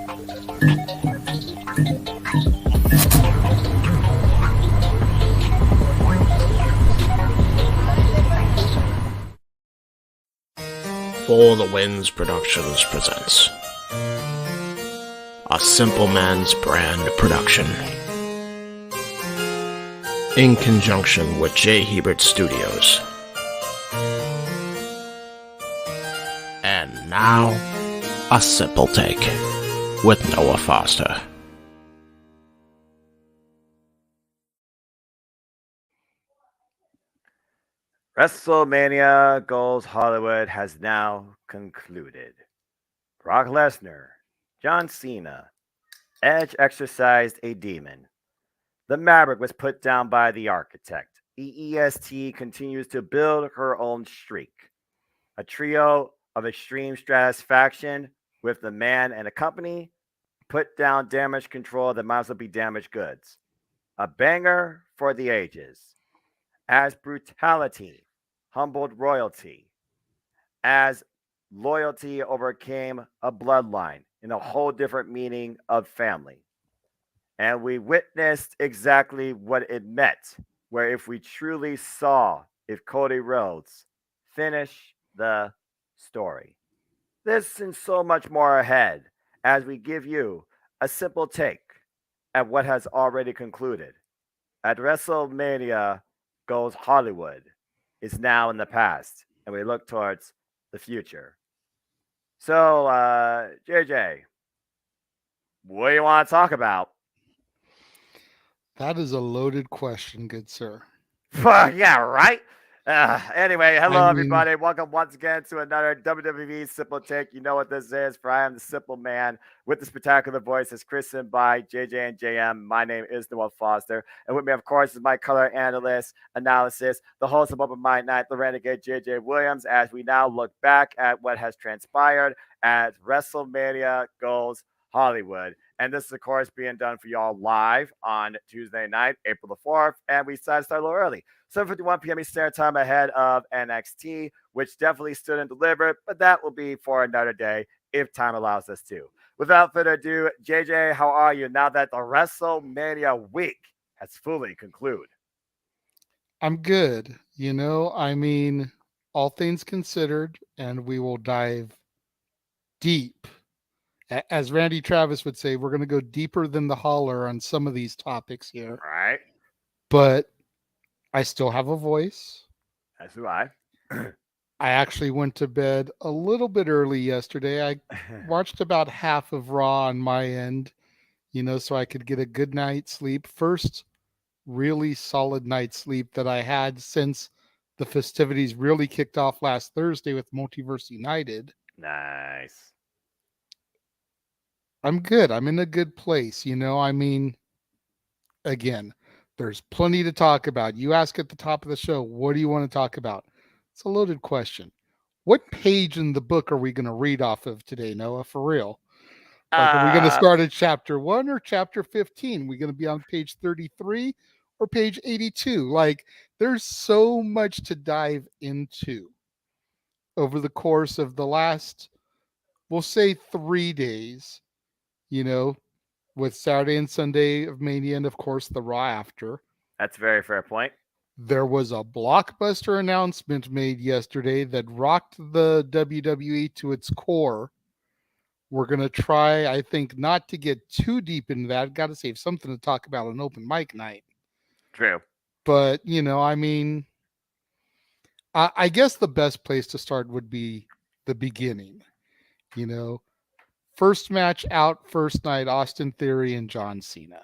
For the Winds Productions presents a Simple Man's Brand production in conjunction with J. Hebert Studios. And now, a simple take with Noah Foster. WrestleMania Goes Hollywood has now concluded. Brock Lesnar, John Cena, Edge exercised a demon. The Maverick was put down by the Architect. EEST continues to build her own streak. A trio of extreme satisfaction with the man and a company put down damage control that might as well be damaged goods. A banger for the ages. As brutality humbled royalty, as loyalty overcame a bloodline in a whole different meaning of family. And we witnessed exactly what it meant, where if we truly saw if Cody Rhodes finished the story. This and so much more ahead as we give you a simple take at what has already concluded. At WrestleMania Goes Hollywood is now in the past, and we look towards the future. So, JJ, what do you want to talk about? That is a loaded question, good sir. Yeah, right? Anyway, hello, everybody. Welcome once again to another WWE Simple Take. You know what this is, for I am the simple man with the spectacular voice as christened by JJ and JM. My name is Noah Foster. And with me, of course, is my color analyst, analysis, the host of Open Mind Night, the renegade JJ Williams, as we now look back at what has transpired as WrestleMania Goes Hollywood. And this is, of course, being done for y'all live on Tuesday night, April the 4th. And we decided to start a little early. 7:51 p.m. Eastern Time ahead of NXT, which definitely stood and delivered, but that will be for another day if time allows us to. Without further ado, JJ, how are you now that the WrestleMania week has fully concluded? I'm good. All things considered, and we will dive deep. As Randy Travis would say, we're going to go deeper than the holler on some of these topics here. All right. But I still have a voice. As do I. I actually went to bed a little bit early yesterday. I watched about half of Raw on my end, so I could get a good night's sleep. First really solid night's sleep that I had since the festivities really kicked off last Thursday with Multiverse United. Nice. I'm good. I'm in a good place. Again, there's plenty to talk about. You ask at the top of the show, what do you want to talk about? It's a loaded question. What page in the book are we going to read off of today, Noah, for real? Are we going to start at chapter 1 or chapter 15? We going to be on page 33 or page 82? There's so much to dive into over the course of the last, we'll say 3 days, with Saturday and Sunday of Mania and, of course, the Raw after. That's a very fair point. There was a blockbuster announcement made yesterday that rocked the WWE to its core. We're going to try, I think, not to get too deep into that. Got to save something to talk about on open mic night. True. But, I guess the best place to start would be the beginning. First match out, first night, Austin Theory and John Cena.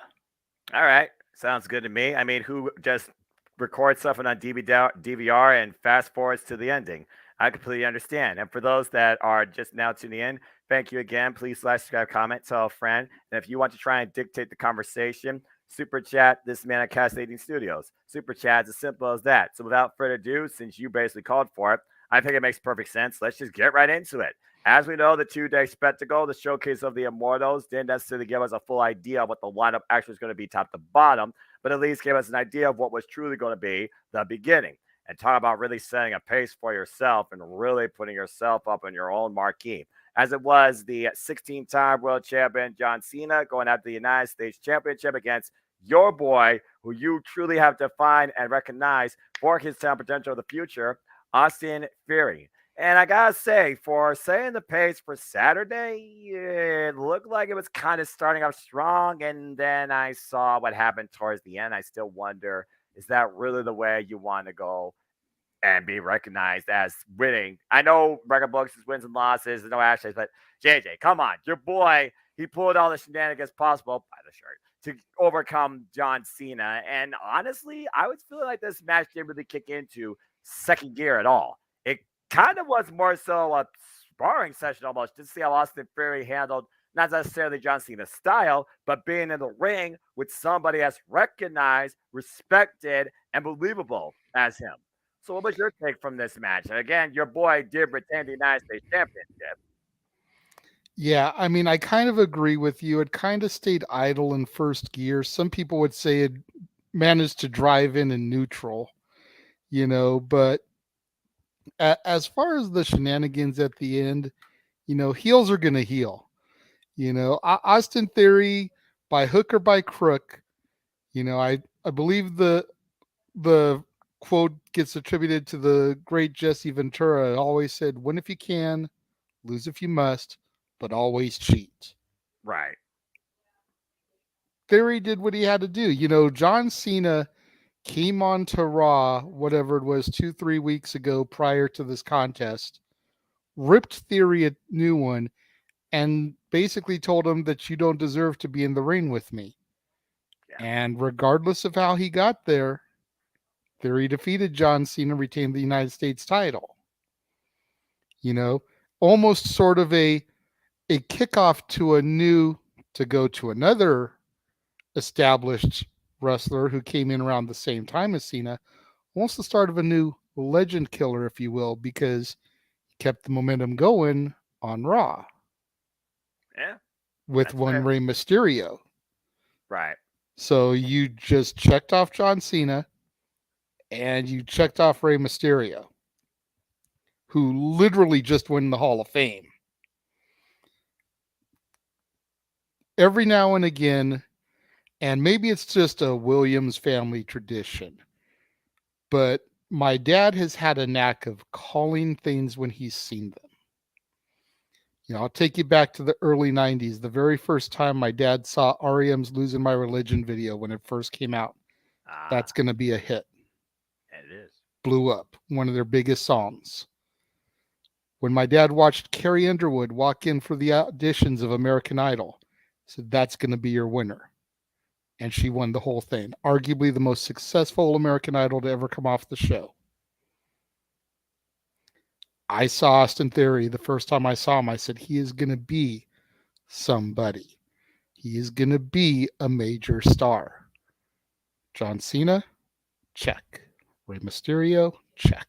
All right. Sounds good to me. I mean, who just records something on DVR and fast forwards to the ending? I completely understand. And for those that are just now tuning in, thank you again. Please like, subscribe, comment, tell a friend. And if you want to try and dictate the conversation, super chat this man at Cast 18 Studios. Super chat is as simple as that. So without further ado, since you basically called for it, I think it makes perfect sense. Let's just get right into it. As we know, the 2-day spectacle, the showcase of the Immortals, didn't necessarily give us a full idea of what the lineup actually was going to be top to bottom, but at least gave us an idea of what was truly going to be the beginning. And talk about really setting a pace for yourself and really putting yourself up on your own marquee. as it was the 16-time world champion John Cena going after the United States Championship against your boy, who you truly have to find and recognize for his talent potential of the future, Austin Theory. And I gotta say, for setting the pace for Saturday, it looked like it was kind of starting off strong. And then I saw what happened towards the end. I still wonder, is that really the way you want to go and be recognized as winning? I know record books is wins and losses, no ashtrays, but JJ, come on, your boy, he pulled all the shenanigans possible by the shirt to overcome John Cena. And honestly, I was feeling like this match didn't really kick into second gear at all. It kind of was more so a sparring session almost, to see how Austin Theory handled not necessarily John Cena's style, but being in the ring with somebody as recognized, respected, and believable as him. So, what was your take from this match? And again, your boy did retain the United States Championship. Yeah, I mean, I kind of agree with you. It kind of stayed idle in first gear. Some people would say it managed to drive in neutral, but as far as the shenanigans at the end, heels are going to heal. Austin Theory, by hook or by crook, I believe the quote gets attributed to the great Jesse Ventura. Always said, "Win if you can, lose if you must, but always cheat." Right. Theory did what he had to do. John Cena came on to Raw, whatever it was, 2-3 weeks ago prior to this contest, ripped Theory a new one, and basically told him that you don't deserve to be in the ring with me. Yeah. And regardless of how he got there, Theory defeated John Cena, retained the United States title. Almost sort of a kickoff to go to another established wrestler who came in around the same time as Cena, almost the start of a new legend killer, if you will, because he kept the momentum going on Raw. Yeah. With one fair. Rey Mysterio. Right. So you just checked off John Cena and you checked off Rey Mysterio, who literally just won the Hall of Fame. Every now and again, and maybe it's just a Williams family tradition, but my dad has had a knack of calling things when he's seen them. I'll take you back to the early 90s. The very first time my dad saw REM's Losing My Religion video when it first came out. That's going to be a hit. It is. Blew up. One of their biggest songs. When my dad watched Carrie Underwood walk in for the auditions of American Idol, he said, "That's going to be your winner." And she won the whole thing. Arguably the most successful American Idol to ever come off the show. I saw Austin Theory the first time I saw him. I said, he is going to be somebody. He is going to be a major star. John Cena, check. Rey Mysterio, check.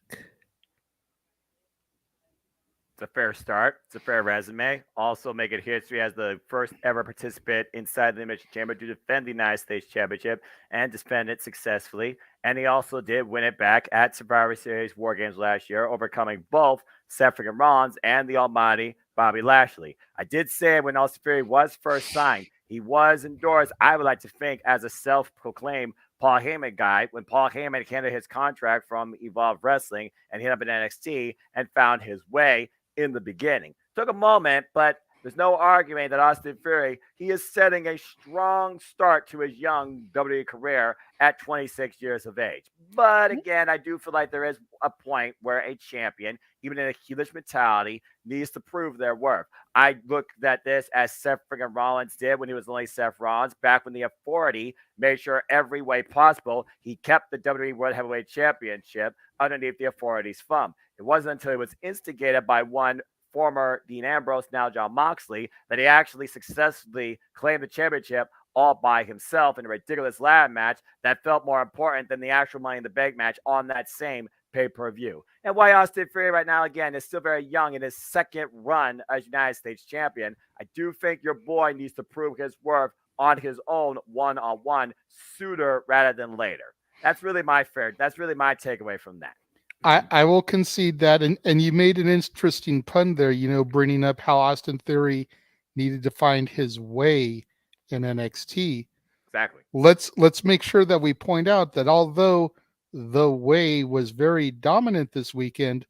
It's a fair start. It's a fair resume. Also making history as the first ever participant inside the Elimination Chamber to defend the United States Championship and defend it successfully. And he also did win it back at Survivor Series War Games last year, overcoming both Seth freaking Rollins and the almighty Bobby Lashley. I did say when Austin Theory was first signed, he was endorsed, I would like to think, as a self-proclaimed Paul Heyman guy when Paul Heyman handed his contract from Evolve Wrestling and hit up in NXT and found his way in the beginning. Took a moment, but there's no arguing that Austin Theory, he is setting a strong start to his young WWE career at 26 years of age. But again, I do feel like there is a point where a champion, even in a heelish mentality, needs to prove their worth. I look at this as Seth friggin' Rollins did when he was only Seth Rollins, back when the authority made sure every way possible he kept the WWE World Heavyweight Championship underneath the authority's thumb. It wasn't until it was instigated by one former Dean Ambrose, now Jon Moxley, that he actually successfully claimed the championship all by himself in a ridiculous ladder match that felt more important than the actual Money in the Bank match on that same pay-per-view. And why Austin Theory right now, again, is still very young in his second run as United States champion, I do think your boy needs to prove his worth on his own one-on-one sooner rather than later. That's really my takeaway from that. I will concede that, and you made an interesting pun there. Bringing up how Austin Theory needed to find his way in NXT. Exactly. Let's make sure that we point out that although the Way was very dominant this weekend,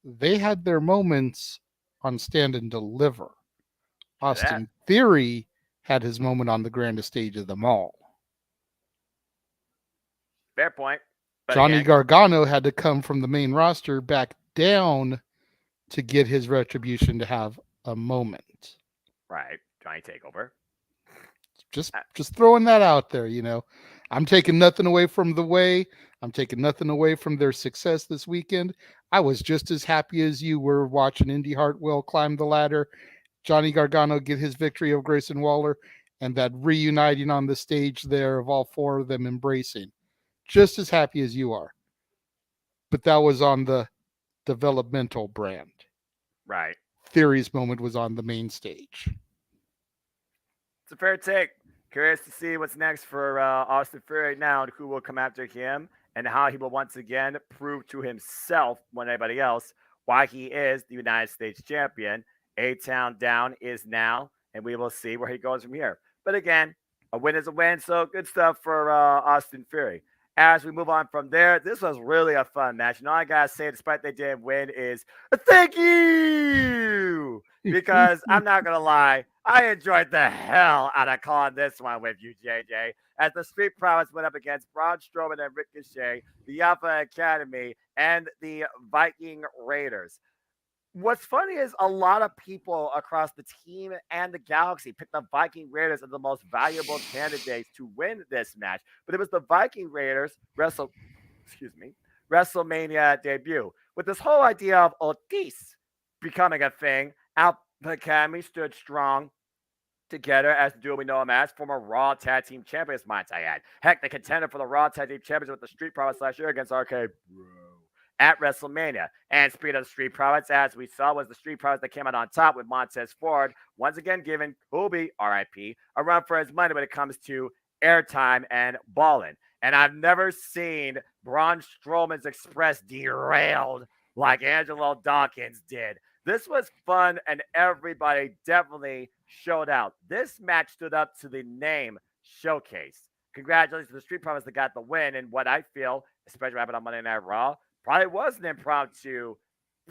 they had their moments on Stand and Deliver. Austin Theory had his moment on the grandest stage of them all. Fair point. But Johnny again, Gargano had to come from the main roster back down to get his retribution to have a moment. right, Johnny Takeover. Just throwing that out there, I'm taking nothing away from the Way. I'm taking nothing away from their success this weekend. I was just as happy as you were watching Indy Hartwell climb the ladder, Johnny Gargano get his victory over Grayson Waller, and that reuniting on the stage there of all four of them embracing. Just as happy as you are. But that was on the developmental brand. Right. Theory's moment was on the main stage. It's a fair take. Curious to see what's next for Austin Theory now and who will come after him and how he will once again prove to himself more than anybody else why he is the United States champion. A-Town down is now, and we will see where he goes from here. But again, a win is a win, so good stuff for Austin Theory. As we move on from there, this was really a fun match. And all I got to say, despite they didn't win, is thank you! Because I'm not going to lie, I enjoyed the hell out of calling this one with you, JJ. As the Street Profits went up against Braun Strowman and Ricochet, the Alpha Academy, and the Viking Raiders. What's funny is a lot of people across the team and the galaxy picked the Viking Raiders as the most valuable candidates to win this match. But it was the Viking Raiders WrestleMania debut. With this whole idea of Otis becoming a thing, Alpha Academy stood strong together as the duo we know him as, former Raw Tag Team Champions, might I add. Heck, they contended for the Raw Tag Team Championship with the Street Profits last year against RK Bro at WrestleMania. And speaking of the Street Profits, as we saw, was the Street Profits that came out on top with Montez Ford, once again giving Kobe, RIP, a run for his money when it comes to airtime and balling. And I've never seen Braun Strowman's Express derailed like Angelo Dawkins did. This was fun, and everybody definitely showed out. This match stood up to the name Showcase. Congratulations to the Street Profits that got the win, and what I feel, especially what happened on Monday Night Raw, probably was an impromptu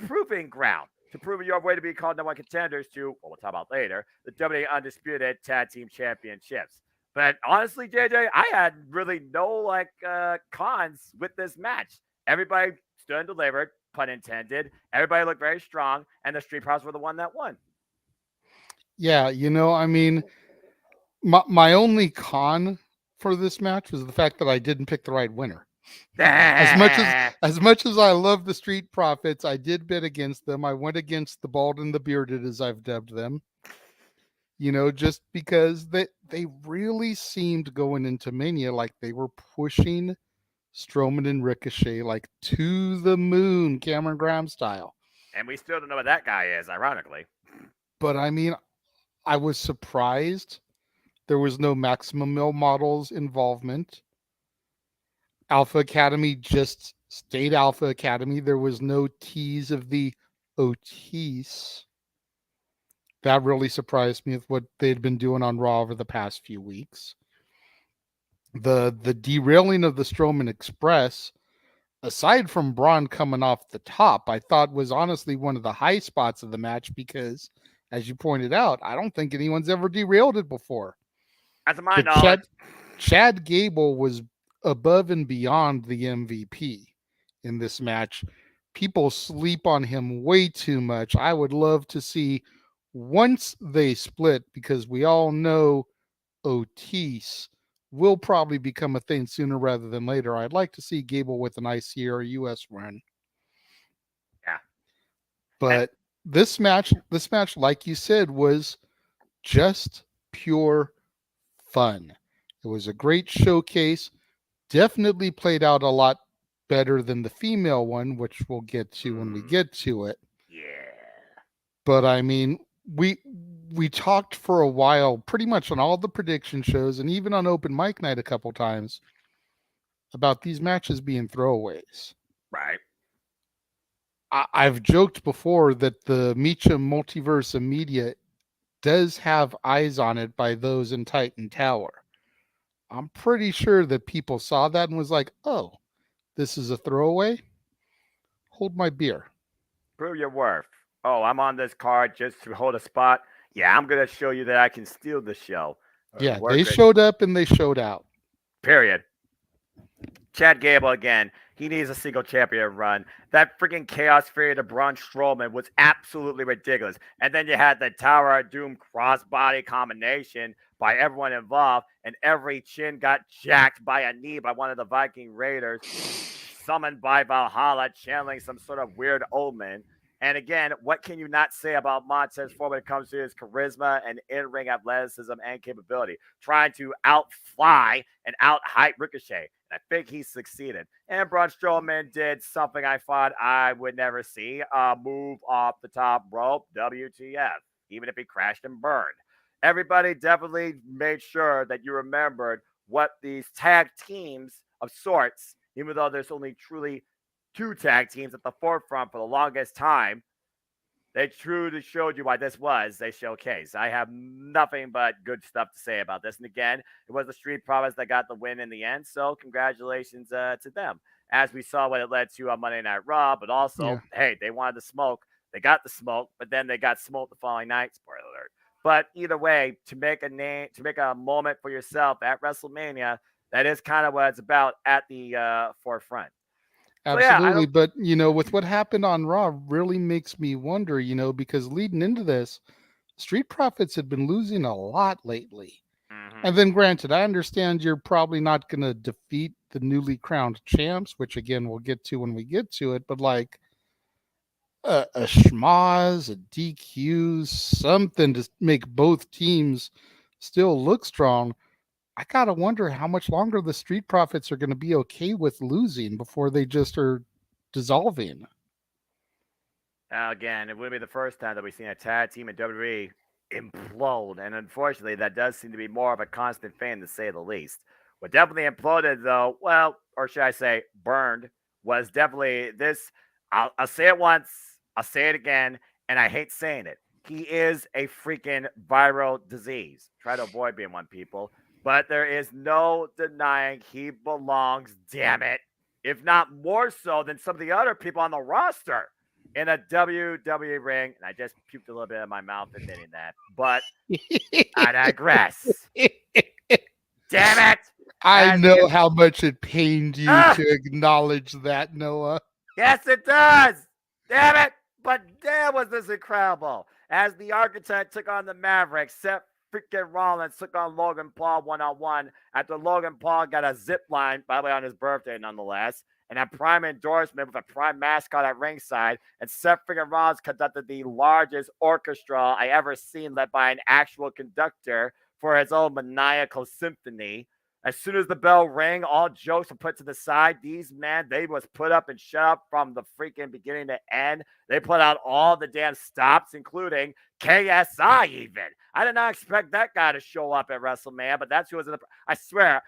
proving ground to prove your way to be called number one contenders to, we'll talk about later, the WWE Undisputed Tag Team Championships. But honestly, JJ, I had really no cons with this match. Everybody stood and delivered, pun intended. Everybody looked very strong, and the Street Profits were the one that won. Yeah, I mean, my only con for this match was the fact that I didn't pick the right winner. As much as I love the Street Profits, I did bet against them. I went against the Bald and the Bearded, as I've dubbed them. Just because they really seemed going into Mania like they were pushing Strowman and Ricochet like to the moon, Cameron Graham style. And we still don't know what that guy is, ironically. But I mean, I was surprised there was no Maximum Male Models involvement. Alpha Academy just stayed Alpha Academy. There was no tease of the Otis. That really surprised me with what they'd been doing on Raw over the past few weeks. The derailing of the Strowman Express, aside from Braun coming off the top, I thought was honestly one of the high spots of the match because, as you pointed out, I don't think anyone's ever derailed it before. That's my knowledge. Chad Gable was above and beyond the MVP in this match. People sleep on him way too much. I would love to see once they split, because we all know Otis will probably become a thing sooner rather than later. I'd like to see Gable with an IC or a US run. Yeah. But this match, like you said, was just pure fun. It was a great showcase. Definitely played out a lot better than the female one, which we'll get to when we get to it. Yeah. But I mean, we talked for a while, pretty much on all the prediction shows and even on open mic night a couple times, about these matches being throwaways. Right. I've joked before that the Meacham Multiverse of Media does have eyes on it by those in Titan Tower. I'm pretty sure that people saw that and was like, oh, this is a throwaway? Hold my beer. Prove your worth. Oh, I'm on this card just to hold a spot. Yeah, I'm gonna show you that I can steal the show. Yeah, they Work it. showed up and they showed out. Period. Chad Gable again. He needs a single champion run. That freaking Chaos Fury to Braun Strowman was absolutely ridiculous. And then you had the Tower of Doom crossbody combination by everyone involved, and every chin got jacked by a knee by one of the Viking Raiders, summoned by Valhalla, channeling some sort of weird omen. And again, what can you not say about Montez Ford when it comes to his charisma and in-ring athleticism and capability? Trying to outfly and out-hype Ricochet. And I think he succeeded. And Braun Strowman did something I thought I would never see. Move off the top rope, WTF, even if he crashed and burned. Everybody definitely made sure that you remembered what these tag teams of sorts, even though there's only truly two tag teams at the forefront for the longest time, they truly showed you why this was a showcase. I have nothing but good stuff to say about this. And again, it was the Street Profits that got the win in the end. So congratulations to them. As we saw what it led to on Monday Night Raw, but also, hey, they wanted the smoke. They got the smoke, but then they got smoked the following night. Spoiler alert. But either way, to make a name, to make a moment for yourself at WrestleMania, that is kind of what it's about at the forefront. Absolutely. But, with what happened on Raw really makes me wonder, because leading into this, Street Profits had been losing a lot lately. Mm-hmm. And then granted, I understand you're probably not going to defeat the newly crowned champs, which again, we'll get to when we get to it, but like a schmoz, a DQ, something to make both teams still look strong. I gotta wonder how much longer the Street Profits are going to be okay with losing before they just are dissolving. Again, it wouldn't be the first time that we've seen a tag team in WWE implode, and unfortunately, that does seem to be more of a constant thing, to say the least. What definitely imploded, though, well, or should I say, burned, was definitely this. I'll say it once, I'll say it again, and I hate saying it. He is a freaking viral disease. Try to avoid being one, people. But there is no denying he belongs, damn it, if not more so than some of the other people on the roster in a WWE ring. And I just puked a little bit in my mouth admitting that. But I digress. Damn it. I know how much it pained you to acknowledge that, Noah. Yes, it does. Damn it. But damn, was this incredible. As the Architect took on the Maverick, Seth freaking Rollins took on Logan Paul one-on-one after Logan Paul got a zip line, by the way, on his birthday nonetheless, and a prime endorsement with a prime mascot at ringside. And Seth freaking Rollins conducted the largest orchestra I ever seen, led by an actual conductor for his own maniacal symphony. As soon as the bell rang, all jokes were put to the side. These men, they was put up and shut up from the freaking beginning to end. They put out all the damn stops, including KSI even. I did not expect that guy to show up at WrestleMania, but that's who was in the. I swear,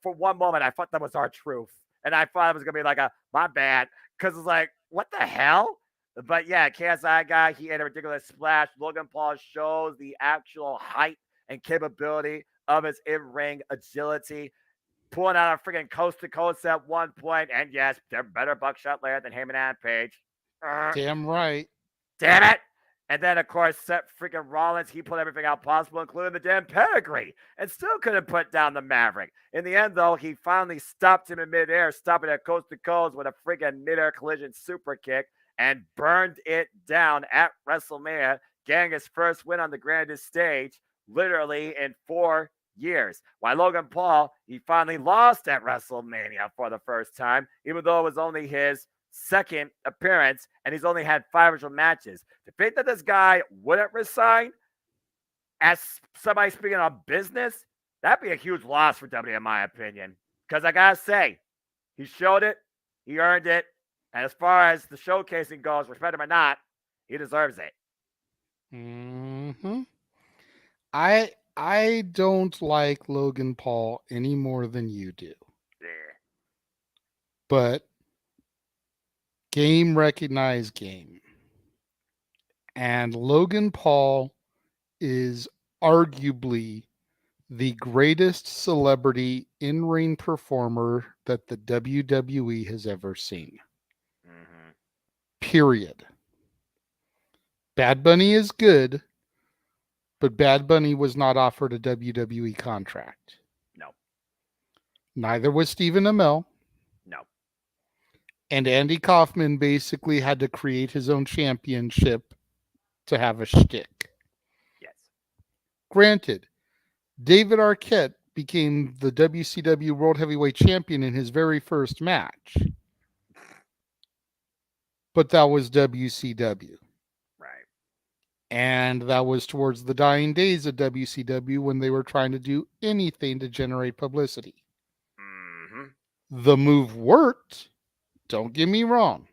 for one moment, I thought that was R-Truth. And I thought it was going to be like my bad. Because it's like, what the hell? But yeah, KSI guy, he had a ridiculous splash. Logan Paul shows the actual height and capability of his in-ring agility, pulling out a freaking coast-to-coast at one point. And yes, they're better buckshot layer than Heyman and Page. Damn right. Damn it. And then, of course, Seth freaking Rollins, he put everything out possible, including the damn pedigree, and still couldn't put down the Maverick. In the end, though, he finally stopped him in midair, stopping at coast-to-coast with a freaking midair collision super kick, and burned it down at WrestleMania, getting his first win on the grandest stage, literally in 4 years. While Logan Paul, he finally lost at WrestleMania for the first time, even though it was only his second appearance, and he's only had 5 original matches. To think that this guy wouldn't resign as somebody speaking of business, that'd be a huge loss for WWE, in my opinion. Because I gotta say, he showed it, he earned it, and as far as the showcasing goes, respect him or not, he deserves it. Mm-hmm. I don't like Logan Paul any more than you do. Yeah. But Game recognized game. And Logan Paul is arguably the greatest celebrity in-ring performer that the WWE has ever seen. Mm-hmm. Period. Bad Bunny is good, but Bad Bunny was not offered a WWE contract. No. Neither was Stephen Amell. No. And Andy Kaufman basically had to create his own championship to have a shtick. Yes. Granted, David Arquette became the WCW World Heavyweight Champion in his very first match. But that was WCW. Right. And that was towards the dying days of WCW when they were trying to do anything to generate publicity. Mm-hmm. The move worked. Don't get me wrong.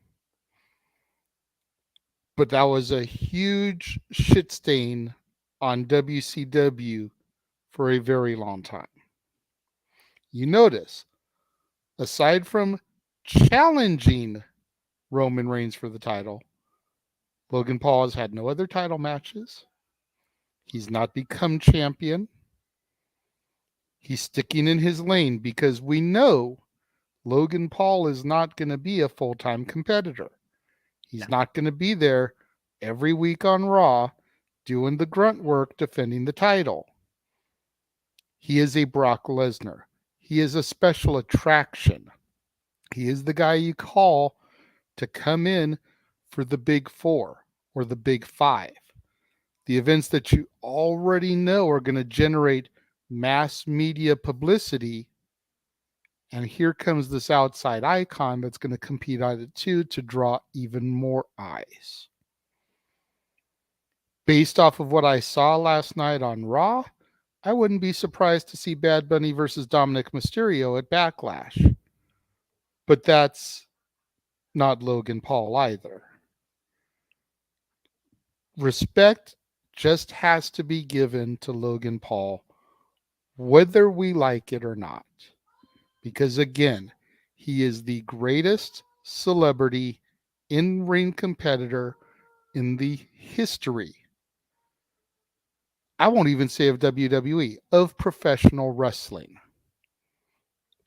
But that was a huge shit stain on WCW for a very long time. You notice, aside from challenging Roman Reigns for the title, Logan Paul has had no other title matches. He's not become champion. He's sticking in his lane because we know Logan Paul is not going to be a full-time competitor. He's not going to be there every week on Raw doing the grunt work defending the title. He is a Brock Lesnar. He is a special attraction. He is the guy you call to come in for the big four or the big five. The events that you already know are going to generate mass media publicity. And here comes this outside icon that's going to compete on it too to draw even more eyes. Based off of what I saw last night on Raw, I wouldn't be surprised to see Bad Bunny versus Dominic Mysterio at Backlash. But that's not Logan Paul either. Respect just has to be given to Logan Paul, whether we like it or not. Because again, he is the greatest celebrity in-ring competitor in the history. I won't even say of WWE, of professional wrestling.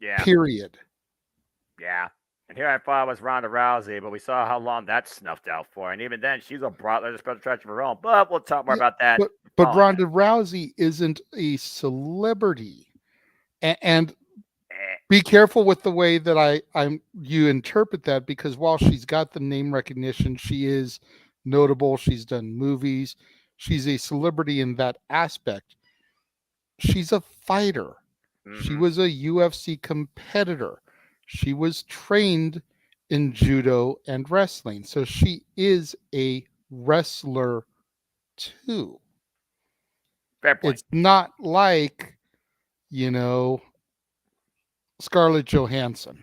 Yeah. Period. Yeah. And here I thought it was Ronda Rousey, but we saw how long that snuffed out for. And even then, she's a special attraction of her own. But we'll talk more about that. But Ronda Rousey isn't a celebrity. And be careful with the way that you interpret that, because while she's got the name recognition, she is notable. She's done movies. She's a celebrity in that aspect. She's a fighter. Mm-hmm. She was a UFC competitor. She was trained in judo and wrestling. So she is a wrestler too. Fair point. It's not like, Scarlett Johansson.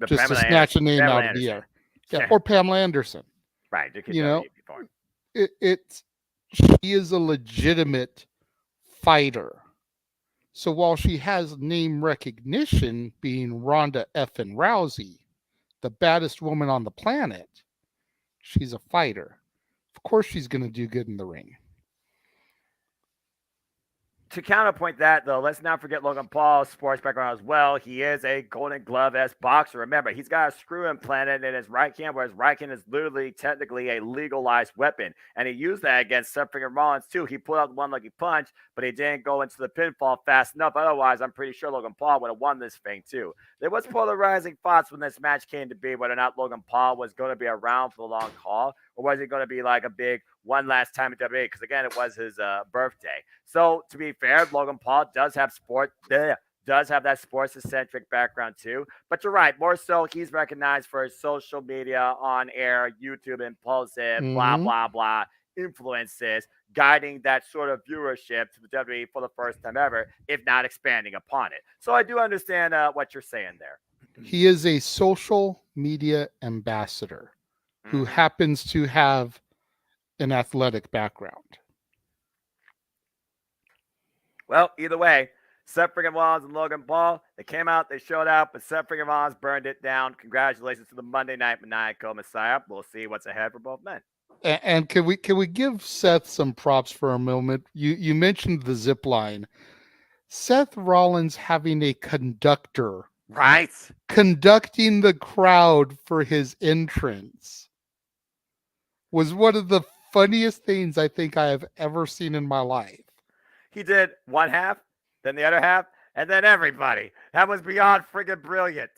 Just Pamela to snatch a name Pamela out Anderson. Of the air. Yeah, or Pamela Anderson. Right. She is a legitimate fighter. So while she has name recognition being Ronda effing Rousey, the baddest woman on the planet, she's a fighter. Of course she's going to do good in the ring. To counterpoint that, though, let's not forget Logan Paul's sports background as well. He is a Golden Glove-esque boxer. Remember, he's got a screw implanted in his right hand, where his right hand is literally technically a legalized weapon. And he used that against Seth freaking Rollins, too. He pulled out one lucky punch, but he didn't go into the pinfall fast enough. Otherwise, I'm pretty sure Logan Paul would have won this thing, too. There was polarizing thoughts when this match came to be, whether or not Logan Paul was going to be around for the long haul, or was it going to be like a big one last time in WWE? Because, again, it was his birthday. So, to be fair, Logan Paul does have that sports-centric background too. But you're right, more so he's recognized for his social media, on-air, YouTube, impulsive, blah, blah, blah, influences, guiding that sort of viewership to the WWE for the first time ever, if not expanding upon it. So I do understand what you're saying there. He is a social media ambassador who happens to have an athletic background. Well, either way, Seth freaking Rollins and Logan Paul, they came out, they showed out, but Seth freaking Rollins burned it down. Congratulations to the Monday Night Maniacal Messiah. We'll see what's ahead for both men. And can we give Seth some props for a moment? You mentioned the zip line. Seth Rollins having a conductor Right? conducting the crowd for his entrance was one of the funniest things I think I have ever seen in my life. He did one half, then the other half, and then everybody. That was beyond friggin' brilliant.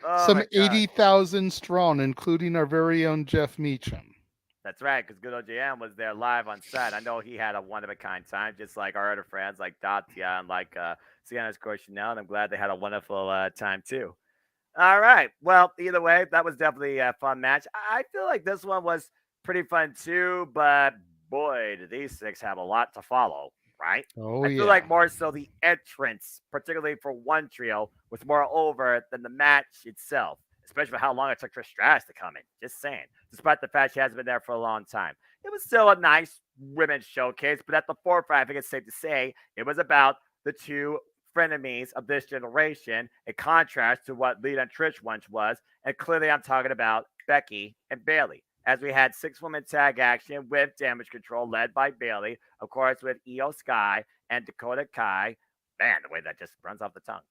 Oh Some my God. 80,000 strong, including our very own Jeff Meacham. That's right, because good old JM was there live on set. I know he had a one of a kind time, just like our other friends like Datia and like Sienna's Coach Chanel. And I'm glad they had a wonderful time too. All right. Well, either way, that was definitely a fun match. I feel like this one was pretty fun too, but boy, do these six have a lot to follow, right? Oh, I yeah. feel like more so the entrance, particularly for one trio, was more over than the match itself, especially for how long it took Trish Stratus to come in. Just saying, despite the fact she hasn't been there for a long time. It was still a nice women's showcase, but at the forefront, I think it's safe to say it was about the two frenemies of this generation, in contrast to what Lita and Trish once was. And clearly, I'm talking about Becky and Bayley. As we had 6-woman tag action with Damage Control led by Bayley, of course, with Io Sky and Dakota Kai. Man, the way that just runs off the tongue.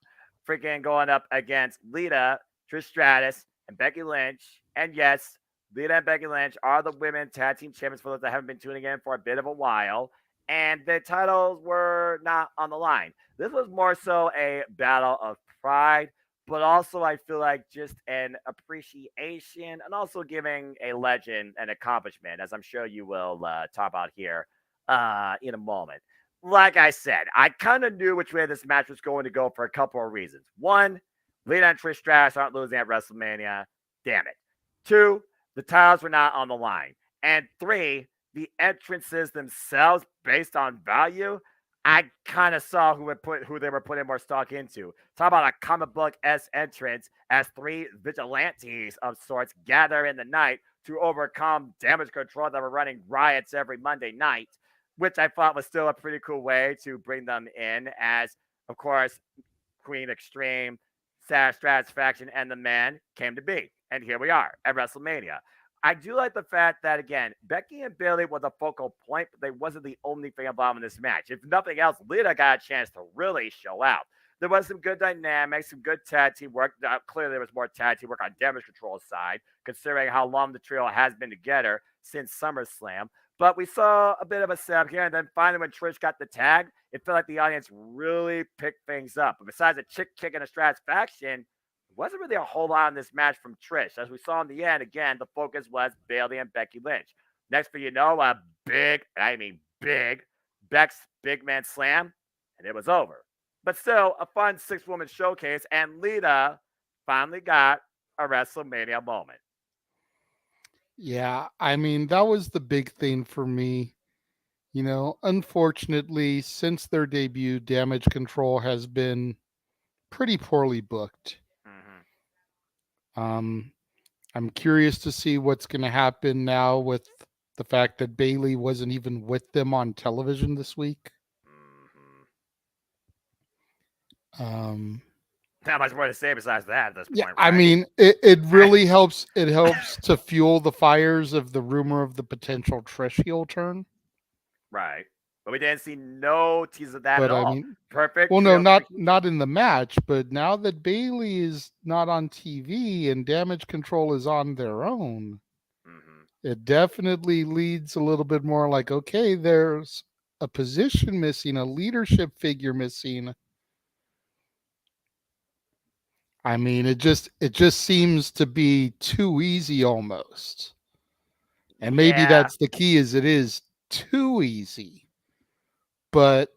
Freaking going up against Lita, Trish Stratus, and Becky Lynch. And yes, Lita and Becky Lynch are the women tag team champions for those that haven't been tuning in for a bit of a while. And the titles were not on the line. This was more so a battle of pride, but also I feel like just an appreciation and also giving a legend an accomplishment, as I'm sure you will talk about here in a moment. Like I said, I kind of knew which way this match was going to go for a couple of reasons. One, Lita and Trish Stratus aren't losing at WrestleMania. Damn it. Two, the titles were not on the line. And three, the entrances themselves, based on value, I kind of saw who they were putting more stock into. Talk about a comic book s entrance as three vigilantes of sorts gather in the night to overcome Damage Control that were running riots every Monday night, which I thought was still a pretty cool way to bring them in. As of course, Queen Extreme, Stratus faction, and the Man came to be, and here we are at WrestleMania. I do like the fact that, again, Becky and Bayley were the focal point, but they wasn't the only thing involved in this match. If nothing else, Lita got a chance to really show out. There was some good dynamics, some good tag team work. Clearly, there was more tag team work on Damage Control's side, considering how long the trio has been together since SummerSlam. But we saw a bit of a setup here, and then finally when Trish got the tag, it felt like the audience really picked things up. But besides a chick kick and a Stratus faction, wasn't really a whole lot on this match from Trish. As we saw in the end, again, the focus was Bayley and Becky Lynch. Next thing you know, a big Beck's big man slam, and it was over. But still, a fun 6-woman showcase, and Lita finally got a WrestleMania moment. Yeah, I mean, that was the big thing for me. You know, unfortunately, since their debut, Damage Control has been pretty poorly booked. I'm curious to see what's going to happen now with the fact that Bayley wasn't even with them on television this week. Not much more to say besides that at this point. Yeah, Right? I mean, it really helps. It helps to fuel the fires of the rumor of the potential Trish heel turn. Right. But we didn't see no tease of that But at all. I mean, Perfect. well, no, not in the match, but now that Bayley is not on TV and Damage Control is on their own, it definitely leads a little bit more like, okay, there's a position missing, a leadership figure missing. I mean, it just seems to be too easy almost. And maybe that's the key, is it is too easy. But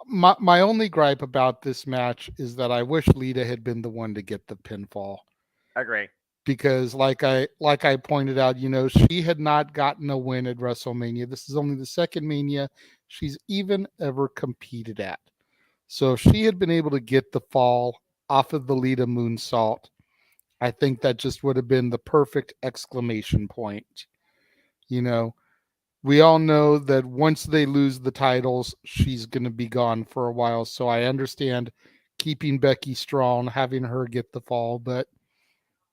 my only gripe about this match is that I wish Lita had been the one to get the pinfall. Agree. Because like I pointed out, you know, she had not gotten a win at WrestleMania. This is only the second Mania she's even ever competed at. So if she had been able to get the fall off of the Lita moonsault, I think that just would have been the perfect exclamation point. You know, we all know that once they lose the titles, she's going to be gone for a while. So I understand keeping Becky strong, having her get the fall, but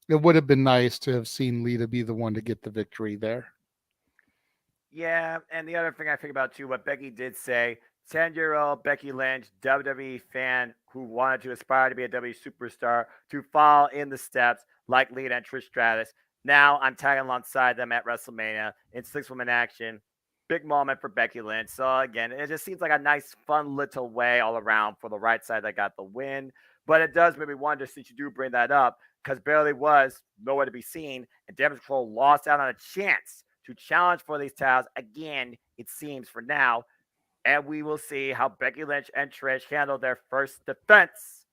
it would have been nice to have seen Lita be the one to get the victory there. Yeah, and the other thing I think about too, what Becky did say, 10-year-old Becky Lynch, WWE fan who wanted to aspire to be a WWE superstar, to fall in the steps like Lita and Trish Stratus. Now I'm tagging alongside them at WrestleMania in six-woman action. Big moment for Becky Lynch. So again, it just seems like a nice, fun little way all around for the right side that got the win. But it does make me wonder, since you do bring that up, because Bailey was nowhere to be seen, and Damage Control lost out on a chance to challenge for these titles again, it seems, for now. And we will see how Becky Lynch and Trish handle their first defense.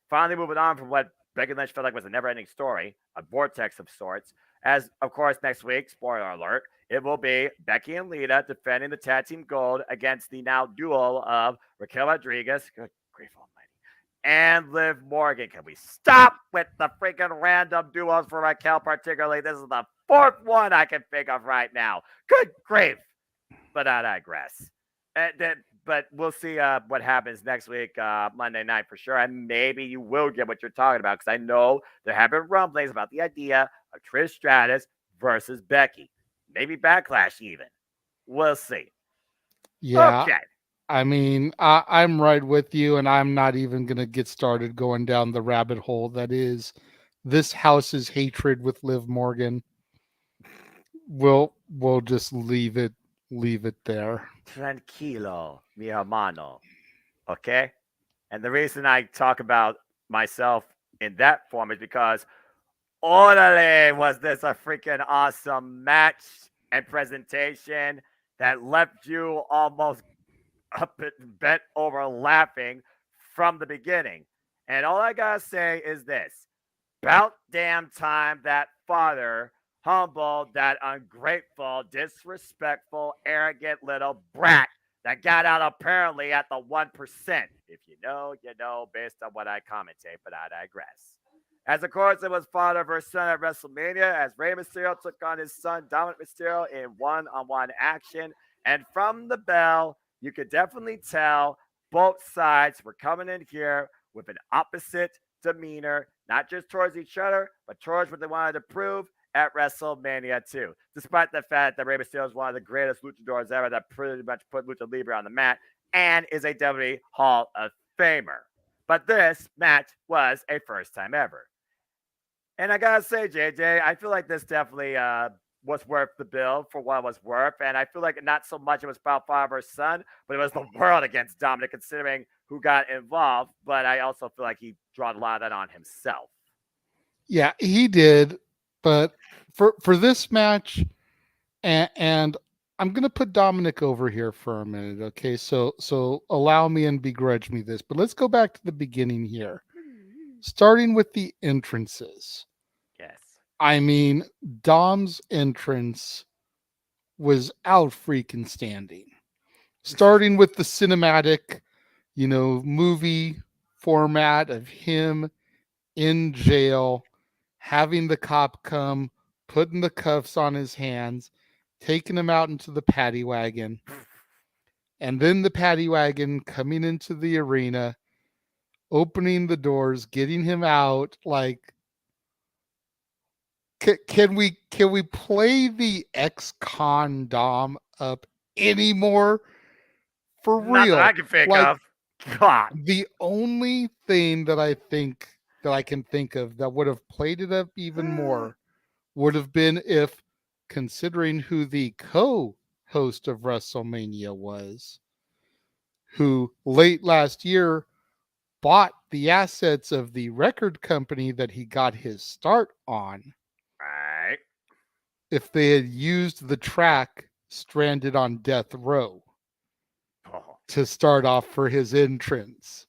Finally moving on from what Becky Lynch felt like was a never-ending story, a vortex of sorts. As, of course, next week, spoiler alert, it will be Becky and Lita defending the tag team gold against the now duel of Raquel Rodriguez, good grief almighty, and Liv Morgan. Can we stop with the freaking random duos for Raquel, particularly? This is the fourth one I can think of right now. Good grief. But I digress. But we'll see what happens next week, Monday night for sure. And maybe you will get what you're talking about, because I know there have been rumblings about the idea of Trish Stratus versus Becky. Maybe Backlash even. We'll see. Yeah. Okay. I mean, I'm right with you, and I'm not even going to get started going down the rabbit hole that is this house's hatred with Liv Morgan. We'll just leave it there. Tranquilo, mi hermano. Okay? And the reason I talk about myself in that form is because orale, was this a freaking awesome match and presentation that left you almost up and bent over laughing from the beginning. And all I gotta say is this: about damn time that father humbled that ungrateful, disrespectful, arrogant little brat that got out apparently at the 1%. If you know, you know, based on what I commentate, but I digress. As of course, it was father versus son at WrestleMania, as Rey Mysterio took on his son Dominic Mysterio in one-on-one action. And from the bell, you could definitely tell both sides were coming in here with an opposite demeanor, not just towards each other, but towards what they wanted to prove at WrestleMania 2. Despite the fact that Rey Mysterio is one of the greatest luchadors ever that pretty much put Lucha Libre on the mat and is a WWE Hall of Famer. But this match was a first time ever. And I gotta say, JJ, I feel like this definitely was worth the bill for what it was worth. And I feel like not so much it was about father versus son, but it was the world against Dominic, considering who got involved. But I also feel like he brought a lot of that on himself. Yeah, he did. But for this match, and I'm gonna put Dominic over here for a minute, okay? So allow me and begrudge me this, but let's go back to the beginning here, starting with the entrances. Yes. I mean, Dom's entrance was out freaking standing. Starting with the cinematic, movie format of him in jail, having the cop come, putting the cuffs on his hands, taking him out into the paddy wagon, and then the paddy wagon coming into the arena, opening the doors, getting him out. Like, can we play the ex-con Dom up anymore? For Not real. that I can think Like, of. God. the only thing that I can think of that would have played it up even more would have been if, considering who the co-host of WrestleMania was, who late last year bought the assets of the record company that he got his start on, Right. if they had used the track Stranded on Death Row Oh. to start off for his entrance.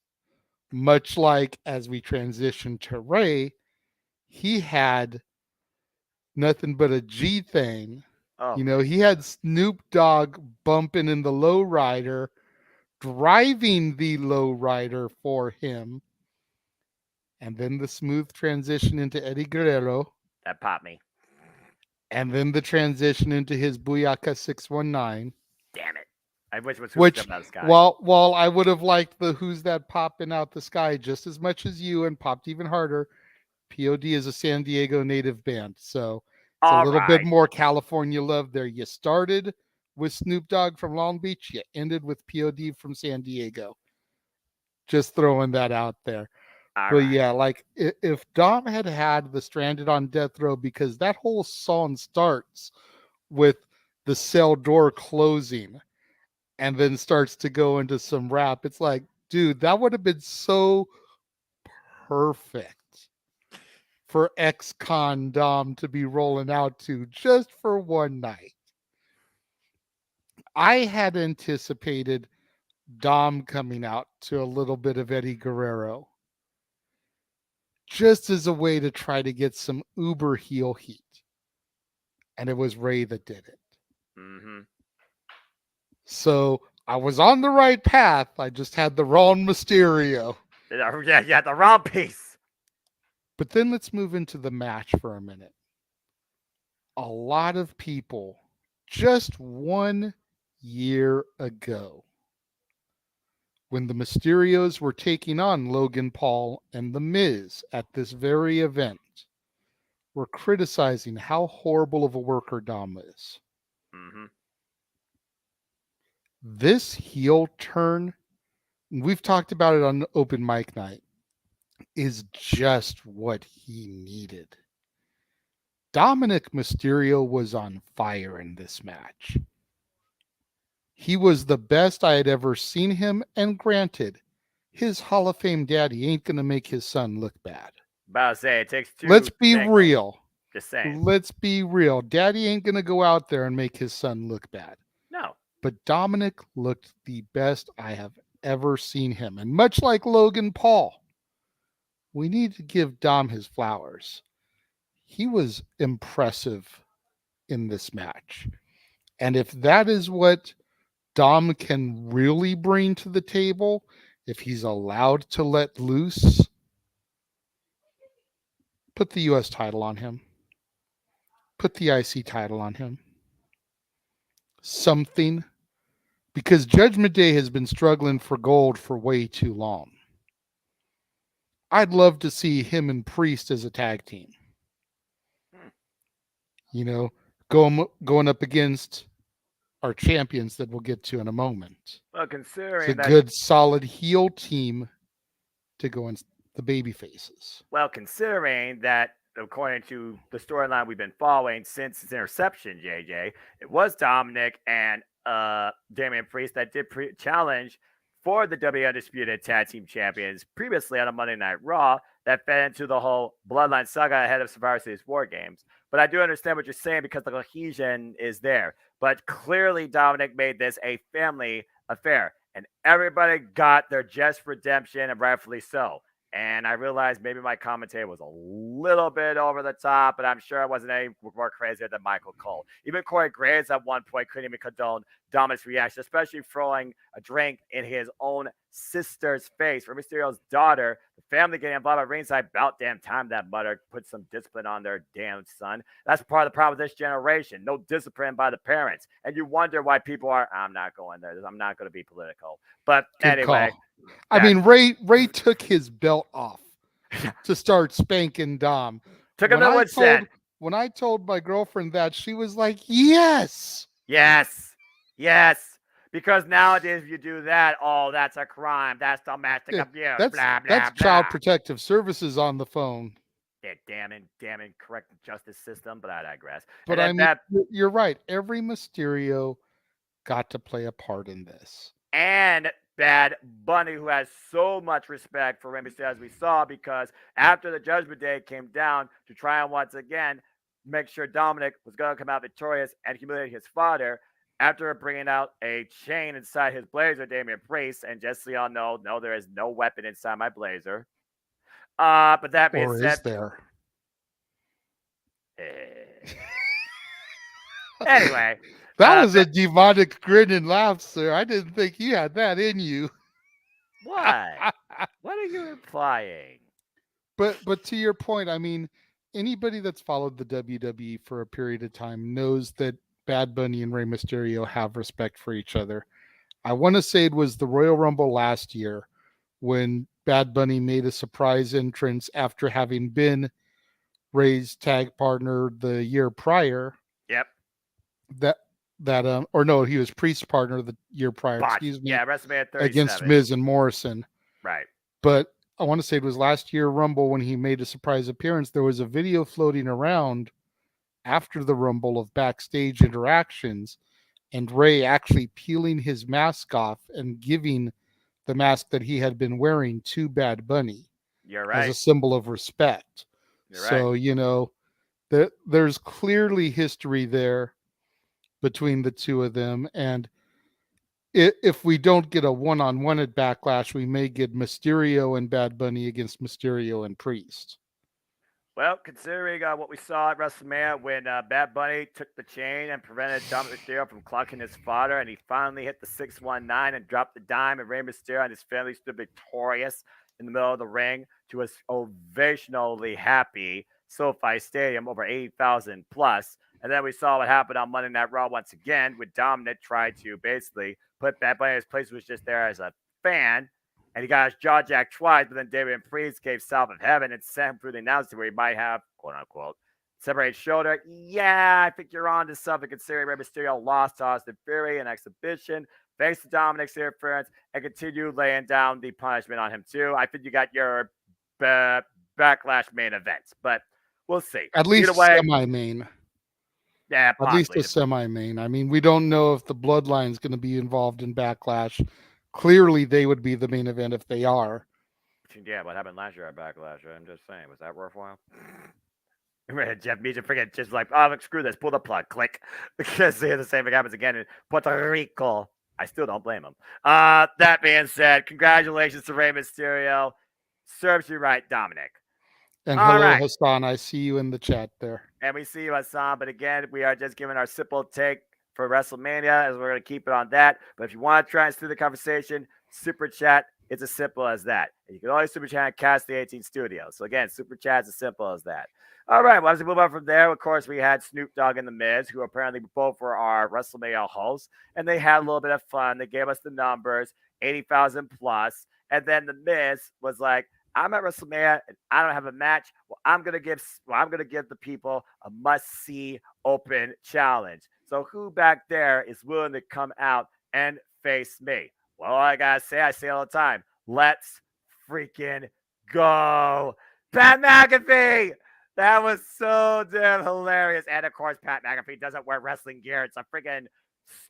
Much like as we transition to Ray, he had nothing but a G thing. Oh. He had Snoop Dogg bumping in the lowrider, driving the lowrider for him, and then the smooth transition into Eddie Guerrero. That popped me. And then the transition into his Booyaka 619. Damn it. I wish it was Who's Which, Jumping Out of the Sky. while I would have liked the Who's That Popping Out the Sky just as much as you and popped even harder, POD is a San Diego native band. So it's a little bit more California love there. You started with Snoop Dogg from Long Beach. You ended with POD from San Diego. Just throwing that out there. Yeah, like if Dom had the Stranded on Death Row, because that whole song starts with the cell door closing and then starts to go into some rap. It's like, dude, that would have been so perfect for ex-con Dom to be rolling out to just for one night. I had anticipated Dom coming out to a little bit of Eddie Guerrero just as a way to try to get some uber heel heat. And it was Ray that did it. Mm-hmm. So I was on the right path. I just had the wrong Mysterio. Yeah, the wrong piece. But then let's move into the match for a minute. A lot of people just 1 year ago, when the Mysterios were taking on Logan Paul and The Miz at this very event, were criticizing how horrible of a worker Dom is. Mm-hmm. This heel turn, we've talked about it on open mic night, is just what he needed. Dominic Mysterio was on fire in this match. He was the best I had ever seen him, and granted, his Hall of Fame daddy ain't going to make his son look bad. About to say, it takes two. Let's be real. Just saying. Let's be real. Daddy ain't going to go out there and make his son look bad. No. But Dominic looked the best I have ever seen him. And much like Logan Paul, we need to give Dom his flowers. He was impressive in this match. And if that is what Dom can really bring to the table, if he's allowed to let loose, put the U.S. title on him. Put the IC title on him. Something. Because Judgment Day has been struggling for gold for way too long. I'd love to see him and Priest as a tag team. You know, going up against our champions that we'll get to in a moment. Well, considering it's a good, solid heel team to go in the baby faces. Well, considering that, according to the storyline we've been following since his interception, JJ, it was Dominic and Damian Priest that did challenge for the W Undisputed Tag Team Champions previously on a Monday Night Raw that fed into the whole Bloodline saga ahead of Survivor Series War Games. But I do understand what you're saying because the cohesion is there. But clearly Dominic made this a family affair, and everybody got their just redemption, and rightfully so. And I realized maybe my commentary was a little bit over the top, but I'm sure I wasn't any more crazier than Michael Cole. Even Corey Graves at one point couldn't even condone Dominic's reaction, especially throwing a drink in his own sister's face. For Mysterio's daughter, the family getting involved at ringside, about damn time that mother put some discipline on their damn son. That's part of the problem with this generation. No discipline by the parents. And you wonder why people are, I'm not going there. I'm not going to be political. But good anyway. Call. I mean, Ray took his belt off to start spanking Dom. Took him to woodshed. When I told my girlfriend that, she was like, yes. Because nowadays, if you do that, that's a crime. That's domestic abuse. That's Child Protective Services on the phone. Yeah, damn correct justice system, but I digress. But I mean, you're right. Every Mysterio got to play a part in this. And Bad Bunny, who has so much respect for Rey Mysterio, as we saw, because after the Judgment Day came down to try and once again make sure Dominic was going to come out victorious and humiliate his father, after bringing out a chain inside his blazer, Damian Priest, and just so y'all know, no, there is no weapon inside my blazer. But that being said, is there? Anyway. That was a demonic grin and laugh, sir. I didn't think you had that in you. What? What are you implying? But to your point, I mean, anybody that's followed the WWE for a period of time knows that Bad Bunny and Rey Mysterio have respect for each other. I want to say it was the Royal Rumble last year when Bad Bunny made a surprise entrance after having been Rey's tag partner the year prior. Yep. Or no, he was Priest's partner the year prior, Botch. excuse me, Yeah, WrestleMania 37. against Miz and Morrison. Right. But I want to say it was last year Rumble when he made a surprise appearance. There was a video floating around after the Rumble of backstage interactions and Rey actually peeling his mask off and giving the mask that he had been wearing to Bad Bunny. You're right. As a symbol of respect. You're so, right. There's clearly history there between the two of them. And if we don't get a one-on-one at Backlash, we may get Mysterio and Bad Bunny against Mysterio and Priest. Well, considering what we saw at WrestleMania when Bad Bunny took the chain and prevented Dominic Mysterio from clocking his fodder, and he finally hit the 619 and dropped the dime, and Rey Mysterio and his family stood victorious in the middle of the ring to a ovationally happy SoFi Stadium, over 80,000 plus. And then we saw what happened on Monday Night Raw once again, when Dominic tried to basically put Bad Bunny in his place, was just there as a fan. And he got his jaw jacked twice, but then David Priest gave South of Heaven and sent him through the announcement where he might have, quote unquote, separated shoulder. Yeah, I think you're on to something considering Rey Mysterio lost to Austin Theory in exhibition, faced Dominic's interference, and continued laying down the punishment on him too. I think you got your Backlash main event, but we'll see. At least semi-main. Yeah, possibly. At least a semi-main. I mean, we don't know if the Bloodline's going to be involved in Backlash. Clearly, they would be the main event if they are. Yeah, what happened last year at Backlash? I'm just saying, was that worthwhile? Jeff Meach forget just like, oh, screw this, pull the plug, click. Because the same thing happens again in Puerto Rico. I still don't blame him. That being said, congratulations to Rey Mysterio. Serves you right, Dominic. And hello, Hassan. I see you in the chat there. And we see you, Hassan. But again, we are just giving our simple take for WrestleMania, as we're going to keep it on that. But if you want to try and steer the conversation, super chat. It's as simple as that. And you can always super chat and Cast the 18 Studio. So again, super chat is as simple as that. All right, well, as we move on from there, of course, we had Snoop Dogg and The Miz, who apparently both were our WrestleMania hosts, and they had a little bit of fun. They gave us the numbers, 80,000 plus, and then The Miz was like, I'm at WrestleMania and I don't have a match. Well, I'm gonna give the people a must-see open challenge. So who back there is willing to come out and face me? Well, I gotta say, I say all the time, let's freaking go. Pat McAfee! That was so damn hilarious. And of course, Pat McAfee doesn't wear wrestling gear. It's a freaking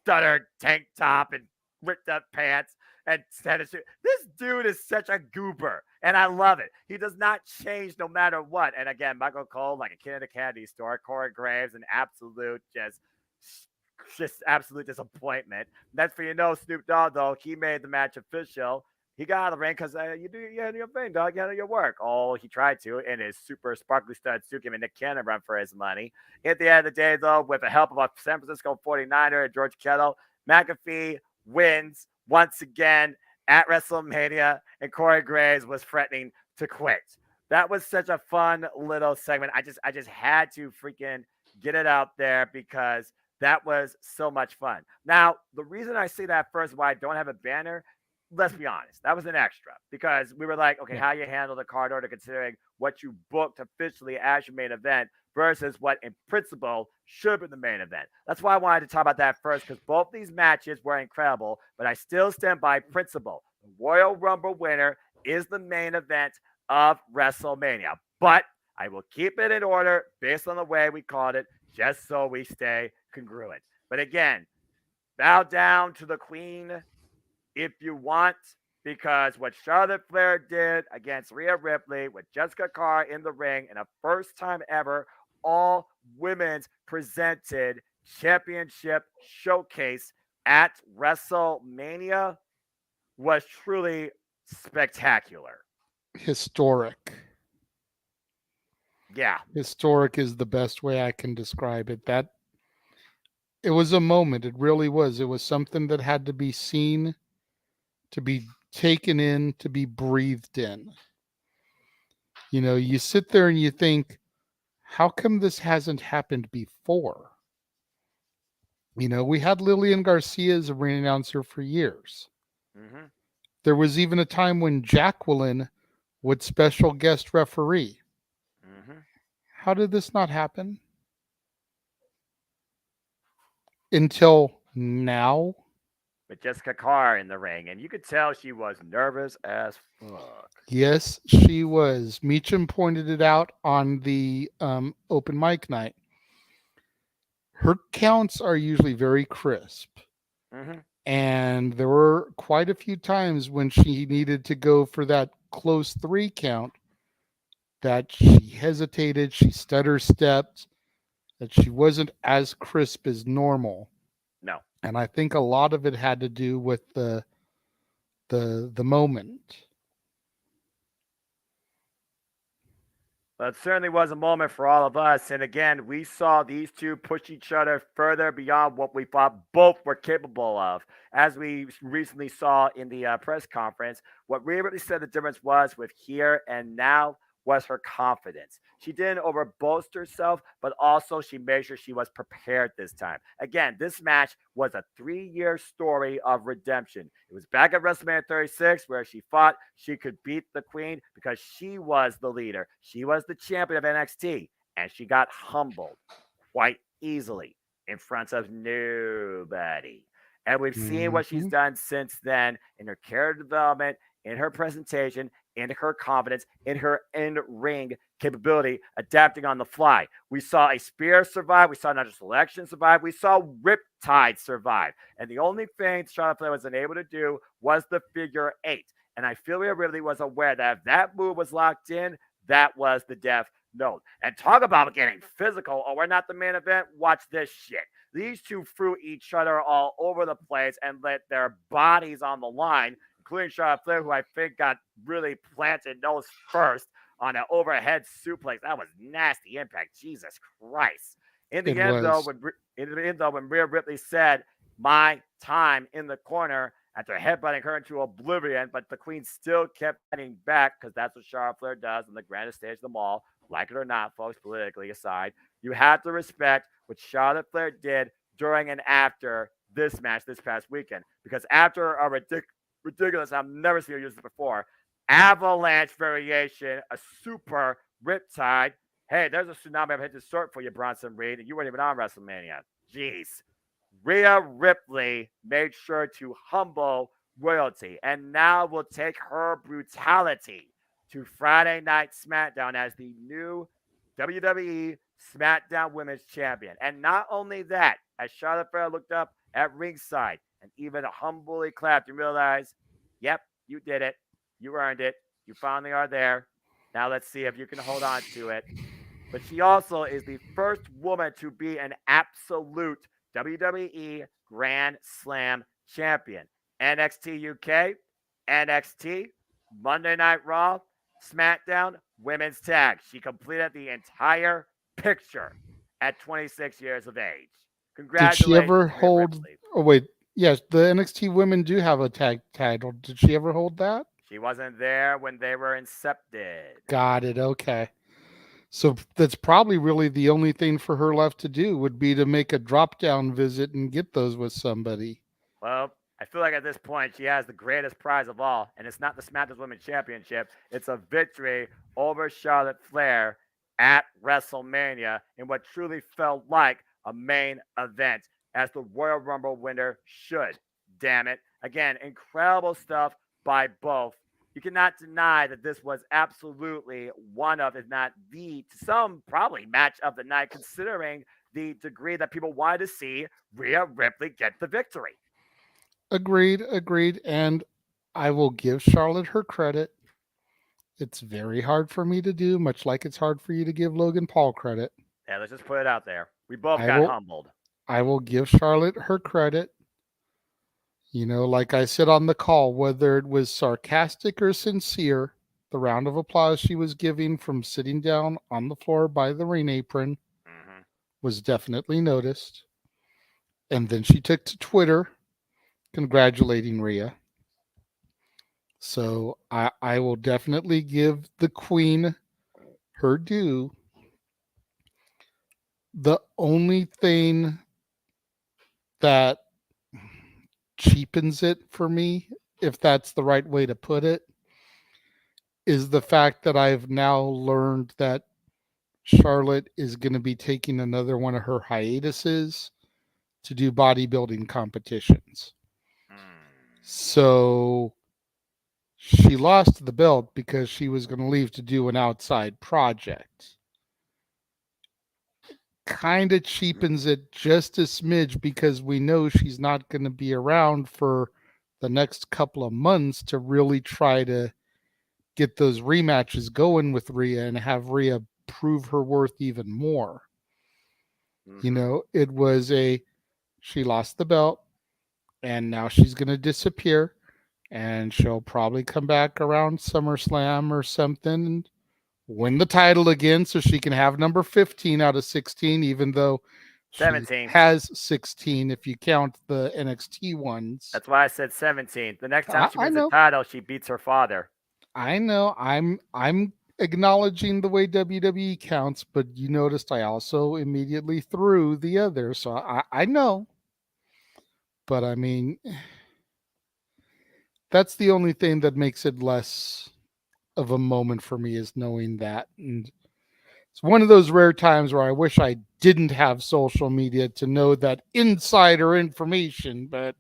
stuttered tank top and ripped up pants and tennis shoes. This dude is such a goober, and I love it. He does not change no matter what. And again, Michael Cole, like a kid in a candy store. Corey Graves, an absolute just absolute disappointment. That's for Snoop Dogg, though, he made the match official. He got out of the ring because you do your thing, dog. You know your work. Oh, he tried to in his super sparkly stud suit, giving Nick Cannon run for his money. At the end of the day, though, with the help of a San Francisco 49er and George Kittle, McAfee wins once again at WrestleMania, and Corey Graves was threatening to quit. That was such a fun little segment. I just had to freaking get it out there because that was so much fun. Now, the reason I say that first, why I don't have a banner, let's be honest, that was an extra because we were like, okay, how you handle the card order considering what you booked officially as your main event versus what in principle should be the main event. That's why I wanted to talk about that first, because both these matches were incredible, but I still stand by principle. The Royal Rumble winner is the main event of WrestleMania, but I will keep it in order based on the way we called it, just so we stay congruent. But again, bow down to the queen if you want, because what Charlotte Flair did against Rhea Ripley with Jessica Carr in the ring in a first time ever all women's presented championship showcase at WrestleMania was truly spectacular. Historic. Yeah. Historic is the best way I can describe it. It was a moment. It really was. It was something that had to be seen, to be taken in, to be breathed in. You sit there and you think, How come this hasn't happened before? We had Lillian Garcia as a ring announcer for years. Mm-hmm. There was even a time when Jacqueline would special guest referee. Mm-hmm. How did this not happen until now? With Jessica Carr in the ring, and you could tell she was nervous as fuck. Yes, she was. Meacham pointed it out on the open mic night. Her counts are usually very crisp. Mm-hmm. And there were quite a few times when she needed to go for that close 3 count that she hesitated, she stutter stepped, that she wasn't as crisp as normal. No. And I think a lot of it had to do with the moment. Well, it certainly was a moment for all of us. And again, we saw these two push each other further beyond what we thought both were capable of. As we recently saw in the press conference, what really said the difference was with here and now was her confidence. She didn't overboast herself, but also she made sure she was prepared this time. Again, this match was a 3-year story of redemption. It was back at WrestleMania 36 where she thought she could beat the Queen because she was the leader. She was the champion of NXT, and she got humbled quite easily in front of nobody. And we've seen what she's Mhm. done since then in her character development, in her presentation, in her confidence, in her in-ring capability, adapting on the fly. We saw a spear survive. We saw not just selection survive. We saw Riptide survive. And the only thing Charlotte Flair was unable to do was the figure 8. And I feel Rhea Ripley was aware that if that move was locked in, that was the death note. And talk about getting physical. Oh, we're not the main event. Watch this shit. These two threw each other all over the place and let their bodies on the line, including Charlotte Flair, who I think got really planted nose first on an overhead suplex. That was nasty impact. Jesus Christ. In It the end, though, was. when Rhea Ripley said, "My time in the corner," after headbutting her into oblivion, but the Queen still kept fighting back because that's what Charlotte Flair does on the grandest stage of them all. Like it or not, folks, politically aside, you have to respect what Charlotte Flair did during and after this match this past weekend. Because after a ridiculous, I've never seen her use this before, avalanche variation, a super riptide. Hey, there's a tsunami I've had to sort for you, Bronson Reed, and you weren't even on WrestleMania. Jeez. Rhea Ripley made sure to humble royalty, and now will take her brutality to Friday Night SmackDown as the new WWE SmackDown Women's Champion. And not only that, as Charlotte Flair looked up at ringside and even humbly clapped and realized, yep, you did it. You earned it. You finally are there. Now let's see if you can hold on to it. But she also is the first woman to be an absolute WWE Grand Slam champion. NXT UK, NXT, Monday Night Raw, SmackDown, Women's Tag. She completed the entire picture at 26 years of age. Did she ever Congratulations, Rhea hold? Ripley. Oh wait, yes, the NXT women do have a tag title. Did she ever hold that? She wasn't there when they were incepted. Got it. Okay. So that's probably really the only thing for her left to do would be to make a drop down visit and get those with somebody. Well, I feel like at this point she has the greatest prize of all, and it's not the SmackDown Women's Championship. It's a victory over Charlotte Flair at WrestleMania in what truly felt like a main event, as the Royal Rumble winner should. Damn it. Again, incredible stuff by both. You cannot deny that this was absolutely one of, if not the, to some probably match of the night, considering the degree that people wanted to see Rhea Ripley get the victory. Agreed, agreed. And I will give Charlotte her credit. It's very hard for me to do, much like it's hard for you to give Logan Paul credit. Yeah, let's just put it out there. We both I got will humbled. I will give Charlotte her credit. Like I said on the call, whether it was sarcastic or sincere, the round of applause she was giving from sitting down on the floor by the ring apron Mm-hmm. was definitely noticed. And then she took to Twitter congratulating Rhea. So I will definitely give the queen her due. The only thing that cheapens it for me, if that's the right way to put it, is the fact that I've now learned that Charlotte is going to be taking another one of her hiatuses to do bodybuilding competitions. Hmm. So she lost the belt because she was going to leave to do an outside project. Kind of cheapens it just a smidge because we know she's not going to be around for the next couple of months to really try to get those rematches going with Rhea and have Rhea prove her worth even more. Mm-hmm. It was she lost the belt and now she's going to disappear and she'll probably come back around SummerSlam or something and win the title again so she can have number 15 out of 16, even though she 17. has 16 if you count the NXT ones. That's why I said 17. The next time she I wins the know. title, she beats her father. I know. I'm acknowledging the way WWE counts, but you noticed I also immediately threw the other. So I know. But I mean, that's the only thing that makes it less of a moment for me is knowing that. And it's one of those rare times where I wish I didn't have social media to know that insider information, but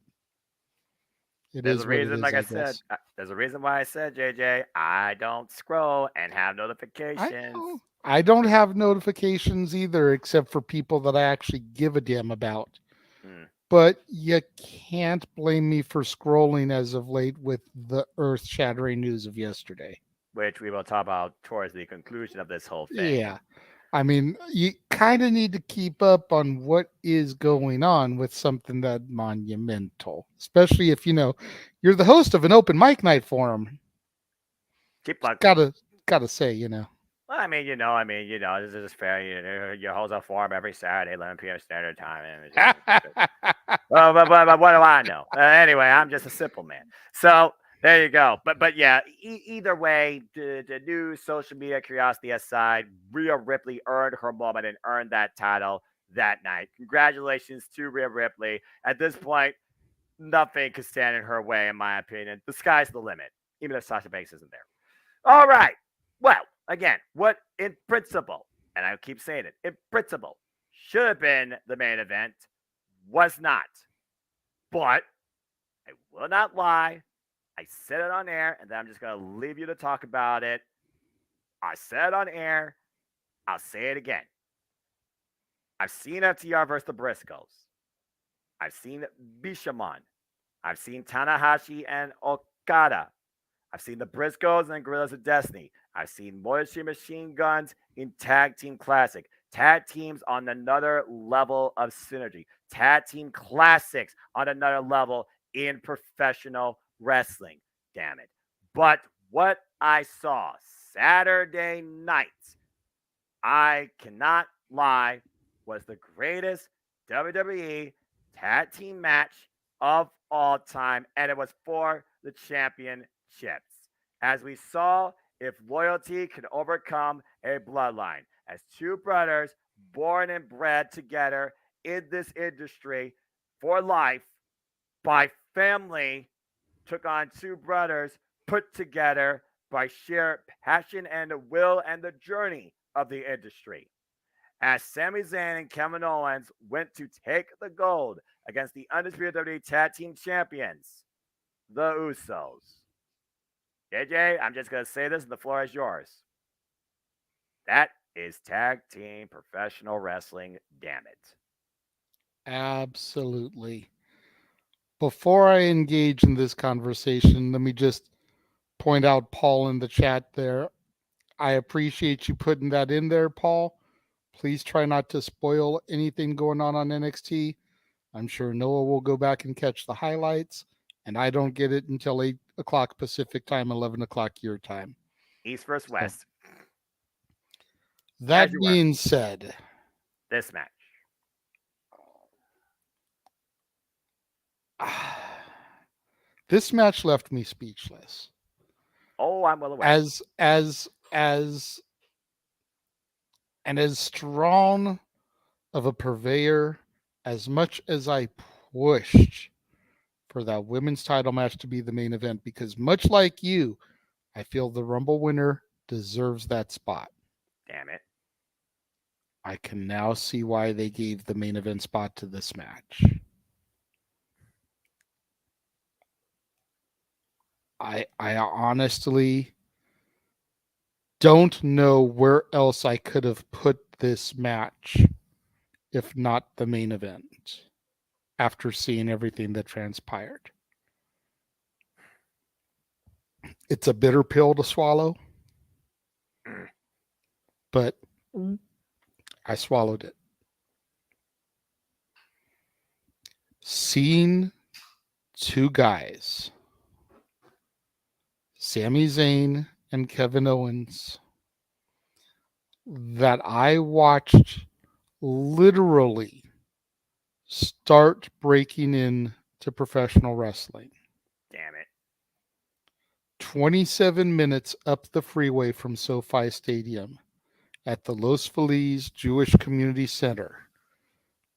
it There's a is what it reason, is, like I I said, guess. there's a reason why I said, JJ, I don't scroll and have I notifications. know. I don't have notifications either, except for people that I actually give a damn about. Hmm. But you can't blame me for scrolling as of late with the earth shattering news of yesterday. Which we will talk about towards the conclusion of this whole thing. Yeah. I mean, you kind of need to keep up on what is going on with something that monumental, especially if you're the host of an open mic night forum. Cheap plug. Gotta say. Well, this is fair. You hold a forum every Saturday, 11 p.m. Standard Time. Well, but what do I know? Anyway, I'm just a simple man. So there you go. But yeah, either way, the new social media curiosity aside, Rhea Ripley earned her moment and earned that title that night. Congratulations to Rhea Ripley. At this point, nothing could stand in her way, in my opinion. The sky's the limit, even if Sasha Banks isn't there. All right. Well, again, what in principle, and I keep saying it, in principle, should have been the main event was not. But I will not lie. I said it on air, and then I'm just going to leave you to talk about it. I said it on air. I'll say it again. I've seen FTR versus the Briscoes. I've seen Bishamon. I've seen Tanahashi and Okada. I've seen the Briscoes and Gorillas of Destiny. I've seen Motor City Machine Guns in Tag Team Classic. Tag teams on another level of synergy. Tag Team Classics on another level in professional wrestling. Damn it. But what I saw Saturday night, I cannot lie, was the greatest WWE tag team match of all time, and it was for the championships. As we saw, if loyalty can overcome a bloodline, as two brothers born and bred together in this industry for life by family took on two brothers put together by sheer passion and the will and the journey of the industry. As Sami Zayn and Kevin Owens went to take the gold against the undisputed WWE Tag Team Champions, the Usos. JJ, I'm just going to say this, and the floor is yours. That is tag team professional wrestling, damn it. Absolutely. Before I engage in this conversation, let me just point out Paul in the chat there. I appreciate you putting that in there, Paul. Please try not to spoil anything going on NXT. I'm sure Noah will go back and catch the highlights, and I don't get it until 8 o'clock Pacific time, 11 o'clock your time. East versus So, West. that being said, this match. This match left me speechless. Oh, I'm well aware. As strong of a purveyor as much as I pushed for that women's title match to be the main event, because much like you, I feel the Rumble winner deserves that spot. Damn it. I can now see why they gave the main event spot to this match. I honestly don't know where else I could have put this match if not the main event after seeing everything that transpired. It's a bitter pill to swallow, but I swallowed it. Seeing two guys, Sami Zayn and Kevin Owens, that I watched literally start breaking into professional wrestling. Damn it. 27 minutes up the freeway from SoFi Stadium at the Los Feliz Jewish Community Center,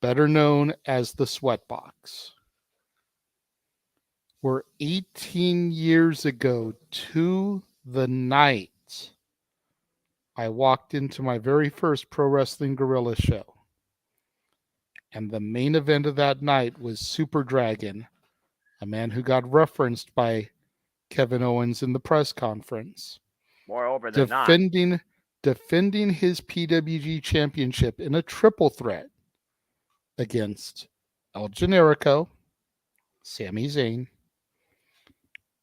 better known as the Sweatbox, where 18 years ago to the night I walked into my very first Pro Wrestling Guerrilla show. And the main event of that night was Super Dragon, a man who got referenced by Kevin Owens in the press conference, Moreover than defending his PWG championship in a triple threat against El Generico, Sami Zayn,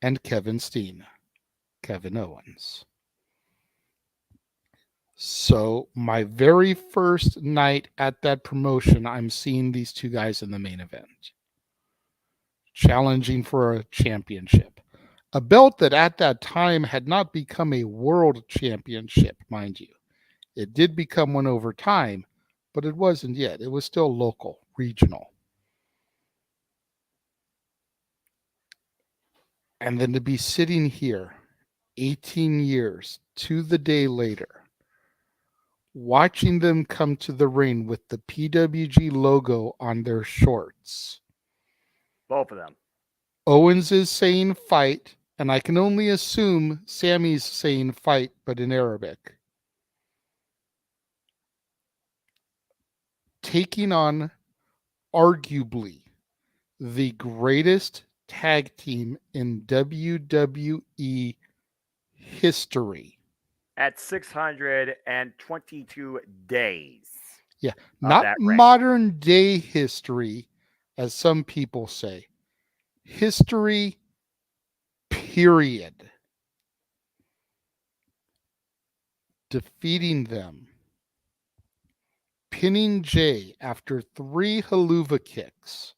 and Kevin Steen, Kevin Owens. So my very first night at that promotion, I'm seeing these two guys in the main event, challenging for a championship. A belt that at that time had not become a world championship, mind you. It did become one over time, but it wasn't yet. It was still local, regional. And then to be sitting here 18 years to the day later, watching them come to the ring with the PWG logo on their shorts. both of them. Owens is saying fight, and I can only assume Sammy's saying fight, but in Arabic. Taking on arguably the greatest tag team in WWE history. At 622 days. Yeah, not reign. modern day history, as some people say. History, period. Defeating them. Pinning Jay after 3 haluva kicks.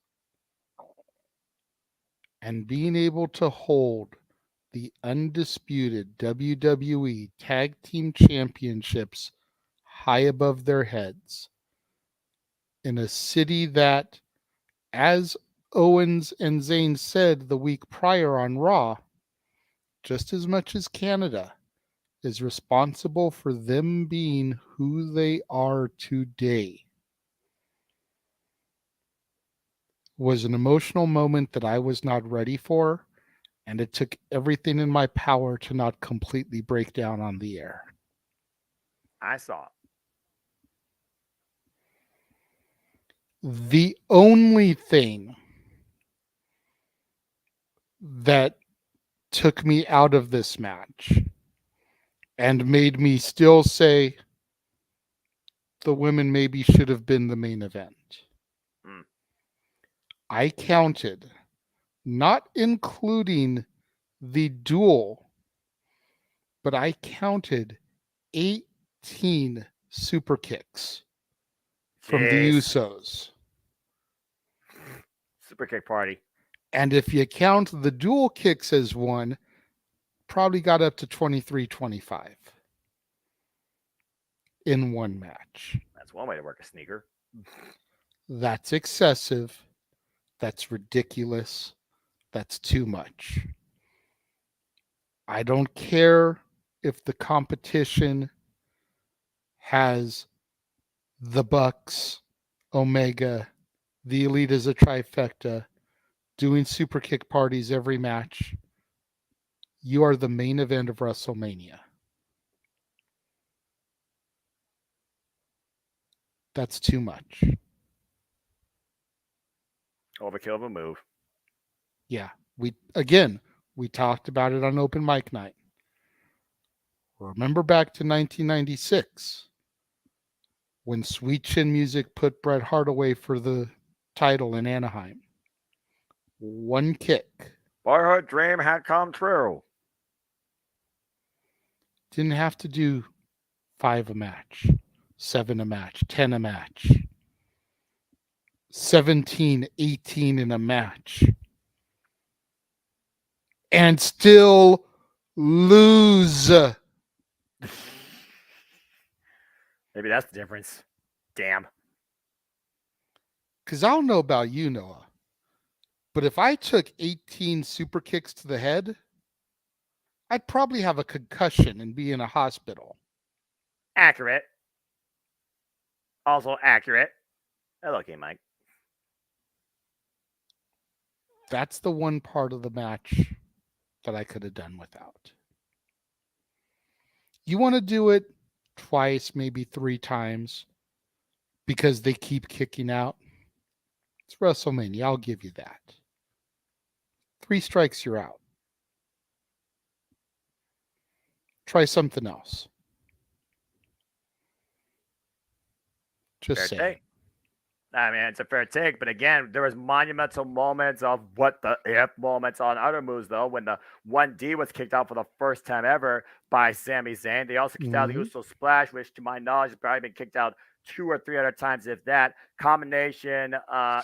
And being able to hold the undisputed WWE Tag Team Championships high above their heads in a city that, as Owens and Zayn said the week prior on Raw, just as much as Canada, is responsible for them being who they are today, was an emotional moment that I was not ready for, and it took everything in my power to not completely break down on the air. I saw. The only thing that took me out of this match and made me still say the women maybe should have been the main event. I counted, not including the duel, but I counted 18 super kicks from the Usos. Super kick party. And if you count the dual kicks as one, probably got up to 23-25 in one match. That's one way to work a sneaker. That's excessive. That's ridiculous. That's too much. I don't care if the competition has the Bucks, Omega, the Elite is a trifecta, doing super kick parties every match. You are the main event of WrestleMania. That's too much. Overkill of a move. Yeah. We talked about it on open mic night. Remember back to 1996 when Sweet Chin Music put Bret Hart away for the title in Anaheim. One kick. Boyhood dream had come true. Didn't have to do 5 a match, 7 a match, 10 a match, 17, 18 in a match. And still lose. Maybe that's the difference. Damn. Because I don't know about you, Noah, but if I took 18 super kicks to the head, I'd probably have a concussion and be in a hospital. Accurate. Also accurate. Okay, Mike. That's the one part of the match that I could have done without. You want to do it twice, maybe 3 times, because they keep kicking out. It's WrestleMania. I'll give you that. 3 strikes, you're out. Try something else. Just Fair say. take. I mean, it's a fair take, but again, there was monumental moments of what the if moments on other moves, though, when the 1D was kicked out for the first time ever by Sami Zayn. They also kicked out the Uso Splash, which to my knowledge has probably been kicked out 2 or 3 other times, if that. Combination,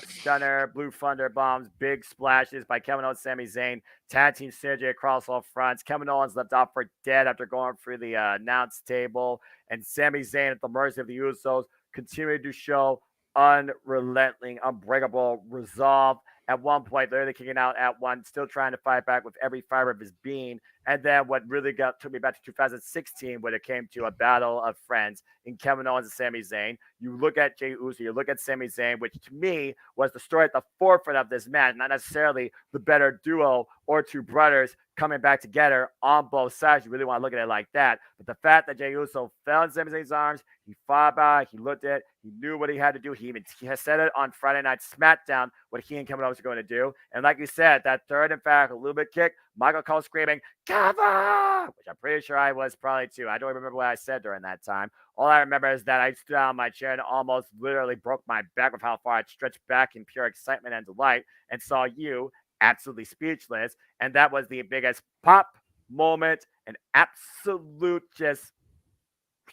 stunner, blue thunder bombs, big splashes by Kevin Owens, Sami Zayn, tag team synergy across all fronts. Kevin Owens left off for dead after going through the announce table, and Sami Zayn at the mercy of the Usos continued to show unrelenting, unbreakable resolve. At one point, literally kicking out at one, still trying to fight back with every fiber of his being. And then what really took me back to 2016 when it came to a battle of friends in Kevin Owens and Sami Zayn. You look at Jey Uso, you look at Sami Zayn, which to me was the story at the forefront of this match, not necessarily the better duo or 2 brothers coming back together on both sides. You really want to look at it like that. But the fact that Jey Uso fell in Sami Zayn's arms, he fought back, he looked at it, he knew what he had to do. He has said it on Friday Night SmackDown, what he and Kevin Owens are going to do. And like you said, that third, in fact, a little bit kick, Michael Cole screaming, cover, which I'm pretty sure I was probably too. I don't remember what I said during that time. All I remember is that I stood on my chair and almost literally broke my back with how far I'd stretched back in pure excitement and delight, and saw you absolutely speechless. And that was the biggest pop moment, an absolute just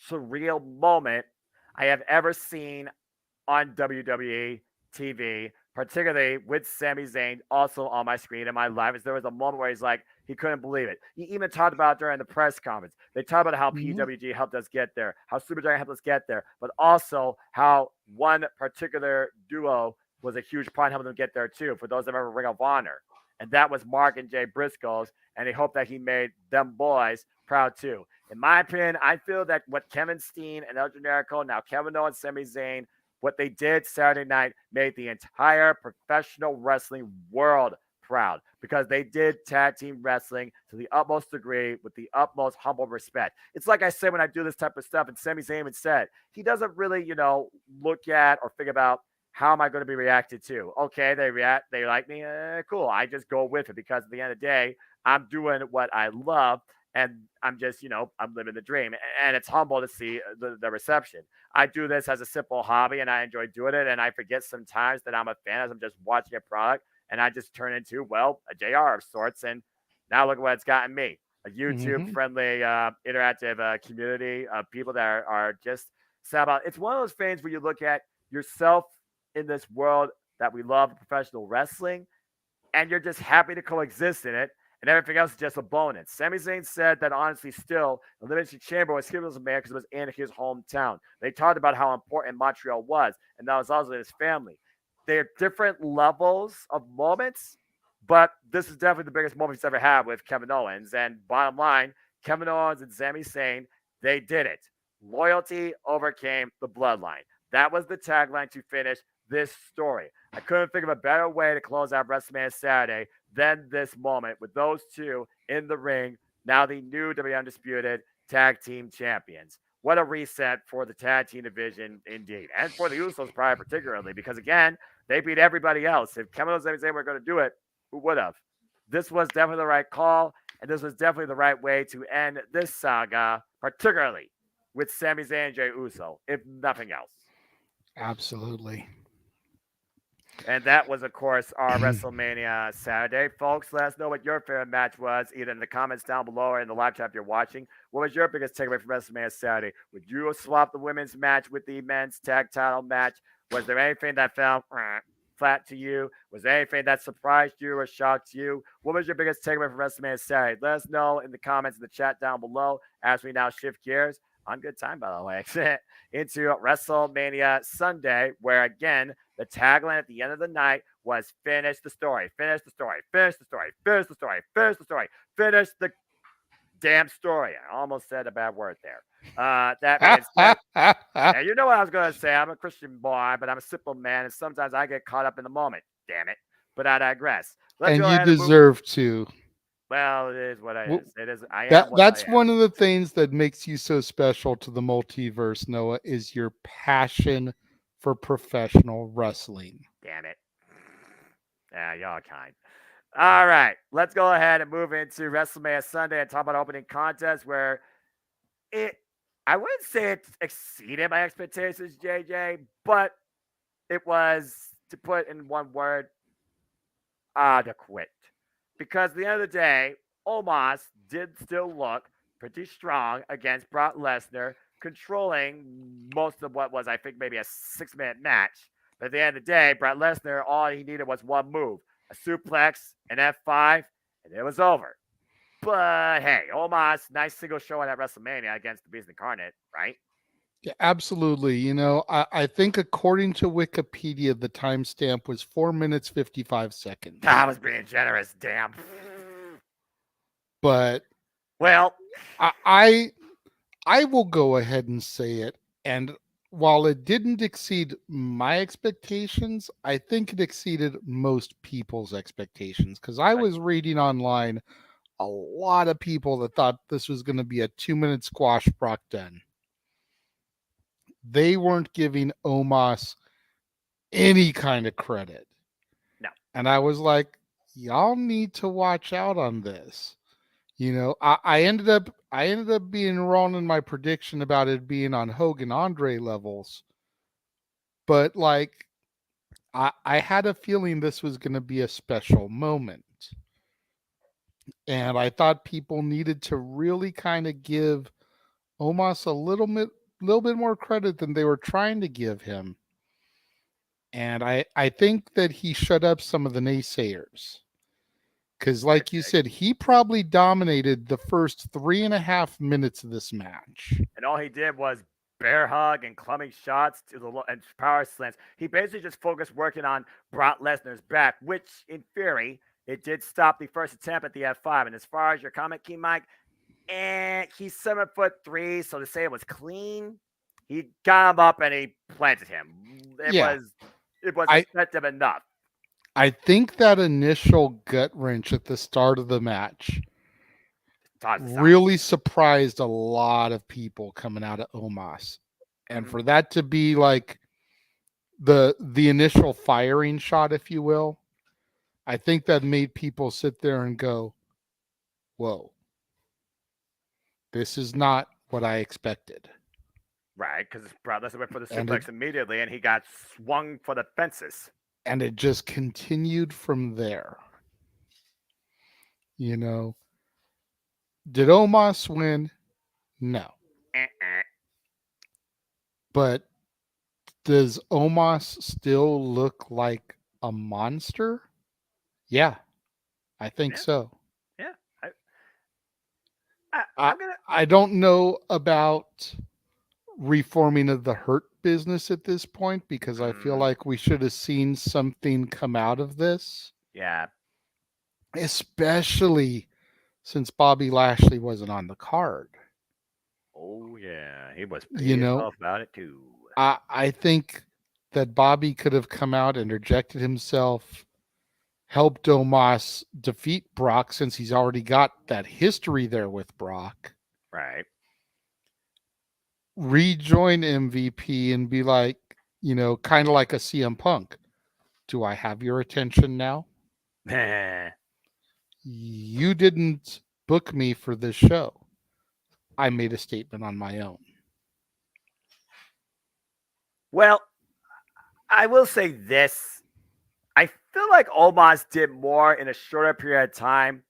surreal moment I have ever seen on WWE TV, particularly with Sami Zayn also on my screen in my life. As there was a moment where he's like, he couldn't believe it. He even talked about it during the press conference. They talked about how PWG helped us get there, how Super Giant helped us get there, but also how one particular duo was a huge part in helping them get there too, for those that remember Ring of Honor. And that was Mark and Jay Briscoe's, and he hoped that he made them boys proud too. In my opinion, I feel that what Kevin Steen and El Generico, now Kevin Owens, Sami Zayn, what they did Saturday night made the entire professional wrestling world proud, because they did tag team wrestling to the utmost degree with the utmost humble respect. It's like I said when I do this type of stuff, and Sami Zayn said he doesn't really, look at or think about how am I going to be reacted to. Okay, they like me, cool. I just go with it, because at the end of the day, I'm doing what I love. And I'm just, I'm living the dream. And it's humble to see the reception. I do this as a simple hobby, and I enjoy doing it. And I forget sometimes that I'm a fan as I'm just watching a product. And I just turn into, a JR of sorts. And now look at what it's gotten me. A YouTube-friendly, interactive community of people that are just sad about. It's one of those things where you look at yourself in this world that we love, professional wrestling, and you're just happy to coexist in it. And everything else is just a bonus. Sami Zayn said that honestly, still, the Elimination Chamber was his man because it was in his hometown. They talked about how important Montreal was, and that was also his family. They're different levels of moments, but this is definitely the biggest moment he's ever had with Kevin Owens. And bottom line, Kevin Owens and Sami Zayn, they did it. Loyalty overcame the bloodline. That was the tagline to finish this story. I couldn't think of a better way to close out WrestleMania Saturday than this moment with those two in the ring, now the new WWE Undisputed Tag Team Champions. What a reset for the tag team division, indeed, and for the Usos, probably particularly, because again, they beat everybody else. If Kevin Owens and Sami Zayn were going to do it, who would have? This was definitely the right call, and this was definitely the right way to end this saga, particularly with Sami Zayn and Jey Uso, if nothing else. Absolutely. And that was, of course, our WrestleMania Saturday. Folks, let us know what your favorite match was, either in the comments down below or in the live chat if you're watching. What was your biggest takeaway from WrestleMania Saturday? Would you swap the women's match with the men's tag title match? Was there anything that felt flat to you? Was there anything that surprised you or shocked you? What was your biggest takeaway from WrestleMania Saturday? Let us know in the comments in the chat down below as we now shift gears on good time, by the way, into WrestleMania Sunday, where again, the tagline at the end of the night was finish the story, finish the story, finish the story, finish the story, finish the story, finish the damn story. I almost said a bad word there. That means, and you know what I was going to say. I'm a Christian boy, but I'm a simple man, and sometimes I get caught up in the moment. Damn it. But I digress. And you deserve to. Well, it is what it is. It is. That's one of the things that makes you so special to the multiverse, Noah, is your passion for professional wrestling. Damn it. Yeah, y'all kind. All right, let's go ahead and move into WrestleMania Sunday and talk about opening contest where I wouldn't say it exceeded my expectations, JJ, but it was, to put in one word, adequate. Because at the end of the day, Omos did still look pretty strong against Brock Lesnar, controlling most of what was, I think, maybe a 6-minute match. But at the end of the day, Brock Lesnar, all he needed was one move, a suplex, an F5, and it was over. But hey, Omos, nice single showing at WrestleMania against the Beast Incarnate, right? Yeah, absolutely. You know, I think according to Wikipedia, the timestamp was 4 minutes 55 seconds. I was being generous, damn. But well, I will go ahead and say it. And while it didn't exceed my expectations, I think it exceeded most people's expectations. Because I was reading online a lot of people that thought this was going to be a 2-minute squash Brock done. They weren't giving Omos any kind of credit. No. And I was like, y'all need to watch out on this. You know, I ended up being wrong in my prediction about it being on Hogan Andre levels. But like I had a feeling this was going to be a special moment. And I thought people needed to really kind of give Omos a little bit more credit than they were trying to give him. And I think that he shut up some of the naysayers. Because like you said, he probably dominated the first 3.5 minutes of this match. And all he did was bear hug and clubbing shots to the and power slams. He basically just focused working on Brock Lesnar's back, which in theory, it did stop the first attempt at the F5. And as far as your comment, Key Mike, he's 7'3", so to say it was clean, he got him up and he planted him. It was effective enough. I think that initial gut wrench at the start of the match really surprised a lot of people coming out of Omos. And for that to be like the initial firing shot, if you will, I think that made people sit there and go, whoa, this is not what I expected. Right, because Brock Lesnar went for the suplex immediately and he got swung for the fences. And it just continued from there. You know, did Omos win? No. But does Omos still look like a monster? Yeah, I think so. Yeah. I don't know about reforming of the Hurt business at this point because I feel like we should have seen something come out of this. Yeah. Especially since Bobby Lashley wasn't on the card. Oh, yeah. He was pissed off about it, too. I think that Bobby could have come out, interjected himself, helped Domas defeat Brock since he's already got that history there with Brock. Right. Rejoin MVP and be like, kind of like a CM Punk. Do I have your attention now? You didn't book me for this show. I made a statement on my own. Well, I will say this. I feel like Omos did more in a shorter period of time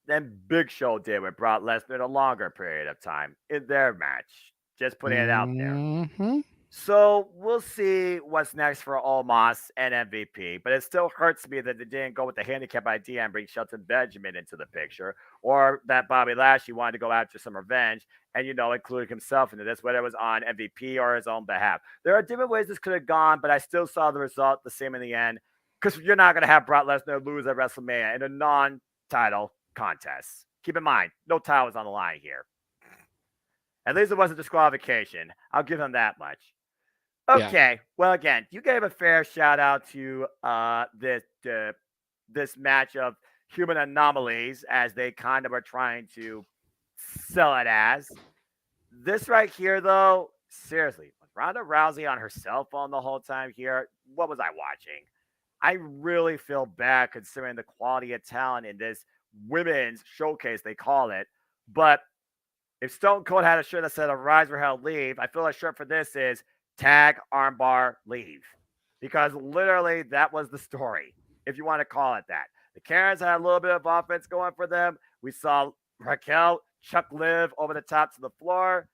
than Big Show did with Brock Lesnar in a longer period of time in their match. Just putting it out there. Mm-hmm. So we'll see what's next for Omos and MVP, but it still hurts me that they didn't go with the handicap idea and bring Shelton Benjamin into the picture, or that Bobby Lashley wanted to go after some revenge and, include himself into this, whether it was on MVP or his own behalf. There are different ways this could have gone, but I still saw the result the same in the end, because you're not going to have Brock Lesnar lose at WrestleMania in a non-title contest. Keep in mind, no title was on the line here. At least it wasn't disqualification. I'll give him that much. Okay. Yeah. Well, again, you gave a fair shout out to this match of human anomalies, as they kind of are trying to sell it as. This right here, though, seriously, was Ronda Rousey on her cell phone the whole time here? What was I watching? I really feel bad considering the quality of talent in this women's showcase, they call it. But if Stone Cold had a shirt that said "Arise or Hell Leave," I feel like a shirt for this is tag, armbar, leave. Because literally that was the story, if you want to call it that. The Karens had a little bit of offense going for them. We saw Raquel chuck Liv over the top to the floor.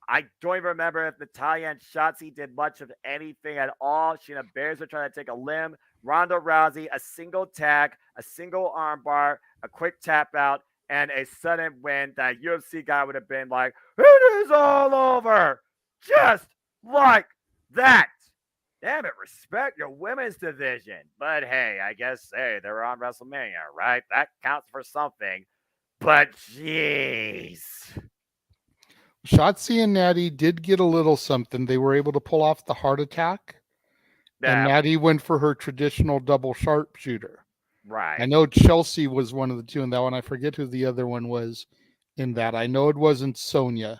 I don't even remember if Natalya and Shotzi did much of anything at all. Shayna Baszler trying to take a limb. Ronda Rousey, a single tag, a single armbar, a quick tap out, and a sudden win that UFC guy would have been like, it is all over. Just like that. Damn it, respect your women's division. But hey, I guess, they were on WrestleMania, right? That counts for something. But jeez. Shotzi and Natty did get a little something. They were able to pull off the heart attack. And Natty went for her traditional double sharpshooter. Right. I know Chelsea was one of the two in that one. I forget who the other one was in that. I know it wasn't Sonya.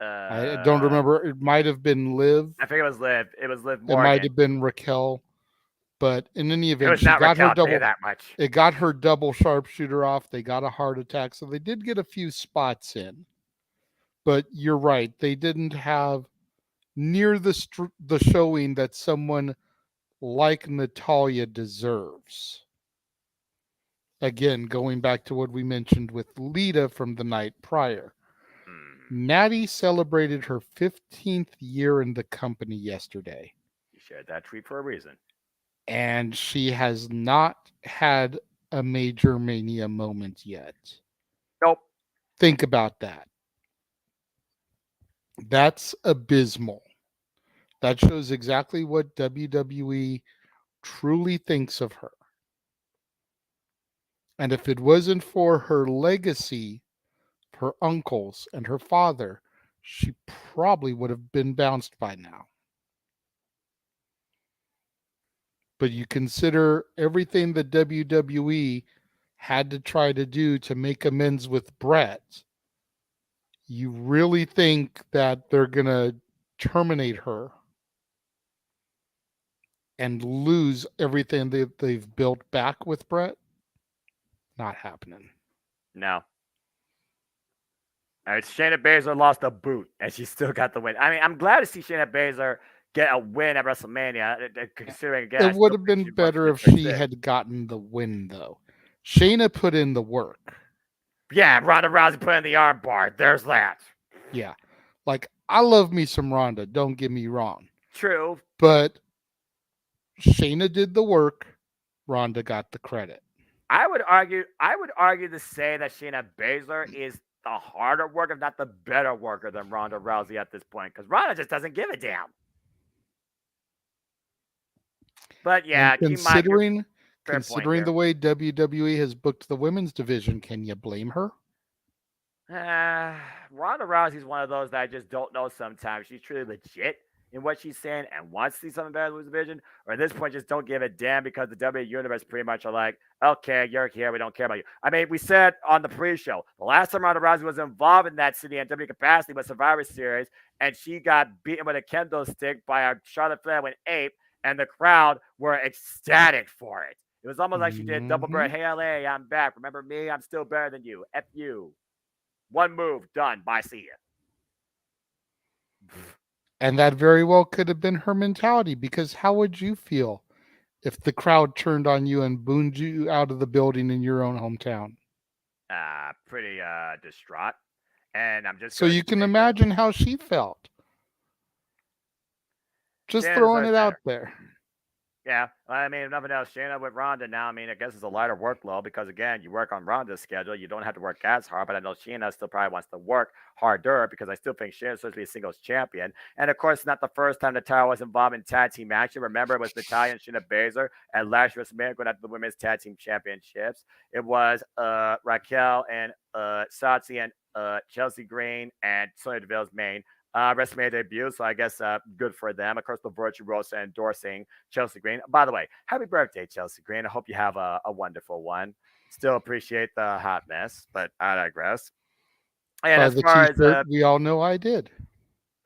I don't remember. It might have been Liv. I think it was Liv. It was Liv Morgan. It might have been Raquel. But in any event, it was not Raquel, that much. It got her double sharpshooter off. They got a heart attack. So they did get a few spots in. But you're right. They didn't have near the showing that someone like Natalya deserves. Again, going back to what we mentioned with Lita from the night prior. Natty celebrated her 15th year in the company yesterday. You shared that tweet for a reason. And she has not had a major Mania moment yet. Nope. Think about that. That's abysmal. That shows exactly what WWE truly thinks of her. And if it wasn't for her legacy, her uncles and her father, she probably would have been bounced by now. But you consider everything that WWE had to try to do to make amends with Brett. You really think that they're going to terminate her and lose everything that they've built back with Brett? Not happening. No. Shayna Baszler lost a boot, and she still got the win. I mean, I'm glad to see Shayna Baszler get a win at WrestleMania, considering, again, it would have been better if she had gotten the win, though. Shayna put in the work. Yeah, Ronda Rousey put in the arm bar. There's that. Yeah. Like, I love me some Ronda, don't get me wrong. True. But Shayna did the work. Ronda got the credit. I would argue to say that Shayna Baszler is the harder worker, if not the better worker than Ronda Rousey at this point, because Ronda just doesn't give a damn. But yeah, considering the way WWE has booked the women's division, can you blame her? Ronda Rousey's one of those that I just don't know sometimes. She's truly legit, in what she's saying and wants to see something better with the division, or at this point just don't give a damn because the WWE Universe pretty much are like, okay, you're here, we don't care about you. I mean, we said on the pre-show, the last time Ronda Rousey was involved in that city and WWE capacity was Survivor Series, and she got beaten with a kendo stick by our Charlotte Flair with Ape, and the crowd were ecstatic for it. It was almost like she did double bird. Hey, LA, I'm back. Remember me? I'm still better than you. F you. One move, done. Bye, see ya. And that very well could have been her mentality, because how would you feel if the crowd turned on you and booed you out of the building in your own hometown? Pretty distraught. And I'm just So you can imagine how she felt. Just throwing it out there. Yeah, I mean, if nothing else, Shayna with Ronda now, I mean, I guess it's a lighter workload because, again, you work on Ronda's schedule. You don't have to work as hard, but I know Shayna still probably wants to work harder because I still think Shayna's supposed to be a singles champion. And, of course, not the first time Natalya was involved in tag team action. Remember, it was Natalya and Shayna Baszler at last WrestleMania going after the Women's Tag Team Championships. It was Raquel and Shotzi and Chelsea Green and Sonya Deville's main WrestleMania debut, so I guess good for them. Of course, the Virtuosa endorsing Chelsea Green. By the way, happy birthday, Chelsea Green. I hope you have a wonderful one. Still appreciate the hotness, but I digress. And By as the far t-shirt, as we all know I did.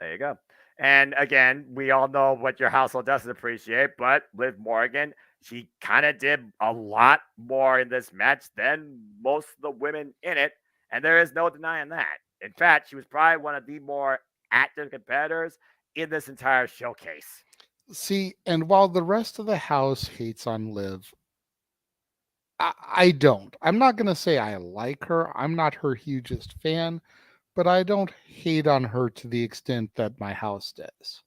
there you go. And again, we all know what your household doesn't appreciate, but Liv Morgan, she kind of did a lot more in this match than most of the women in it, and there is no denying that. In fact, she was probably one of the more active competitors in this entire showcase. See, and while the rest of the house hates on Liv, I don't. I'm not going to say I like her. I'm not her hugest fan, but I don't hate on her to the extent that my house does.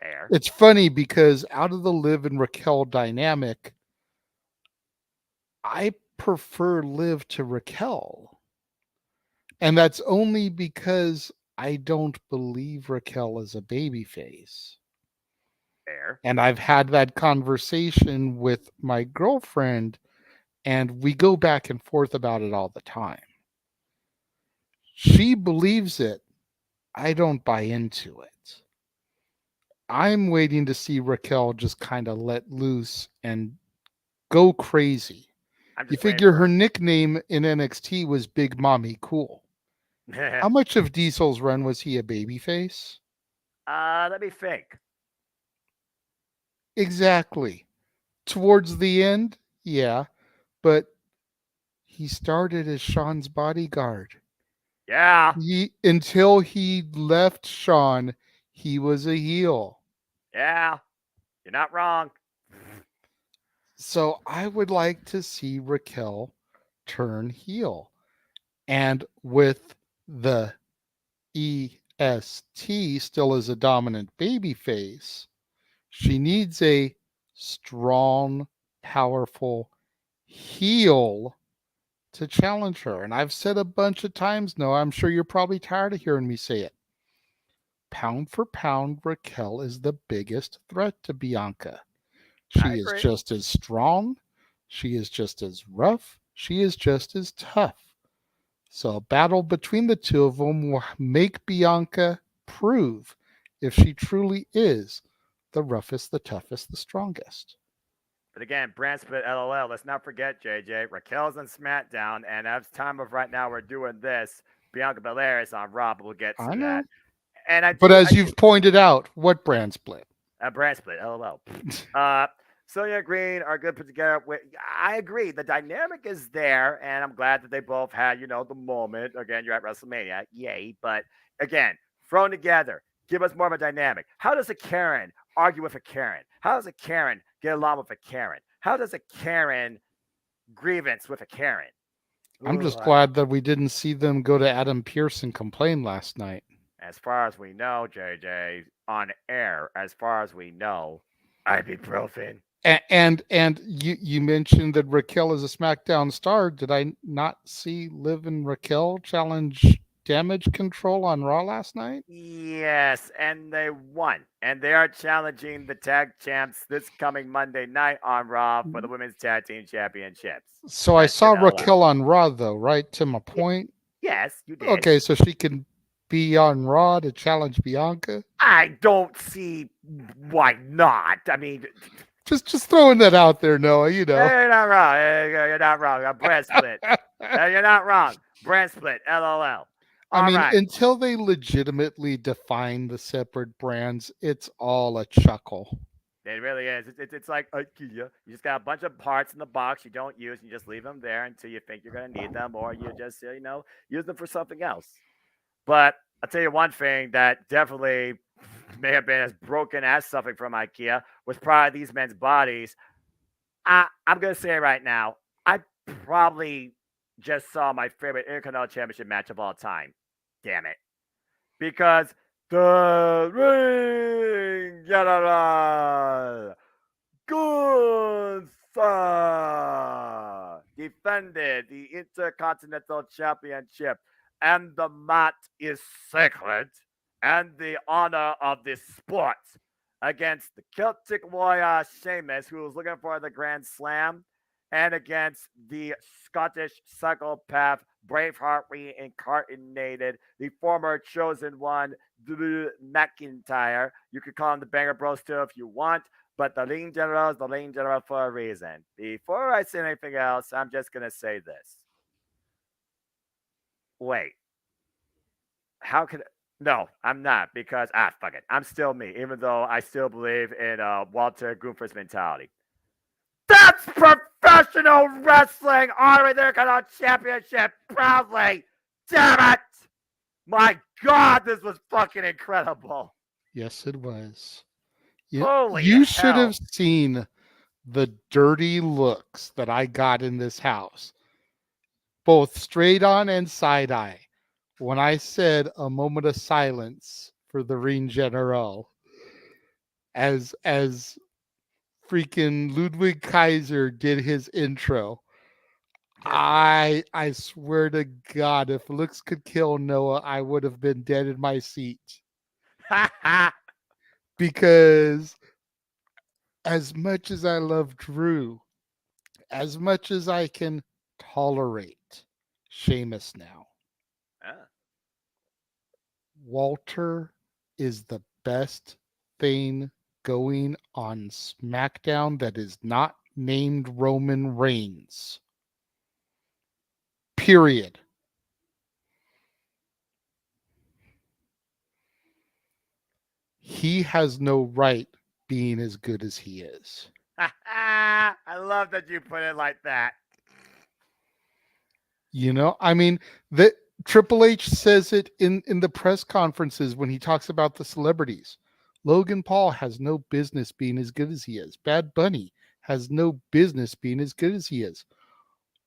Fair. It's funny because out of the Liv and Raquel dynamic, I prefer Liv to Raquel. And that's only because I don't believe Raquel is a babyface. Fair. And I've had that conversation with my girlfriend, and we go back and forth about it all the time. She believes it. I don't buy into it. I'm waiting to see Raquel just kind of let loose and go crazy. You figure her nickname in NXT was Big Mommy Cool. How much of Diesel's run was he a babyface? Let me think. Exactly. Towards the end, yeah, but he started as Sean's bodyguard. Yeah. Until he left Sean, he was a heel. Yeah. You're not wrong. So I would like to see Raquel turn heel. And with the EST still as a dominant baby face, she needs a strong, powerful heel to challenge her. And I've said a bunch of times, no, I'm sure you're probably tired of hearing me say it. Pound for pound, Raquel is the biggest threat to Bianca. She is just as strong. She is just as rough. She is just as tough. So a battle between the two of them will make Bianca prove if she truly is the roughest, the toughest, the strongest. But again, brand split LOL. Let's not forget, JJ. Raquel's on SmackDown, and as time of right now we're doing this, Bianca Belair is on Raw, but we'll get to that. And as you've pointed out, what brand split? A brand split, LOL. Sonya Green are good put together. I agree. The dynamic is there, and I'm glad that they both had, the moment. Again, you're at WrestleMania. Yay. But again, thrown together, give us more of a dynamic. How does a Karen argue with a Karen? How does a Karen get along with a Karen? How does a Karen grievance with a Karen? I'm just glad that we didn't see them go to Adam Pearce and complain last night. As far as we know, JJ, on air, as far as we know, ibuprofen. And you mentioned that Raquel is a SmackDown star. Did I not see Liv and Raquel challenge Damage Control on Raw last night? Yes, and they won. And they are challenging the tag champs this coming Monday night on Raw for the Women's Tag Team Championships. So I saw Raquel on Raw, though, right? To my point? Yes, you did. Okay, so she can be on Raw to challenge Bianca? I don't see why not. I mean, Just throwing that out there, Noah. You know. you're not wrong. You're not wrong. A brand split. You're not wrong. Brand split. LOL. I All mean, right. until they legitimately define the separate brands, it's all a chuckle. It really is. It's like IKEA. You just got a bunch of parts in the box you don't use. You just leave them there until you think you're going to need them, or you just, use them for something else. But I'll tell you one thing that definitely may have been as broken as something from IKEA was probably these men's bodies. I'm going to say right now, I probably just saw my favorite Intercontinental Championship match of all time. Damn it. Because the ring general Gunther defended the Intercontinental Championship, and the mat is sacred and the honor of this sport against the Celtic warrior Sheamus, who was looking for the Grand Slam, and against the Scottish psychopath Braveheart reincarnated, the former chosen one, Drew McIntyre. You could call him the Banger Bros too if you want, but the Lean General is the Lean General for a reason. Before I say anything else, I'm just going to say this. Wait. How could... No, I'm not, because, fuck it. I'm still me, even though I still believe in Walter Gunther's mentality. That's professional wrestling, honoring their championship proudly. Damn it! My God, this was fucking incredible. Yes, it was. Holy you should hell. have seen the dirty looks that I got in this house, both straight on and side eye, when I said a moment of silence for the Ring General, as freaking Ludwig Kaiser did his intro. I swear to God, if looks could kill Noah, I would have been dead in my seat. Because as much as I love Drew, as much as I can tolerate Sheamus now, Walter is the best thing going on SmackDown that is not named Roman Reigns. Period. He has no right being as good as he is. I love that you put it like that. You know, I mean, the Triple H says it in the press conferences when he talks about the celebrities. Logan Paul has no business being as good as he is. Bad Bunny has no business being as good as he is.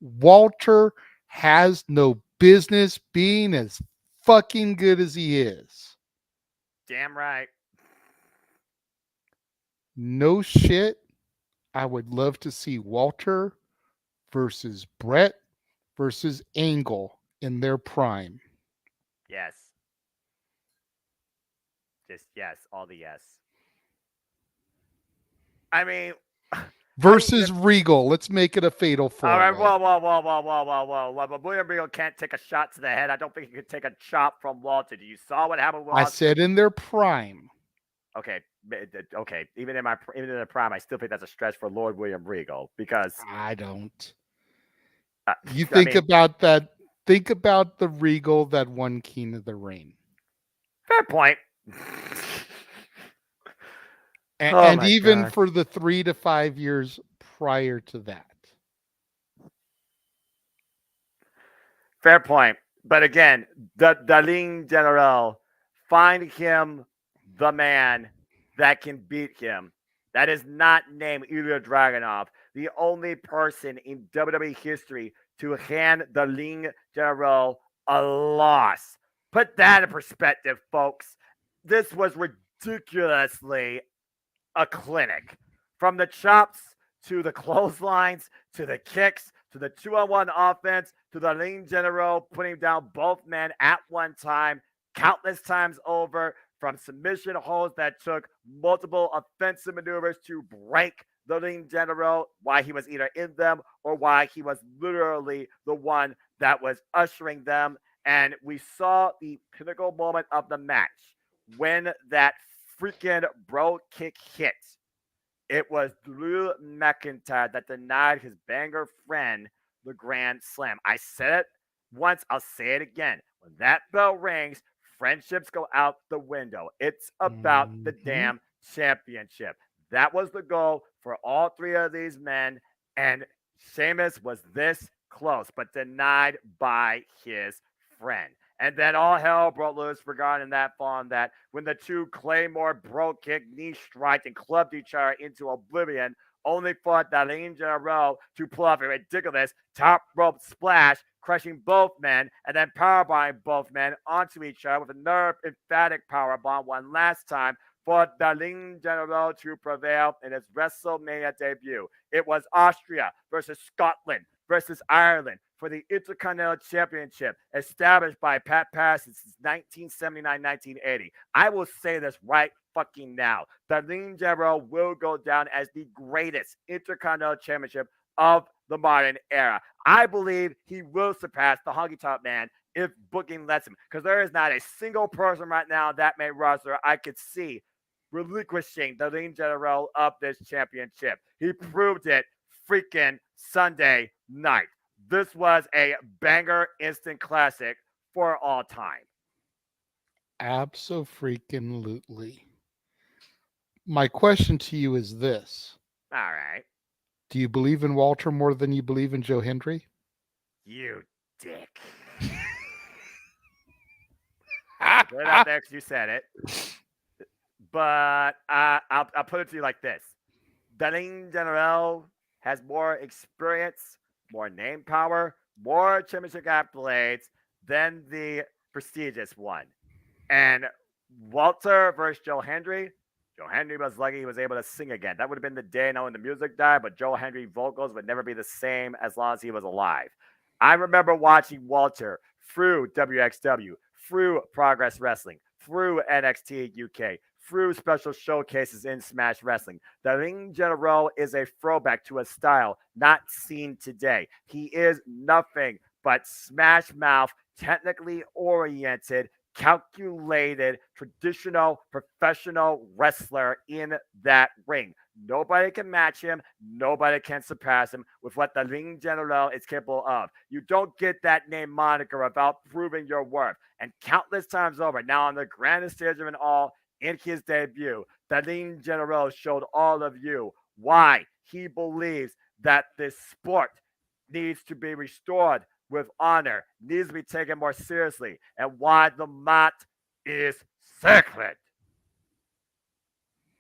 Walter has no business being as fucking good as he is. Damn right. No shit. I would love to see Walter versus Brett versus Angle in their prime. Yes. Just yes, all the yes. I mean, versus Regal. Let's make it a fatal four-way. All right, whoa. But William Regal can't take a shot to the head. I don't think he could take a chop from Walter. You saw what happened with I said in their prime. Okay. Even in their prime, I still think that's a stretch for Lord William Regal because I don't. You think about that. Think about the Regal that won King of the Ring. Fair point. And even for the 3 to 5 years prior to that. Fair point. But again, the Ling General, find him the man that can beat him. That is not named Ilya Dragunov, the only person in WWE history to hand the Ling General a loss. Put that in perspective, folks. This was ridiculously a clinic. From the chops to the clotheslines to the kicks to the 2-on-1 offense to the Ling General putting down both men at one time, countless times over, from submission holds that took multiple offensive maneuvers to break the Ling General, why he was either in them or why he was literally the one that was ushering them And we saw the pinnacle moment of the match when that freaking bro kick hit. It was Drew McIntyre that denied his banger friend the Grand Slam. I said it once, I'll say it again. When that bell rings, friendships go out the window. It's about the Mm-hmm. damn championship. That was the goal for all three of these men, and Sheamus was this close, but denied by his friend. And then all hell broke loose regarding that fall on that when the two Claymore bro kick, knee strike, and clubbed each other into oblivion, only for Darlene General to pull off a ridiculous top rope splash, crushing both men, and then powerbombing both men onto each other with another emphatic powerbomb one last time for Darlene General to prevail in his WrestleMania debut. It was Austria versus Scotland versus Ireland for the Intercontinental Championship established by Pat Patterson since 1979-1980. I will say this right fucking now. Darlene General will go down as the greatest Intercontinental Championship of the modern era. I believe he will surpass the Honky Tonk Man if booking lets him, because there is not a single person right now on that main roster I could see relinquishing the Darlene General of this championship. He proved it freaking Sunday night. This was a banger instant classic for all time. Abso-freaking-lutely. My question to you is this. All right. Do you believe in Walter more than you believe in Joe Hendry? You dick. Put it out there because you said it. But I'll put it to you like this. Darlene General has more experience, more name power, more championship accolades than the prestigious one. And Walter versus Joe Hendry. Joe Hendry was lucky he was able to sing again. That would have been the day now when the music died, but Joe Hendry vocals would never be the same as long as he was alive. I remember watching Walter through WXW, through Progress Wrestling, through NXT UK, through special showcases in Smash Wrestling. The Ring General is a throwback to a style not seen today. He is nothing but smash mouth, technically oriented, calculated, traditional, professional wrestler in that ring. Nobody can match him. Nobody can surpass him with what the Ring General is capable of. You don't get that name moniker without proving your worth. And countless times over, now on the grandest stage of it all, in his debut, the Ring General showed all of you why he believes that this sport needs to be restored with honor, needs to be taken more seriously, and why the mat is sacred.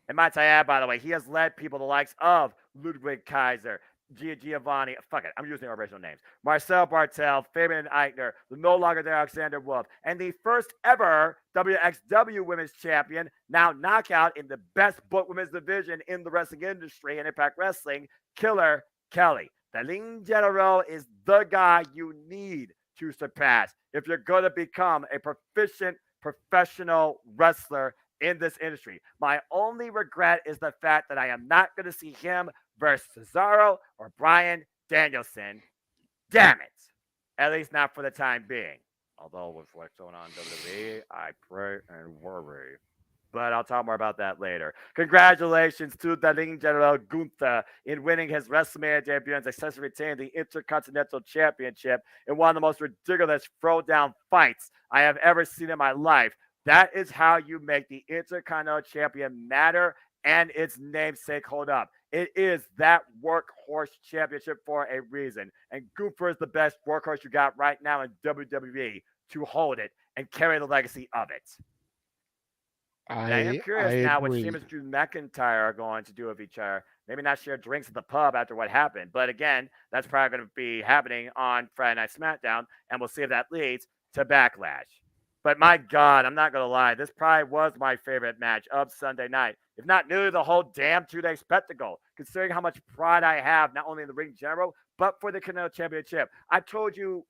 And might I add, by the way, he has led people the likes of Ludwig Kaiser, Giovanni, fuck it, I'm using the original names, Marcel Bartel, Fabian Eichner, the no longer there Alexander Wolf, and the first ever WXW Women's Champion, now knockout in the best book women's division in the wrestling industry and Impact Wrestling, Killer Kelly. The Ring General is the guy you need to surpass if you're going to become a proficient professional wrestler in this industry. My only regret is the fact that I am not going to see him versus Cesaro or Bryan Danielson. Damn it. At least not for the time being. Although with what's going on in WWE, I pray and worry. But I'll talk more about that later. Congratulations to the Ring General Gunther in winning his WrestleMania debut and successfully retaining the Intercontinental Championship in one of the most ridiculous throwdown fights I have ever seen in my life. That is how you make the Intercontinental Champion matter and its namesake hold up. It is that workhorse championship for a reason. And Gunther is the best workhorse you got right now in WWE to hold it and carry the legacy of it. And I am curious now what agree. Sheamus Drew McIntyre are going to do with each other. Maybe not share drinks at the pub after what happened. But again, that's probably going to be happening on Friday Night SmackDown. And we'll see if that leads to Backlash. But my God, I'm not going to lie. This probably was my favorite match of Sunday night, if not nearly the whole damn 2-day spectacle, considering how much pride I have, not only in the Ring General, but for the Continental Championship. I told you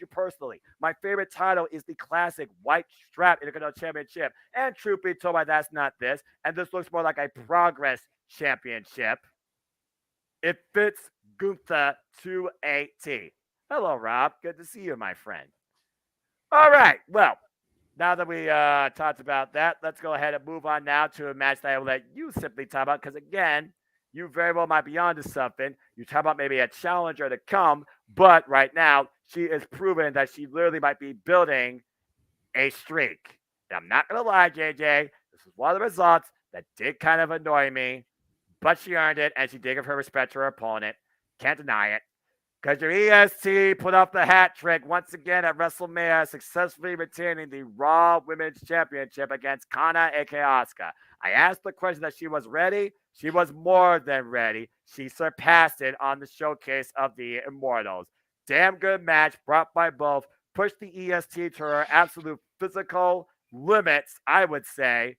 personally, my favorite title is the classic white strap Intercontinental Championship. And truth be told, that's not this. And this looks more like a Progress Championship. It fits Gunther to a T. Hello, Rob. Good to see you, my friend. All right. Well, now that we talked about that, let's go ahead and move on now to a match that I will let you simply talk about because, again, you very well might be onto something. You talk about maybe a challenger to come, but right now she is proven that she literally might be building a streak. And I'm not going to lie, JJ, this is one of the results that did kind of annoy me, but she earned it and she did give her respect to her opponent. Can't deny it. Because your EST put off the hat trick once again at WrestleMania, successfully retaining the Raw Women's Championship against Kana aka Asuka. I asked the question that she was ready. She was more than ready. She surpassed it on the showcase of the Immortals. Damn good match brought by both. Pushed the EST to her absolute physical limits, I would say.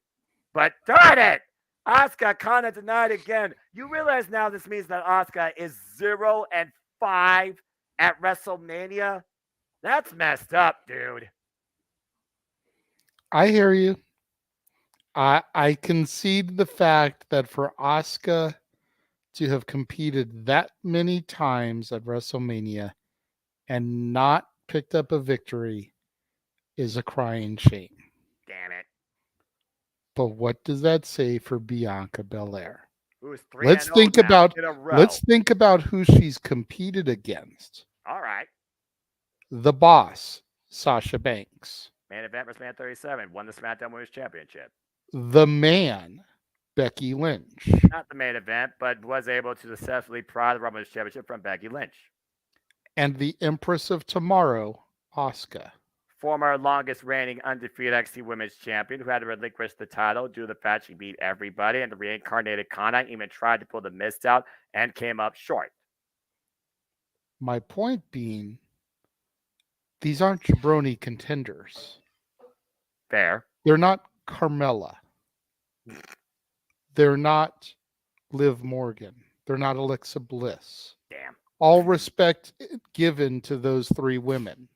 But darn it! Asuka Kana denied again. You realize now this means that Asuka is 0-5 at WrestleMania? That's messed up, dude. I hear you. I concede the fact that for Asuka to have competed that many times at WrestleMania and not picked up a victory is a crying shame. Damn it. But what does that say for Bianca Belair? Who's 3 Let's and think 0 now about in a row. let's think about who she's competed against. All right. The boss, Sasha Banks. Main event WrestleMania 37 won the SmackDown Women's Championship. The man, Becky Lynch. Not the main event, but was able to successfully pry the Raw Women's Championship from Becky Lynch. And the Empress of Tomorrow, Asuka. Former longest reigning undefeated NXT Women's Champion who had to relinquish the title due to the fact she beat everybody, and the reincarnated Kana even tried to pull the mist out and came up short. My point being, these aren't jabroni contenders. Fair. They're not Carmella. They're not Liv Morgan. They're not Alexa Bliss. Damn. All respect given to those three women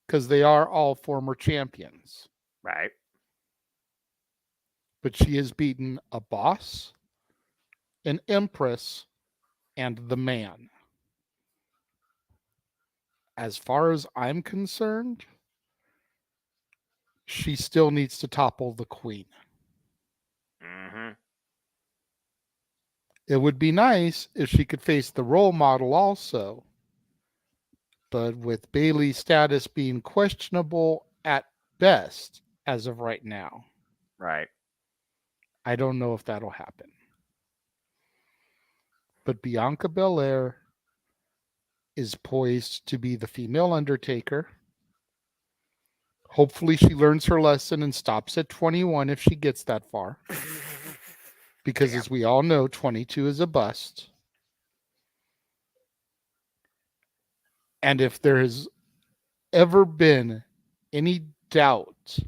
because they are all former champions. Right. But she has beaten a boss, an empress, and the man. As far as I'm concerned, she still needs to topple the queen. Mm-hmm. It would be nice if she could face the role model also. But with Bayley's status being questionable at best as of right now, Right. I don't know if that'll happen. But Bianca Belair is poised to be the female Undertaker. Hopefully she learns her lesson and stops at 21 if she gets that far. Because as we all know, 22 is a bust. And if there has ever been any doubt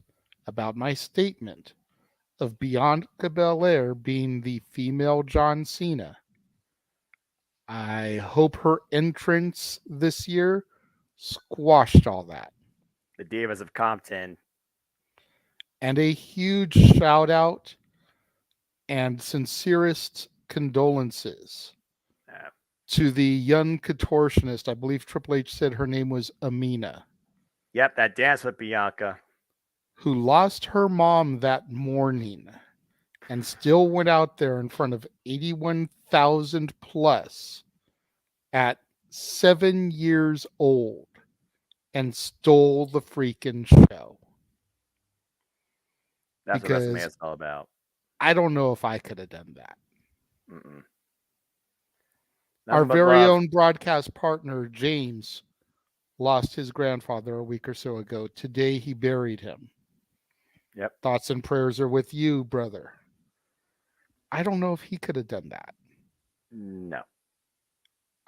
about my statement of Bianca Belair being the female John Cena, I hope her entrance this year squashed all that. The Divas of Compton. And a huge shout out and sincerest condolences to the young contortionist. I believe Triple H said her name was Amina. Yep, that dance with Bianca. Who lost her mom that morning and still went out there in front of 81,000 plus at 7 years old and stole the freaking show. That's because what WrestleMania is all about. I don't know if I could have done that. Mm-mm. Our very own broadcast partner, James, lost his grandfather a week or so ago. Today, he buried him. Yep. Thoughts and prayers are with you, brother. I don't know if he could have done that. No.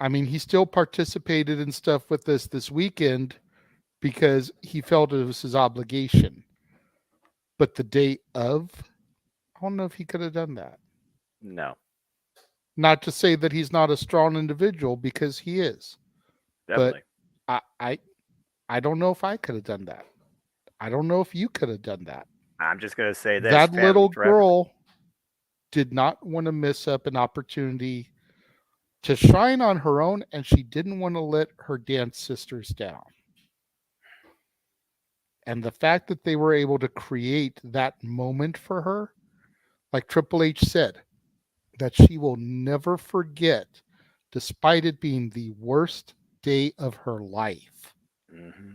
I mean, he still participated in stuff with us this weekend because he felt it was his obligation. But the day of, I don't know if he could have done that. No. Not to say that he's not a strong individual, because he is. Definitely. But I don't know if I could have done that. I don't know if you could have done that. I'm just going to say this. That little girl did not want to miss up an opportunity to shine on her own, and she didn't want to let her dance sisters down. And the fact that they were able to create that moment for her, like Triple H said, that she will never forget, despite it being the worst day of her life. Mm-hmm.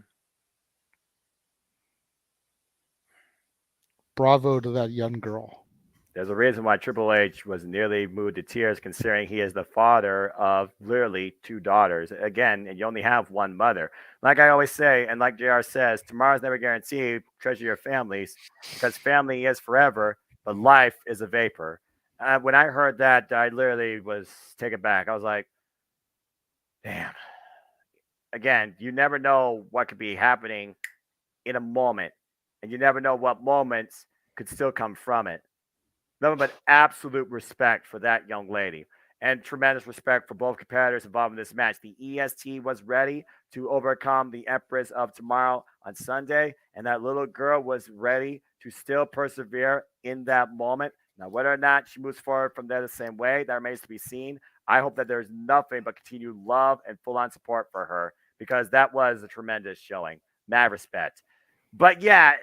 Bravo to that young girl. There's a reason why Triple H was nearly moved to tears, considering he is the father of literally 2 daughters. Again, and you only have one mother. Like I always say, and like JR says, tomorrow's never guaranteed. Treasure your families, because family is forever, but life is a vapor. When I heard that, I literally was taken back. I was like, damn. Again, you never know what could be happening in a moment, and you never know what moments could still come from it. Nothing but absolute respect for that young lady, and tremendous respect for both competitors involved in this match. The EST was ready to overcome the Empress of Tomorrow on Sunday, and that little girl was ready to still persevere in that moment. Now, whether or not she moves forward from there the same way, that remains to be seen. I hope that there's nothing but continued love and full on support for her, because that was a tremendous showing. Mad respect. But yeah,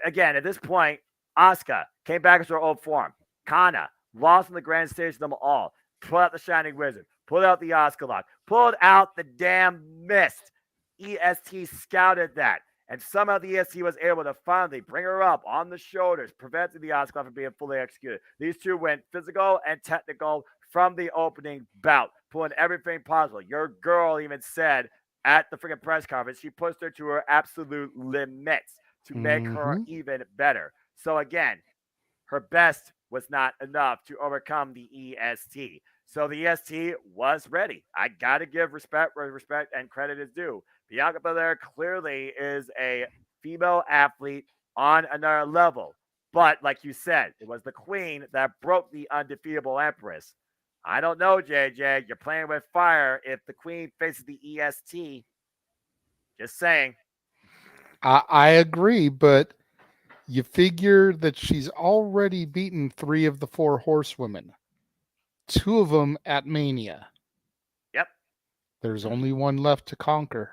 again, at this point, Asuka came back into her old form. Kana lost on the grand stage to them all. Pulled out the Shining Wizard. Pulled out the Asuka lock. Pulled out the damn mist. EST scouted that. And somehow the EST was able to finally bring her up on the shoulders, preventing the Asuka from being fully executed. These two went physical and technical from the opening bout, pulling everything possible. Your girl even said at the freaking press conference, she pushed her to her absolute limits to make her even better. So again, her best was not enough to overcome the EST. So the EST was ready. I got to give respect where respect and credit is due. Bianca Belair clearly is a female athlete on another level. But like you said, it was the queen that broke the undefeatable Empress. I don't know, JJ. You're playing with fire if the queen faces the EST. Just saying. I agree, but you figure that she's already beaten 3 of the 4 horsewomen, 2 of them at Mania. Yep. There's only one left to conquer.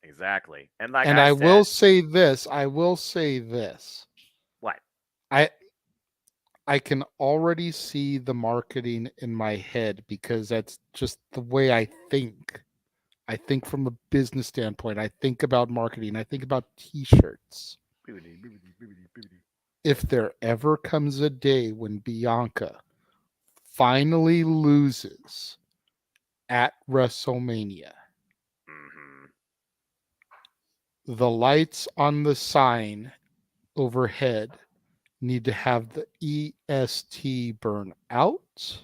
Exactly. And like and I I said, will say this. What? I can already see the marketing in my head, because that's just the way I think. I think from a business standpoint. I think about marketing. I think about t-shirts. If there ever comes a day when Bianca finally loses at WrestleMania, Mm-hmm. the lights on the sign overhead need to have the EST burn out.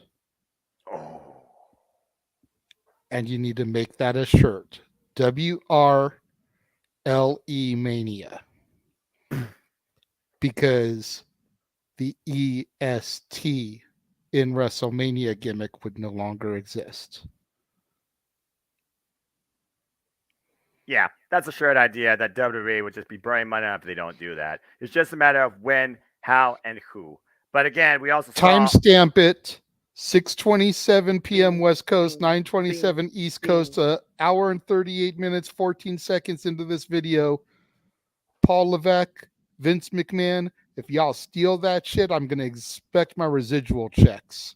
Oh. And you need to make that a shirt. WRLE Mania. Because the EST in WrestleMania gimmick would no longer exist. Yeah, that's a shirt idea that WWE would just be burning money on if they don't do that. It's just a matter of when, how, and who. But again, we also saw Timestamp it. 6:27 p.m. Bing, West Coast, bing, 9:27 bing, East bing. Coast. Hour and 38 minutes, 14 seconds into this video. Paul Levesque, Vince McMahon. If y'all steal that shit, I'm gonna expect my residual checks.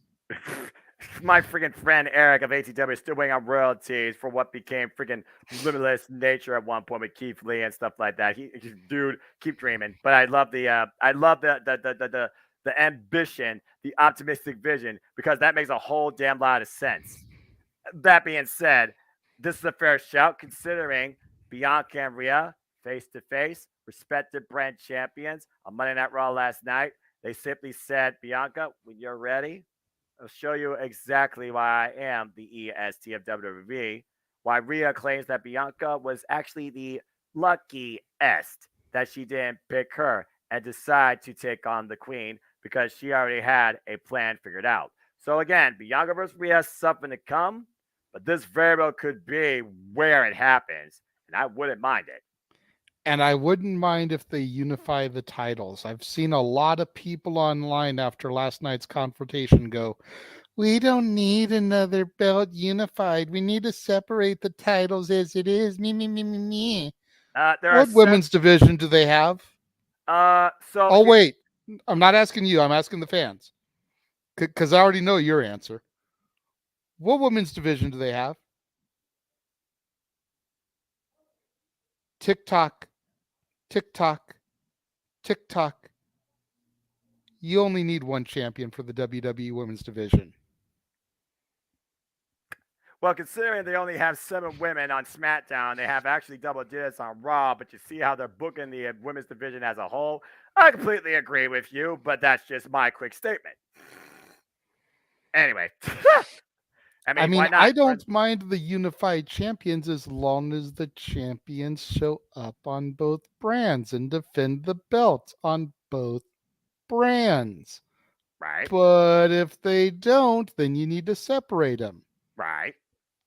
My freaking friend Eric of ATW is still waiting on royalties for what became freaking Limitless Nature at one point with Keith Lee and stuff like that. Dude, keep dreaming. But I love the ambition, the optimistic vision, because that makes a whole damn lot of sense. That being said, this is a fair shout considering Bianca and Rhea face to face, respected brand champions on Monday Night Raw last night. They simply said, Bianca, when you're ready, I'll show you exactly why I am the EST of WWE. Why Rhea claims that Bianca was actually the luckiest that she didn't pick her and decide to take on the Queen, because she already had a plan figured out. So again, Bianca versus Rhea has something to come, but this very well could be where it happens, and I wouldn't mind it. And I wouldn't mind if they unify the titles. I've seen a lot of people online after last night's confrontation go, we don't need another belt unified. We need to separate the titles as it is. Me. What women's division do they have? So wait. I'm not asking you. I'm asking the fans. Because I already know your answer. What women's division do they have? Tick-tock, tick-tock, tick-tock. You only need one champion for the WWE Women's Division. Well, considering they only have 7 women on SmackDown, they have actually double digits on Raw, but you see how they're booking the women's division as a whole. I completely agree with you, but that's just my quick statement. Anyway. I mean, I don't mind the unified champions as long as the champions show up on both brands and defend the belt on both brands. Right. But if they don't, then you need to separate them. Right.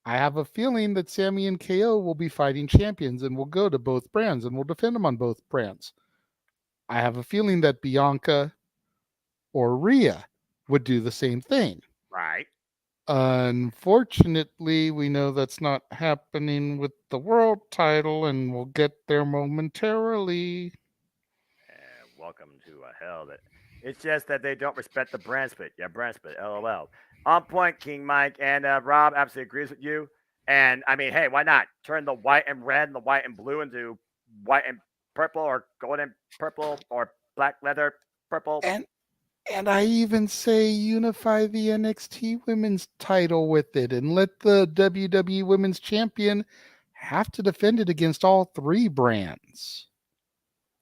I have a feeling that Sammy and KO will be fighting champions and will go to both brands and will defend them on both brands. I have a feeling that Bianca or Rhea would do the same thing. Right. Unfortunately, we know that's not happening with the world title, and we'll get there momentarily. Welcome to hell. It's just that they don't respect the brand split. Yeah, brand split. LOL. On point, King Mike. And Rob absolutely agrees with you. And I mean, hey, why not turn the white and red and the white and blue into white and purple or golden purple or black leather purple? And I even say unify the NXT women's title with it and let the WWE women's champion have to defend it against all 3 brands.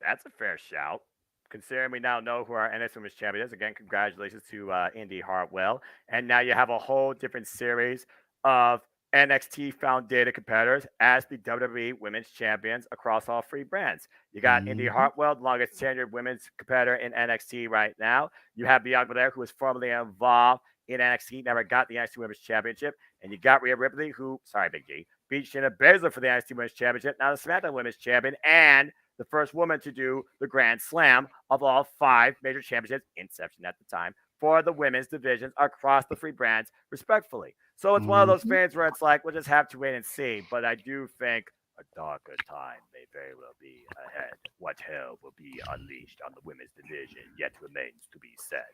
That's a fair shout. Considering we now know who our NXT Women's Champion is, again, congratulations to Indy Hartwell. And now you have a whole different series of NXT found data competitors as the WWE Women's Champions across all 3 brands. You got Indy Hartwell, the longest tenured women's competitor in NXT right now. You have Bianca Belair, who was formerly involved in NXT, never got the NXT Women's Championship. And you got Rhea Ripley, who, sorry, Big G, beat Shayna Baszler for the NXT Women's Championship, now the SmackDown Women's Champion, and the first woman to do the Grand Slam of all 5 major championships, Inception at the time, for the women's divisions across the 3 brands, respectfully. So it's one of those things where it's like, we'll just have to wait and see. But I do think a darker time may very well be ahead. What hell will be unleashed on the women's division yet remains to be said.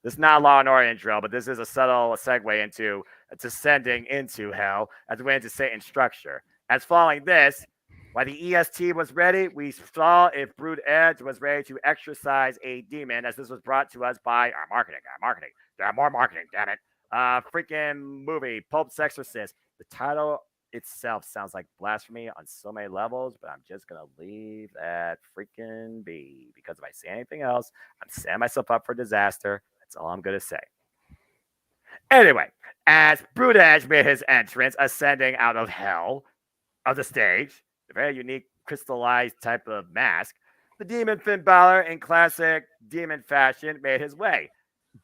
This is not a Law and Order intro, but this is a subtle segue into descending into hell as we went into Satan's structure. As following this, while the EST was ready, we saw if Brood Edge was ready to exorcise a demon, as this was brought to us by our marketing. There are more marketing, damn it. Freaking movie, Pope's Exorcist. The title itself sounds like blasphemy on so many levels, but I'm just going to leave that freaking be. Because if I say anything else, I'm setting myself up for disaster. That's all I'm going to say. Anyway, as Brood Edge made his entrance, ascending out of hell of the stage, a very unique crystallized type of mask, the demon Finn Balor in classic demon fashion made his way.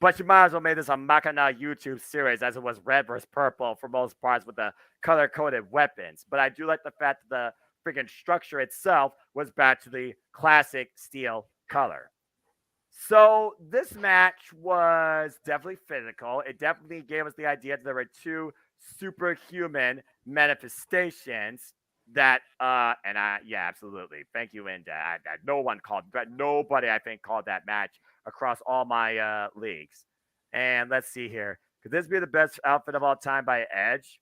But you might as well make this a Machina YouTube series as it was red versus purple for most parts with the color-coded weapons. But I do like the fact that the freaking structure itself was back to the classic steel color. So this match was definitely physical. It definitely gave us the idea that there were 2 superhuman manifestations that yeah, absolutely. Thank you, Inda. Nobody I think called that match across all my leagues. And let's see here. Could this be the best outfit of all time by Edge?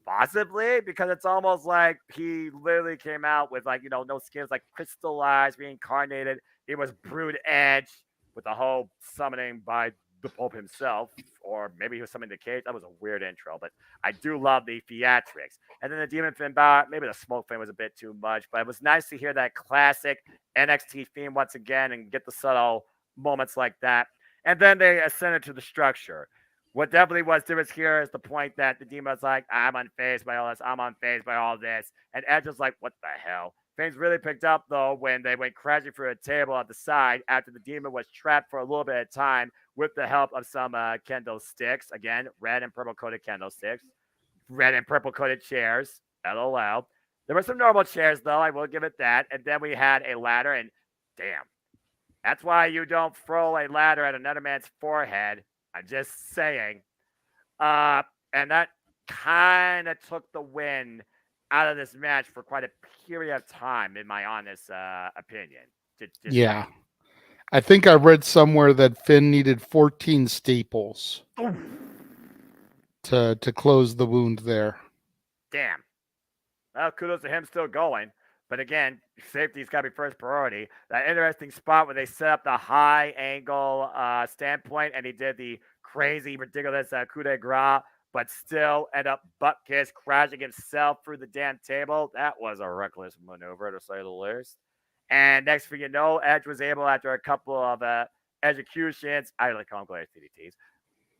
Possibly, because it's almost like he literally came out with no skin, like crystallized, reincarnated. It was Brood Edge with the whole summoning by the Pope himself, or maybe he was summoning the cage. That was a weird intro, but I do love the theatrics. And then the Demon Finn Balor, maybe the smoke thing was a bit too much, but it was nice to hear that classic NXT theme once again and get the subtle moments like that. And then they ascended to the structure. What definitely was different here is the point that the Demon was like, I'm unfazed by all this. I'm unfazed by all this. And Edge was like, what the hell? Things really picked up, though, when they went crashing through a table at the side after the Demon was trapped for a little bit of time with the help of some kendo sticks. Again, red and purple coated kendo sticks. Red and purple coated chairs. LOL. There were some normal chairs, though. I will give it that. And then we had a ladder, and damn. That's why you don't throw a ladder at another man's forehead. I'm just saying. And that kind of took the win out of this match for quite a period of time, in my honest opinion. Just Yeah. I think I read somewhere that Finn needed 14 staples to close the wound there. Damn. Well, kudos to him still going. But again, safety's got to be first priority. That interesting spot where they set up the high angle standpoint and he did the crazy, ridiculous coup de grace, but still end up butt kiss, crashing himself through the damn table. That was a reckless maneuver, to say the least. And next thing you know, Edge was able, after a couple of executions, I like call them glare CDTs,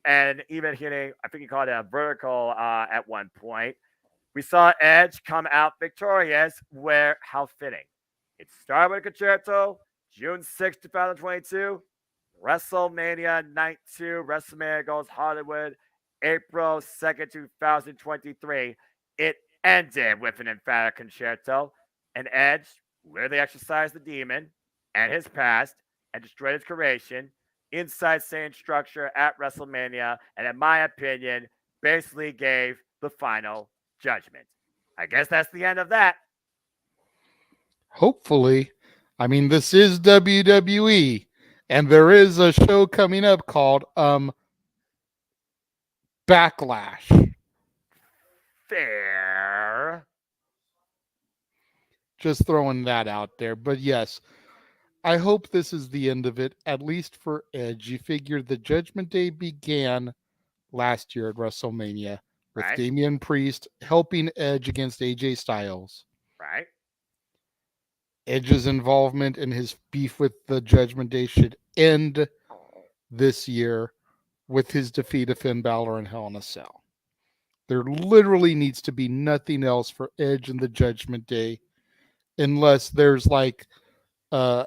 and even hitting, I think he called it a vertical at one point. We saw Edge come out victorious, where, how fitting. It started with a concerto, June 6, 2022, WrestleMania Night 2, WrestleMania Goes Hollywood, April 2nd, 2023. It ended with an emphatic concerto, and Edge literally exercised the demon and his past and destroyed his creation inside same structure at WrestleMania, and in my opinion, basically gave the final judgment. I guess that's the end of that. Hopefully. I mean, this is WWE, and there is a show coming up called Backlash. Fair. Just throwing that out there. But yes, I hope this is the end of it, at least for Edge. You figure the Judgment Day began last year at WrestleMania with Right. Damian Priest helping Edge against AJ Styles. Right. Edge's involvement in his beef with the Judgment Day should end this year with his defeat of Finn Balor in Hell in a Cell. There literally needs to be nothing else for Edge and the Judgment Day, unless there's like a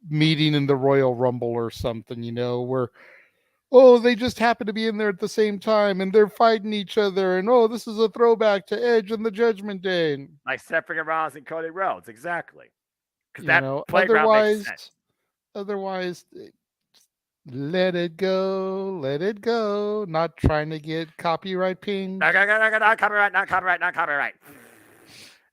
meeting in the Royal Rumble or something, where they just happen to be in there at the same time and they're fighting each other, and this is a throwback to Edge and the Judgment Day. Like Seth freaking Rollins and Cody Rhodes, exactly. Because that playground otherwise, makes sense. Otherwise, let it go. Not trying to get copyright pinged. Not copyright.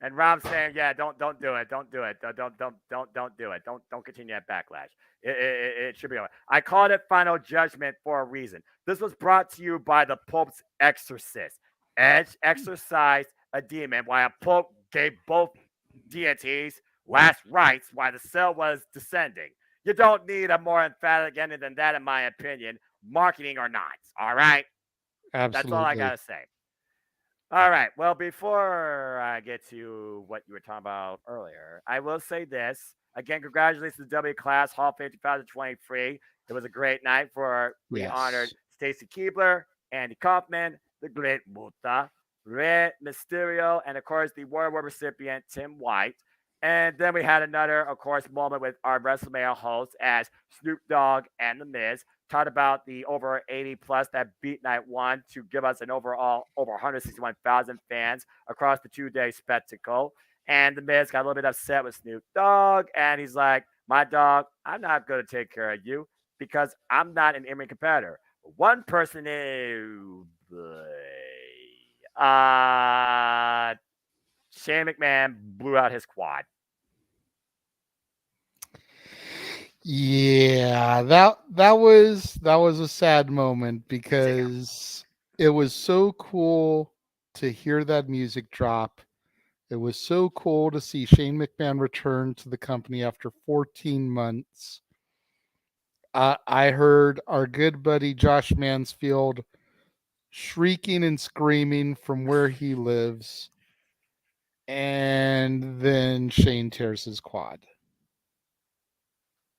And Rob's saying, yeah, don't do it. Don't do it. Don't do it. Don't continue that backlash. It should be over. I called it Final Judgment for a reason. This was brought to you by the Pope's exorcist. Edge exorcised a demon while a Pope gave both deities last rites while the cell was descending. You don't need a more emphatic ending than that, in my opinion, marketing or not. All right? Absolutely. That's all I got to say. All right. Well, before I get to what you were talking about earlier, I will say this. Again, congratulations to the W Class Hall of Fame 2023. It was a great night we honored Stacy Keibler, Andy Kaufman, the Great Muta, Rey Mysterio, and of course the Warrior Award recipient Tim White. And then we had another, of course, moment with our WrestleMania hosts as Snoop Dogg and The Miz talked about the over 80 plus that beat night one to give us an overall over 161,000 fans across the 2-day spectacle. And The Miz got a little bit upset with Snoop Dogg, and he's like, my dog, I'm not going to take care of you because I'm not an in-ring competitor. One person is Shane McMahon blew out his quad. Yeah, that was a sad moment because it was so cool to hear that music drop. It was so cool to see Shane McMahon return to the company after 14 months. I heard our good buddy Josh Mansfield shrieking and screaming from where he lives. And then Shane tears his quad.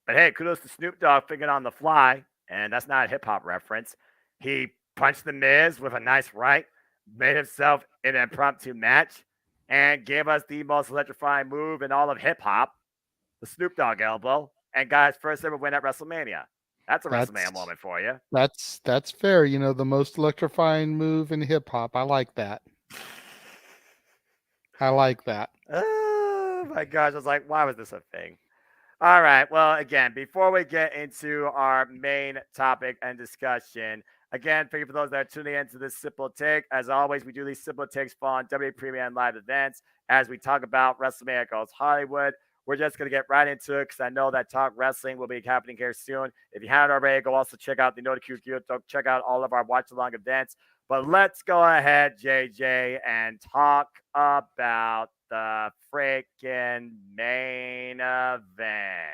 But hey, kudos to Snoop Dogg figuring on the fly, and that's not a hip-hop reference. He punched The Miz with a nice right, made himself in an impromptu match, and gave us the most electrifying move in all of hip-hop, the Snoop Dogg elbow, and got his first ever win at WrestleMania. That's a WrestleMania moment for you. That's fair. The most electrifying move in hip-hop. I like that. Oh, my gosh. I was like, why was this a thing? All right. Well, again, before we get into our main topic and discussion, Again, thank you for those that are tuning in to this simple take. As always, we do these simple takes following WWE Premium Live events as we talk about WrestleMania Goes Hollywood. We're just going to get right into it because I know that Talk Wrestling will be happening here soon. If you haven't already, go also check out the Notification. Check out all of our watch-along events. But let's go ahead, JJ, and talk about the freaking main event.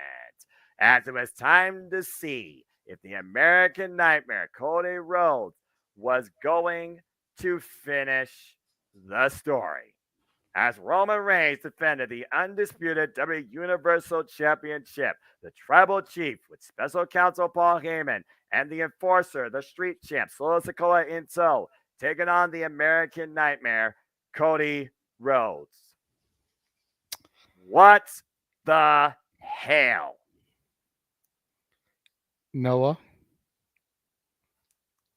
As it was time to see if the American Nightmare, Cody Rhodes, was going to finish the story. As Roman Reigns defended the undisputed WWE Universal Championship, the Tribal Chief with Special Counsel Paul Heyman and the Enforcer, the Street Champ, Solo Sikoa in tow, taking on the American Nightmare, Cody Rhodes. What the hell? Noah,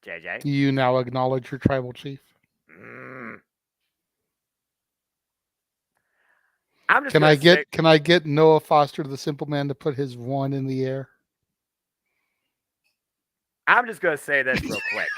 JJ? do you now acknowledge your tribal chief? I'm just Can I get Noah Foster, the Simple Man, to put his one in the air? I'm just going to say this real quick.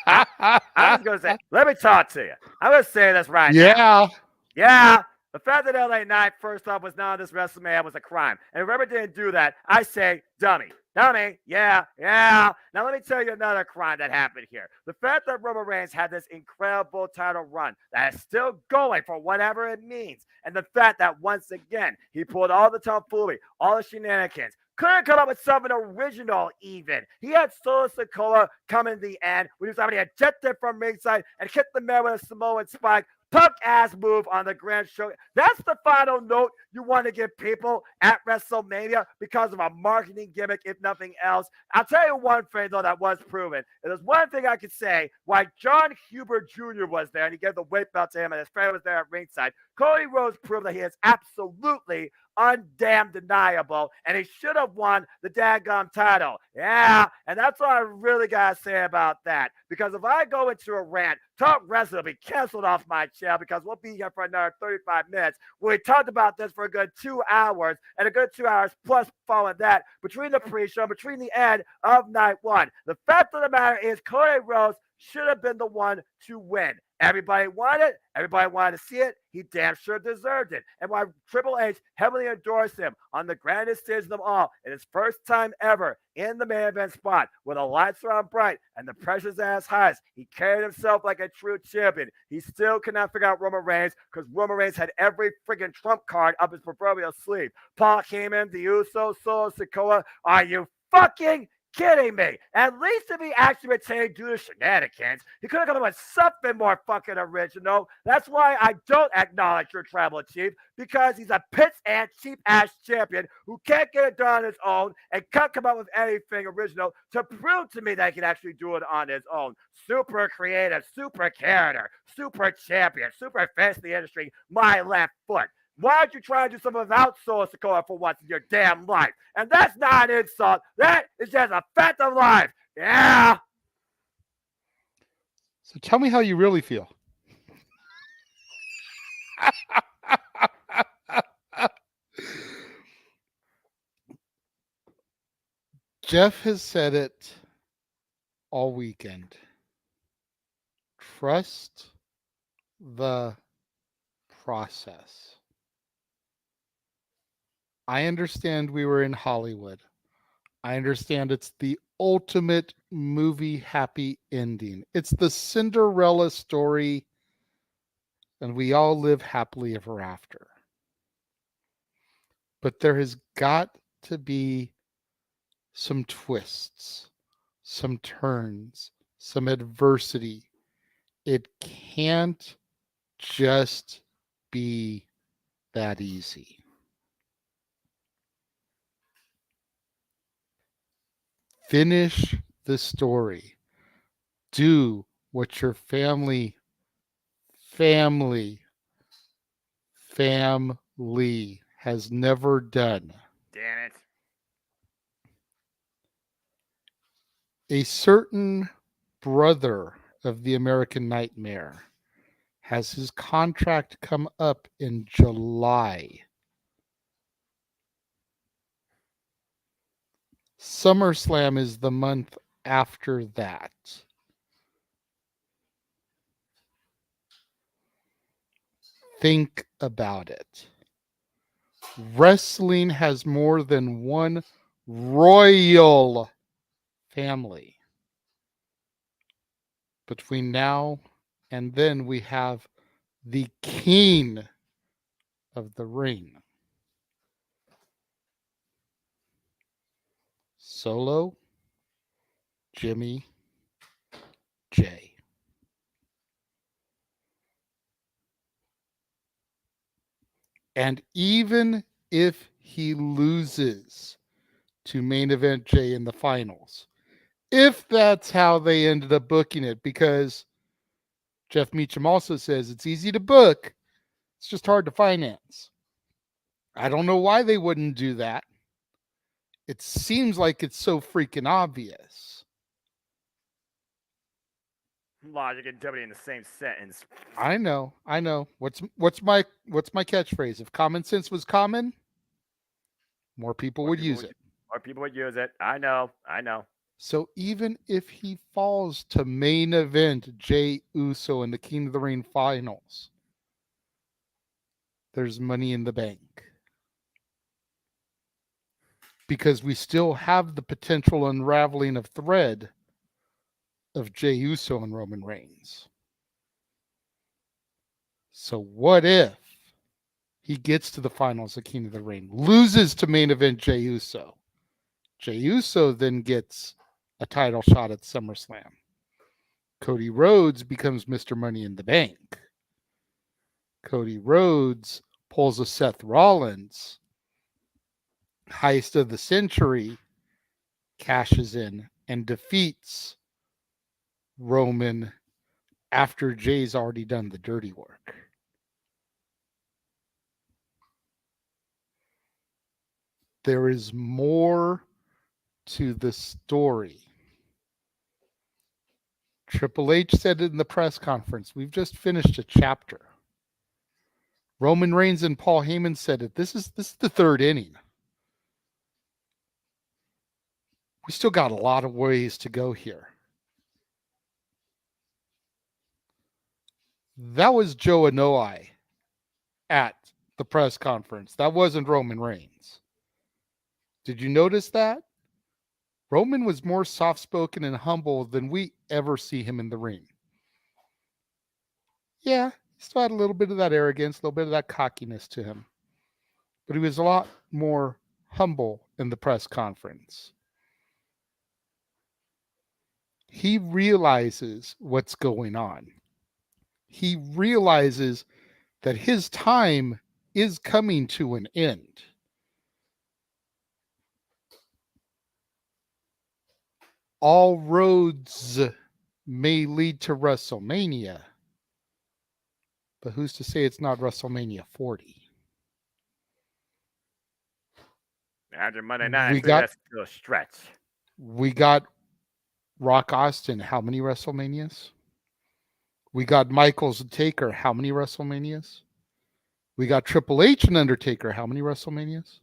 I'm just going to say, let me talk to you. I'm going to say this right now. Yeah. The fact that LA Knight, first off, was not on this WrestleMania was a crime. And whoever didn't do that, I say, dummy. Dummy. Yeah. Now, let me tell you another crime that happened here. The fact that Roman Reigns had this incredible title run that is still going for whatever it means. And the fact that, once again, he pulled all the tomfoolery, all the shenanigans, couldn't come up with something original even. He had Solo Sikoa come in the end when he was already ejected from ringside and hit the man with a Samoan spike. Punk ass move on the grand show. That's the final note you want to give people at WrestleMania because of a marketing gimmick, if nothing else. I'll tell you one thing, though, that was proven. And there's one thing I could say why John Huber Jr. was there and he gave the weight belt to him and his friend was there at ringside. Cody Rhodes proved that he is absolutely undamn deniable, and he should have won the daggum title. Yeah, and that's what I really got to say about that. Because if I go into a rant, Talk Wrestling will be canceled off my channel because we'll be here for another 35 minutes. We talked about this for a good 2 hours, and a good 2 hours plus following that between the pre-show, between the end of night one. The fact of the matter is Cody Rhodes should have been the one to win. Everybody wanted it. Everybody wanted to see it. He damn sure deserved it. And why Triple H heavily endorsed him on the grandest stage of them all in his first time ever in the main event spot where the lights are on bright and the pressure's at its highest. He carried himself like a true champion. He still cannot figure out Roman Reigns because Roman Reigns had every freaking trump card up his proverbial sleeve. Paul Heyman, the Usos, Solo Sikoa. Are you fucking kidding me? At least if he actually retained due to shenanigans, he could have come up with something more fucking original. That's why I don't acknowledge your tribal chief, because he's a pits and cheap ass champion who can't get it done on his own and can't come up with anything original to prove to me that he can actually do it on his own. Super creative, super character, super champion, super face in the industry, my left foot. Why don't you try and do something without Solo Sikoa for once in your damn life? And that's not an insult. That is just a fact of life. Yeah. So tell me how you really feel. Jeff has said it all weekend. Trust the process. I understand we were in Hollywood. I understand it's the ultimate movie happy ending. It's the Cinderella story, and we all live happily ever after. But there has got to be some twists, some turns, some adversity. It can't just be that easy. Finish the story. Do what your family has never done. Damn it. A certain brother of the American Nightmare has his contract come up in July. SummerSlam is the month after that? Think about it. Wrestling has more than one royal family. Between now and then, we have the king of the ring. Solo, Jimmy, Jay. And even if he loses to main event Jay in the finals, if that's how they ended up booking it, because Jeff Meacham also says it's easy to book, it's just hard to finance. I don't know why they wouldn't do that. It seems like it's so freaking obvious. Logic and W in the same sentence. I know. What's my catchphrase? If common sense was common, more people would use it. More people would use it. I know. So even if he falls to main event Jey Uso in the King of the Ring finals, there's money in the bank. Because we still have the potential unraveling of thread of Jey Uso and Roman Reigns. So what if he gets to the finals of King of the Ring, loses to main event Jey Uso? Jey Uso then gets a title shot at SummerSlam. Cody Rhodes becomes Mr. Money in the Bank. Cody Rhodes pulls a Seth Rollins. Heist of the Century cashes in and defeats Roman after Jay's already done the dirty work. There is more to the story. Triple H said it in the press conference. We've just finished a chapter. Roman Reigns and Paul Heyman said it. This is the third inning. We still got a lot of ways to go here. That was Joe Anoa'i at the press conference. That wasn't Roman Reigns. Did you notice that? Roman was more soft-spoken and humble than we ever see him in the ring. Yeah, he still had a little bit of that arrogance, a little bit of that cockiness to him. But he was a lot more humble in the press conference. He realizes what's going on. He realizes that his time is coming to an end. All roads may lead to WrestleMania, but who's to say it's not WrestleMania 40? After Monday night, that's still a stretch. We got Rock Austin, how many WrestleManias? We got Michaels and Taker, how many WrestleManias? We got Triple H and Undertaker, how many WrestleManias?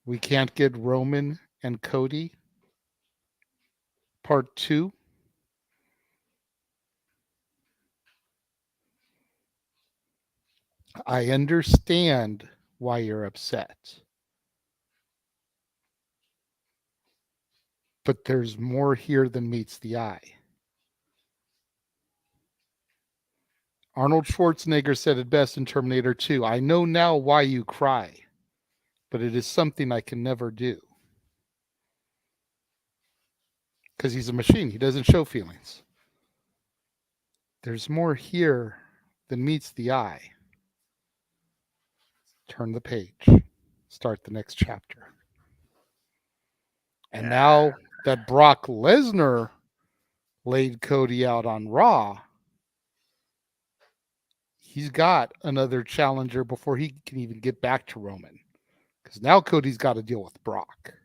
We can't get Roman and Cody Part 2. I understand why you're upset. But there's more here than meets the eye. Arnold Schwarzenegger said it best in Terminator 2. I know now why you cry, but it is something I can never do. Because he's a machine. He doesn't show feelings. There's more here than meets the eye. Turn the page. Start the next chapter. And now that Brock Lesnar laid Cody out on Raw, he's got another challenger before he can even get back to Roman. Because now Cody's got to deal with Brock.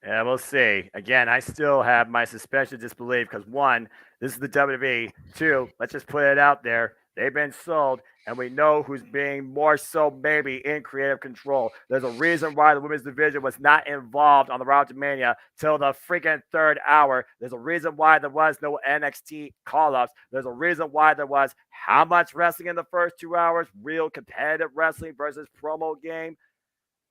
Yeah, we'll see. Again, I still have my suspension of disbelief because one, this is the WWE. Two, let's just put it out there. They've been sold, and we know who's being more so maybe in creative control. There's a reason why the women's division was not involved on the route to Mania till the freaking third hour. There's a reason why there was no NXT call-ups. There's a reason why there was how much wrestling in the first 2 hours, real competitive wrestling versus promo game.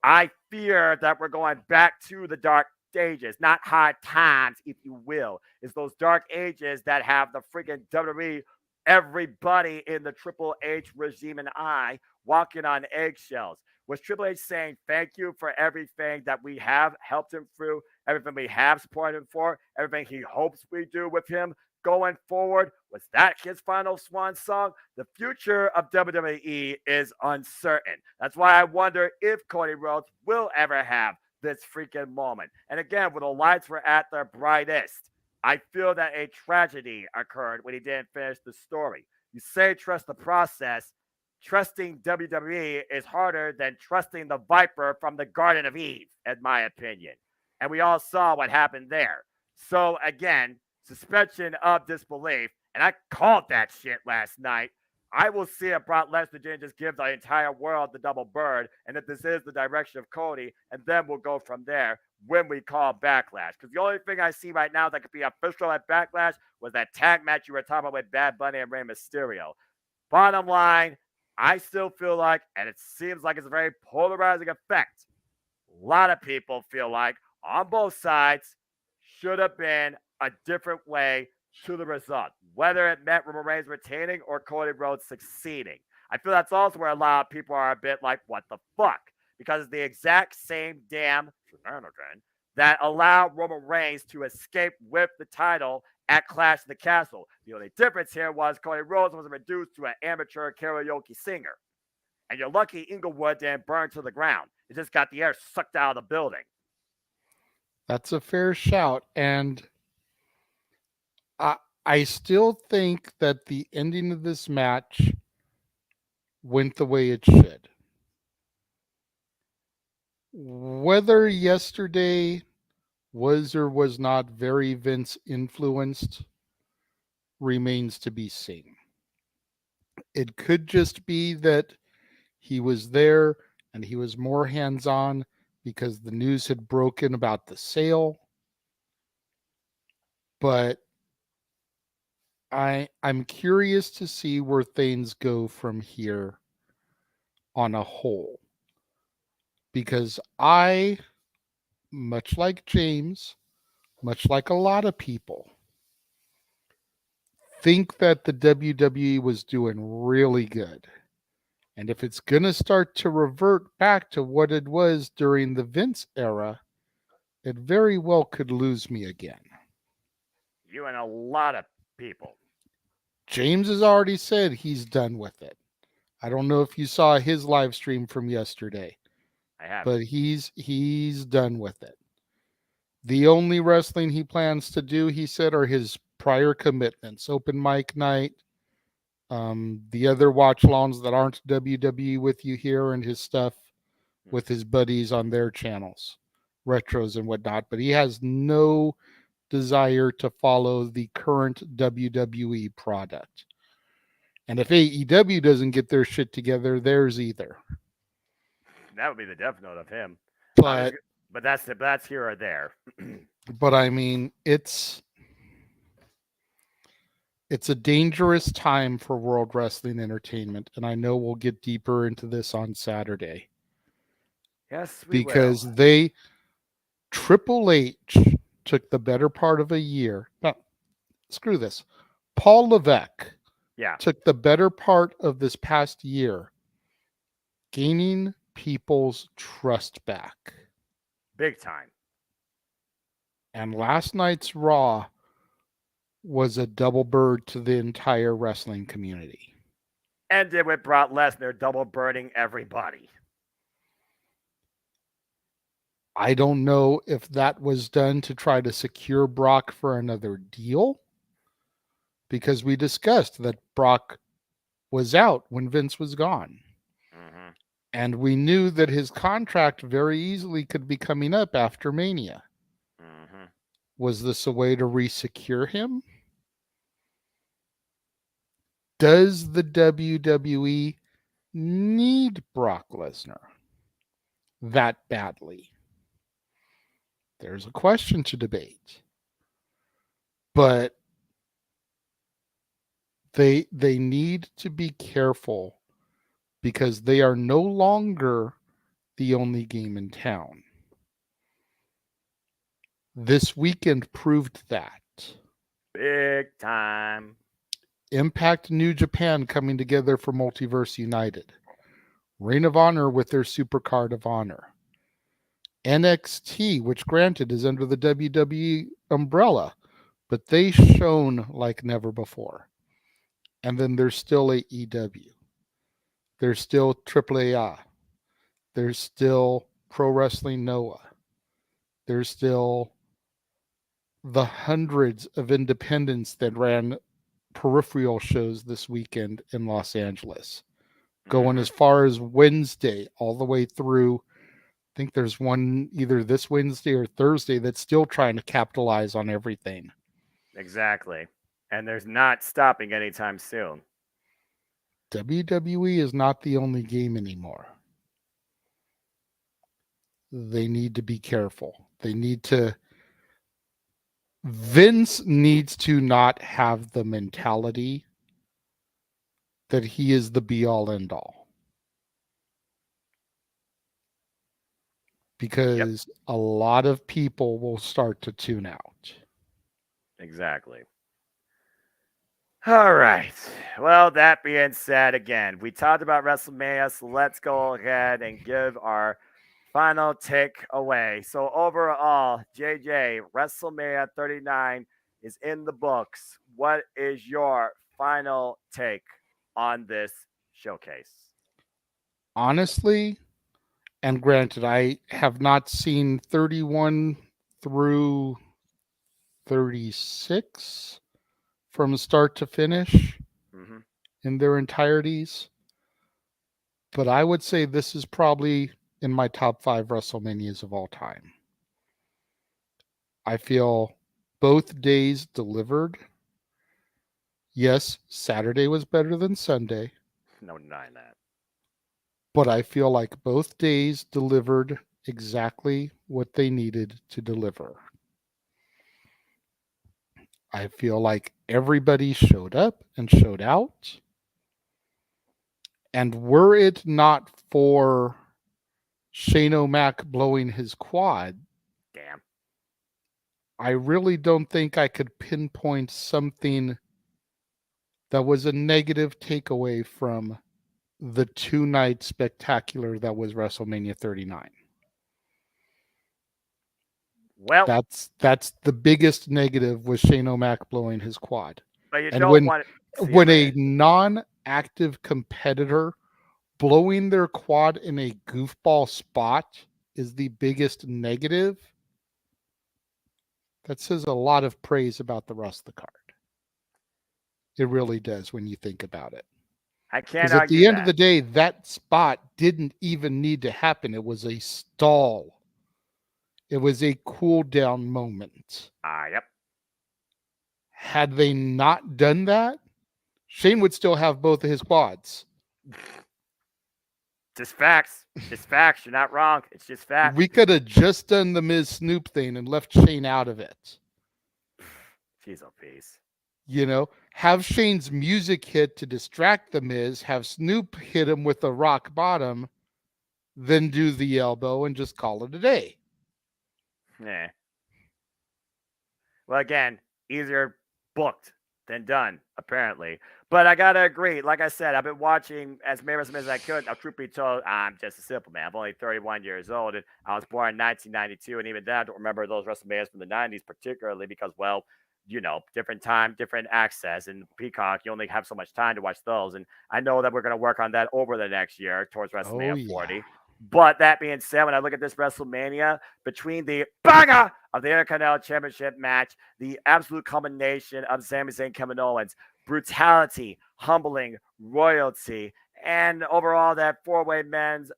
I fear that we're going back to the dark ages, not hard times, if you will. It's those dark ages that have the freaking WWE, everybody in the Triple H regime and I walking on eggshells. Was Triple H saying thank you for everything that we have helped him through, everything we have supported him for, everything he hopes we do with him going forward? Was that his final swan song? The future of WWE is uncertain. That's why I wonder if Cody Rhodes will ever have this freaking moment. And again, when the lights were at their brightest, I feel that a tragedy occurred when he didn't finish the story. You say trust the process. Trusting WWE is harder than trusting the Viper from the Garden of Eve, in my opinion. And we all saw what happened there. So again, suspension of disbelief, and I called that shit last night. I will see if Brock Lesnar didn't just give the entire world the double bird, and if this is the direction of Cody, and then we'll go from there when we call Backlash. Because the only thing I see right now that could be official at Backlash was that tag match you were talking about with Bad Bunny and Rey Mysterio. Bottom line, I still feel like, and it seems like it's a very polarizing effect, a lot of people feel like on both sides should have been a different way to the result, whether it meant Roman Reigns retaining or Cody Rhodes succeeding. I feel that's also where a lot of people are a bit like, what the fuck? Because it's the exact same damn shenanigan that allowed Roman Reigns to escape with the title at Clash of the Castle. The only difference here was Cody Rhodes was reduced to an amateur karaoke singer. And you're lucky Inglewood didn't burn to the ground. It just got the air sucked out of the building. That's a fair shout. And I still think that the ending of this match went the way it should. Whether yesterday was or was not very Vince influenced remains to be seen. It could just be that he was there and he was more hands-on because the news had broken about the sale. But I'm curious to see where things go from here on a whole. Because I, much like James, much like a lot of people, think that the WWE was doing really good. And if it's going to start to revert back to what it was during the Vince era, it very well could lose me again. You and a lot of people. James has already said he's done with it. I don't know if you saw his live stream from yesterday. I have. But he's done with it. The only wrestling he plans to do, he said, are his prior commitments. Open mic night, the other watch longs that aren't WWE with you here, and his stuff with his buddies on their channels, retros and whatnot. But he has no desire to follow the current WWE product. And if AEW doesn't get their shit together, theirs either. That would be the death note of him. But that's here or there. But I mean, it's a dangerous time for World Wrestling Entertainment, and I know we'll get deeper into this on Saturday. Yes, we because will. Triple H took the better part of a year. No, screw this. Paul Levesque took the better part of this past year gaining people's trust back. Big time. And last night's Raw was a double bird to the entire wrestling community. Ended with Brock Lesnar double birding everybody. I don't know if that was done to try to secure Brock for another deal, because we discussed that Brock was out when Vince was gone. Mm-hmm. And we knew that his contract very easily could be coming up after Mania. Mm-hmm. Was this a way to resecure him? Does the WWE need Brock Lesnar that badly? There's a question to debate. But they need to be careful because they are no longer the only game in town. This weekend proved that. Big time. Impact New Japan coming together for Multiverse United. Ring of Honor with their Supercard of Honor. NXT, which granted is under the WWE umbrella, but they shone like never before. And then there's still AEW. There's still AAA. There's still Pro Wrestling Noah. There's still the hundreds of independents that ran peripheral shows this weekend in Los Angeles, going as far as Wednesday all the way through. I think there's one either this Wednesday or Thursday that's still trying to capitalize on everything. Exactly. And there's not stopping anytime soon. WWE is not the only game anymore. They need to be careful. Vince needs to not have the mentality that he is the be-all, end-all. Because a lot of people will start to tune out. Exactly. All right. Well, that being said, again, we talked about WrestleMania, so let's go ahead and give our final takeaway. So overall, JJ, WrestleMania 39 is in the books. What is your final take on this showcase? Honestly, and granted, I have not seen 31 through 36 from start to finish in their entireties. But I would say this is probably in my top 5 WrestleManias of all time. I feel both days delivered. Yes, Saturday was better than Sunday. No denying that. But I feel like both days delivered exactly what they needed to deliver. I feel like everybody showed up and showed out. And were it not for Shane O'Mac blowing his quad, damn, I really don't think I could pinpoint something that was a negative takeaway from the 2-night spectacular that was WrestleMania 39. Well, that's the biggest negative was Shane O'Mac blowing his quad. But you and don't want when a non-active competitor blowing their quad in a goofball spot is the biggest negative, that says a lot of praise about the rest of the card. It really does when you think about it. I can't argue at the end that. of the day, that spot didn't even need to happen. It was a stall. It was a cool down moment. Yep. Had they not done that, Shane would still have both of his quads. Just facts. Just facts. You're not wrong. It's just facts. We could have just done the Miz Snoop thing and left Shane out of it. Jeez, oh, peace. You know, have Shane's music hit to distract the Miz, have Snoop hit him with a rock bottom, then do the elbow and just call it a day. Yeah. Well, again, easier booked than done, apparently. But I gotta agree. Like I said, I've been watching as many WrestleManias as I could. Now, truth be told, I'm just a simple man. I'm only 31 years old, and I was born in 1992, and even then, I don't remember those WrestleManias from the 90s particularly because, well, you know, different time, different access. And Peacock, you only have so much time to watch those. And I know that we're going to work on that over the next year towards WrestleMania 40. But that being said, when I look at this WrestleMania, between the banger of the Intercontinental Championship match, the absolute culmination of Sami Zayn, Kevin Owens, brutality, humbling, royalty, and overall that four-way men's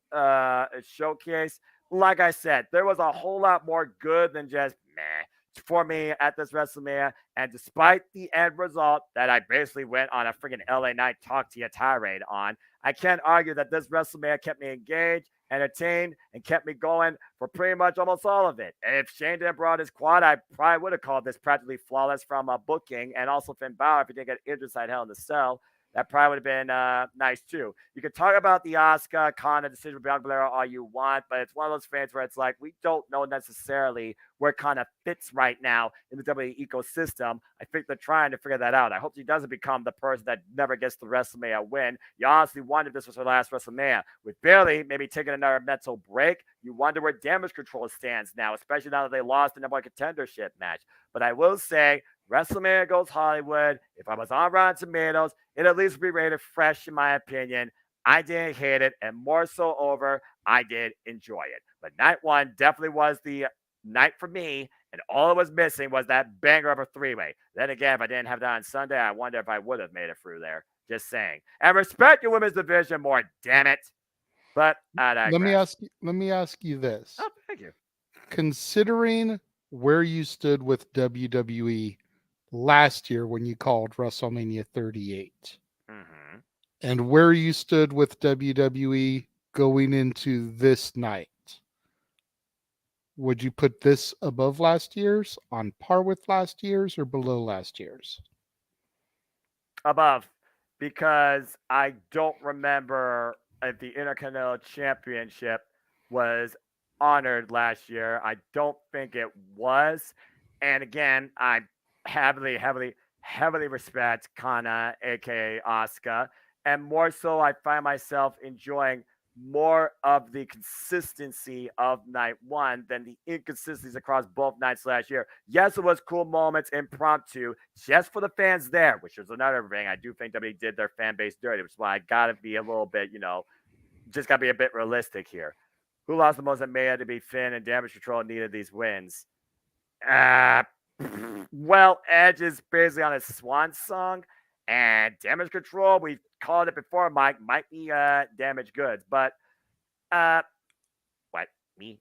showcase, like I said, there was a whole lot more good than just meh. for me at this WrestleMania. And despite the end result that I basically went on a freaking LA Knight talk to you tirade on, I can't argue that this WrestleMania kept me engaged, entertained, and kept me going for pretty much almost all of it. And if Shane didn't brought his quad, I probably would have called this practically flawless from a booking, and also Finn Balor if he didn't get injured inside Hell in the Cell. That probably would have been nice too. You can talk about the Asuka Kana decision with Bianca Belair all you want, but it's one of those fans where it's like we don't know necessarily where Kana fits right now in the WWE ecosystem. I think they're trying to figure that out. I hope she doesn't become the person that never gets the WrestleMania win. You honestly wonder if this was her last WrestleMania. With Bayley maybe taking another mental break, you wonder where Damage Control stands now, especially now that they lost the number one contendership match. But I will say, WrestleMania Goes Hollywood. If I was on Rotten Tomatoes, it at least would be rated fresh, in my opinion. I didn't hate it, and more so over, I did enjoy it. But night one definitely was the night for me, and all it was missing was that banger of a three-way. Then again, if I didn't have that on Sunday, I wonder if I would have made it through there. Just saying. And respect your women's division more, damn it. But I digress. Let me ask you this. Oh, thank you. Considering where you stood with WWE last year when you called WrestleMania 38, Mm-hmm. and where you stood with WWE going into this night, would you put this above last year's, on par with last year's, or below last year's? Above, because I don't remember if the Intercontinental Championship was honored last year. I don't think it was. And again, I heavily respect Kana, aka Asuka. And more so, I find myself enjoying more of the consistency of night one than the inconsistencies across both nights last year. Yes, it was cool moments, impromptu, just for the fans there, which is another thing. I do think WWE did their fan base dirty, which is why I gotta be a little bit, just gotta be a bit realistic here. Who lost the most at Mania to be Finn, and Damage Control needed these wins? Uh, well, Edge is basically on his swan song, and Damage Control, we called it before, Mike, might be damaged goods, but what, me?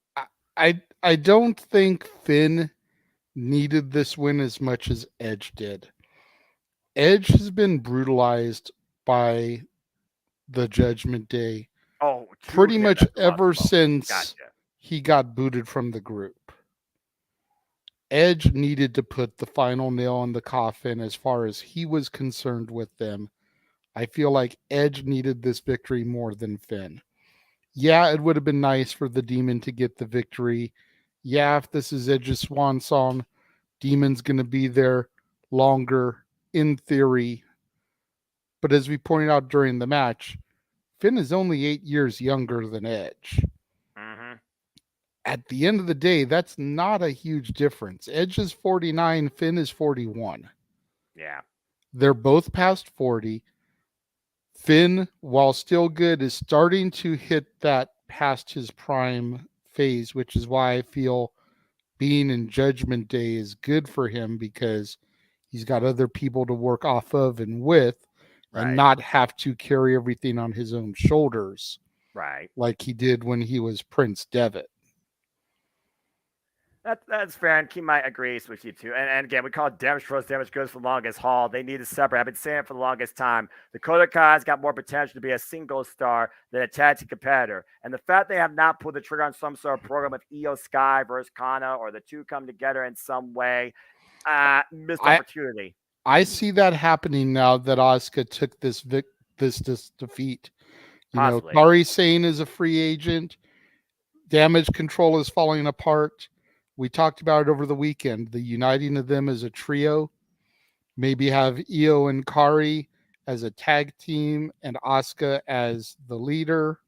I don't think Finn needed this win as much as Edge did. Edge has been brutalized by the Judgment Day Oh, pretty him much at the ever Rumble. since Gotcha. he got booted from the group. Edge needed to put the final nail in the coffin as far as he was concerned with them. I feel like Edge needed this victory more than Finn. Yeah, it would have been nice for the Demon to get the victory. Yeah, if this is Edge's swan song, Demon's going to be there longer in theory. But as we pointed out during the match, Finn is only 8 years younger than Edge. Mm-hmm. At the end of the day, that's not a huge difference. Edge is 49, Finn is 41. Yeah. They're both past 40. Finn, while still good, is starting to hit that past his prime phase, which is why I feel being in Judgment Day is good for him, because he's got other people to work off of and with, and Right. not have to carry everything on his own shoulders Right. like he did when he was Prince Devitt. That's fair, and Key might agree with you too. And again, we call it damage pros, damage goods for the longest haul. They need to separate. I've been saying it for the longest time. Dakota Kai's got more potential to be a single star than a tag team competitor. And the fact they have not pulled the trigger on some sort of program with Io Sky versus Kana, or the two come together in some way, missed opportunity. I see that happening now that Asuka took this defeat. Possibly. Kairi Sane is a free agent. Damage Control is falling apart. We talked about it over the weekend. The uniting of them as a trio. Maybe have Io and Kairi as a tag team and Asuka as the leader.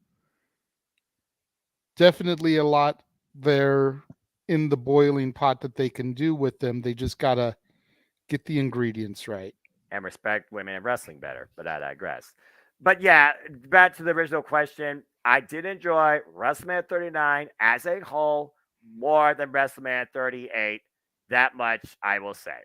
Definitely a lot there in the boiling pot that they can do with them. They just got to get the ingredients right. And respect women in wrestling better, but I digress. But yeah, back to the original question. I did enjoy WrestleMania 39 as a whole more than WrestleMania 38. That much I will say.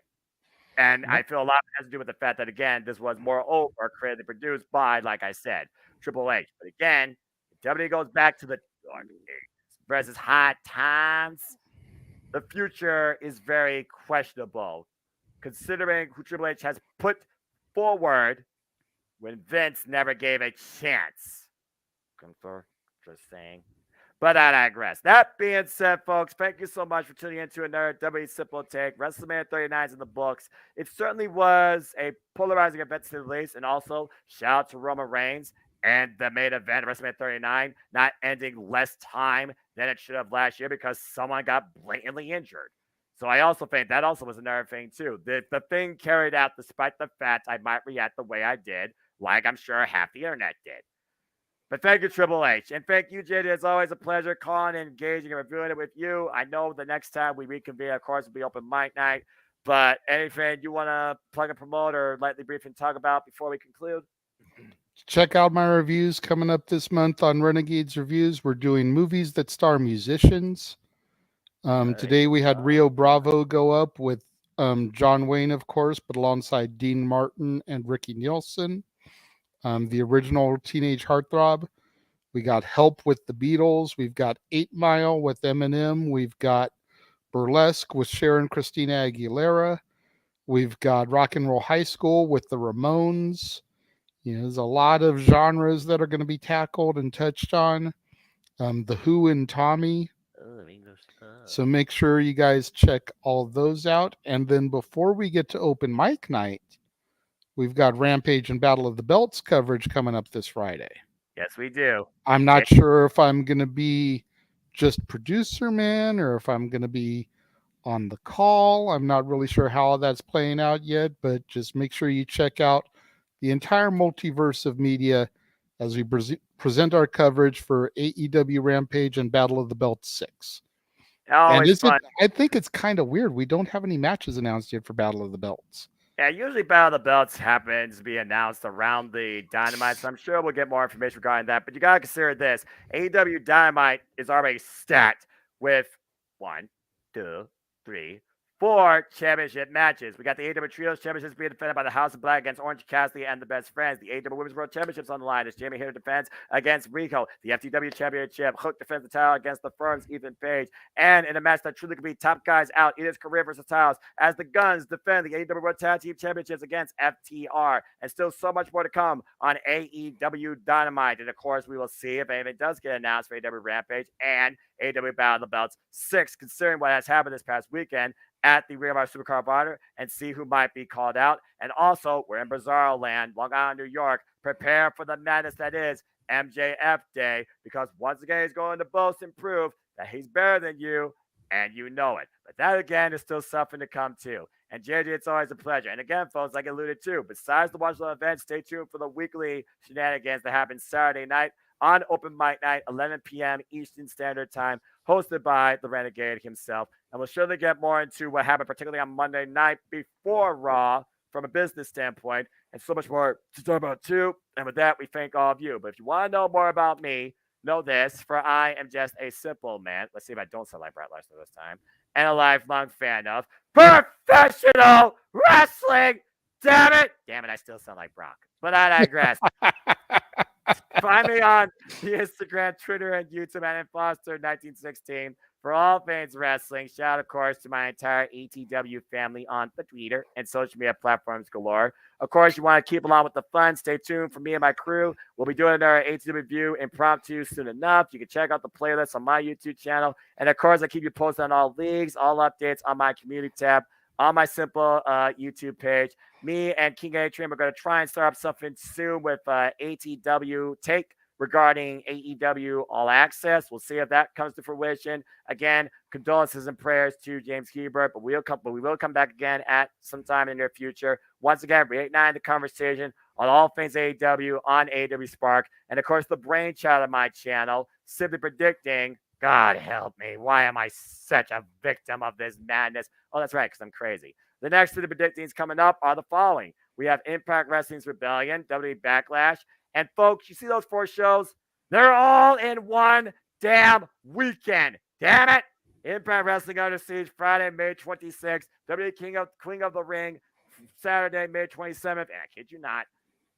And I feel a lot has to do with the fact that, again, this was more over created produced by, like I said, Triple H. But again, WWE goes back to the dark ages versus high times. the future is very questionable, considering who Triple H has put forward when Vince never gave a chance. Gunther, just saying. But I digress. That being said, folks, thank you so much for tuning in to another WWE Simple Take. WrestleMania 39 is in the books. It certainly was a polarizing event to say the least. And also, shout out to Roman Reigns and the main event, WrestleMania 39, not ending less time than it should have last year because someone got blatantly injured. So I also think that also was another thing, too. The thing carried out despite the fact I might react the way I did, like I'm sure half the internet did. But thank you, Triple H. And thank you, JD. It's always a pleasure calling and engaging and reviewing it with you. I know the next time we reconvene, of course, will be open mic night. But anything you want to plug and promote or lightly brief and talk about before we conclude? Check out my reviews coming up this month on Renegades Reviews. We're doing movies that star musicians. Today we had Rio Bravo go up with John Wayne, of course, but alongside Dean Martin and Ricky Nielsen. The original Teenage Heartthrob. We got Help with the Beatles. We've got 8 Mile with Eminem. We've got Burlesque with Sharon Christina Aguilera. We've got Rock and Roll High School with the Ramones. There's a lot of genres that are going to be tackled and touched on. The Who and Tommy. So make sure you guys check all those out. And then before we get to open mic night, we've got Rampage and Battle of the Belts coverage coming up this Friday. Yes, we do. I'm not sure if I'm going to be just producer man or if I'm going to be on the call. I'm not really sure how that's playing out yet, but just make sure you check out the entire multiverse of media as we present our coverage for AEW Rampage and Battle of the Belts 6. And I think it's kind of weird. We don't have any matches announced yet for Battle of the Belts. Yeah, usually Battle of the Belts happens to be announced around the Dynamite, so I'm sure we'll get more information regarding that. But you got to consider this. AEW Dynamite is already stacked with 1, 2, 3, 4 championship matches. We got the AEW Trios Championships being defended by the House of Black against Orange Cassidy and the Best Friends. The AEW Women's World Championships on the line as Jamie Hayter defends against Rico. The FTW Championship, Hook defends the title against the Firm's Ethan Page. And in a match that truly could be top guys out, it is career versus titles as the Guns defend the AEW World Tag Team Championships against FTR. And still so much more to come on AEW Dynamite. And of course, we will see if anything does get announced for AEW Rampage and AEW Battle of the Belts 6, considering what has happened this past weekend at the Ring of Honor Supercard of Honor, and see who might be called out. And also, we're in Bizarro Land, Long Island, New York. Prepare for the madness that is MJF Day, because once again, he's going to boast and prove that he's better than you, and you know it. But that, again, is still something to come to. And JJ, it's always a pleasure. And again, folks, like I alluded to, besides the Watch Love event, stay tuned for the weekly shenanigans that happen Saturday night on Open Mic Night, 11 p.m. Eastern Standard Time, hosted by the Renegade himself. And we'll surely get more into what happened, particularly on Monday night before Raw, from a business standpoint, and so much more to talk about too. And with that, we thank all of you. But if you want to know more about me, know this, for I am just a simple man. Let's see if I don't sound like Brett Lesnar this time. And a lifelong fan of professional wrestling. Damn it, I still sound like Brock. But I digress. Find me on the Instagram, Twitter, and YouTube at Foster1916 for all things wrestling. Shout out, of course, to my entire ATW family on the Twitter and social media platforms galore. Of course, you want to keep along with the fun. Stay tuned for me and my crew. We'll be doing our ATW review impromptu soon enough. You can check out the playlist on my YouTube channel. And, of course, I keep you posted on all leagues, all updates on my community tab on my simple YouTube page. Me and King A-Train, we're going to try and start up something soon with ATW Take regarding AEW All Access. We'll see if that comes to fruition. Again, condolences and prayers to James Hebert, but we will come back again at some time in the near future. Once again, reigniting the conversation on all things AEW on AEW Spark. And, of course, the brainchild of my channel, simply predicting, God help me, why am I such a victim of this madness? Oh, that's right, because I'm crazy. The next two predictings coming up are the following. We have Impact Wrestling's Rebellion, WWE Backlash. And, folks, you see those 4 shows? They're all in one damn weekend. Damn it. Impact Wrestling Under Siege, Friday, May 26th. WWE King of the Ring, Saturday, May 27th. And I kid you not.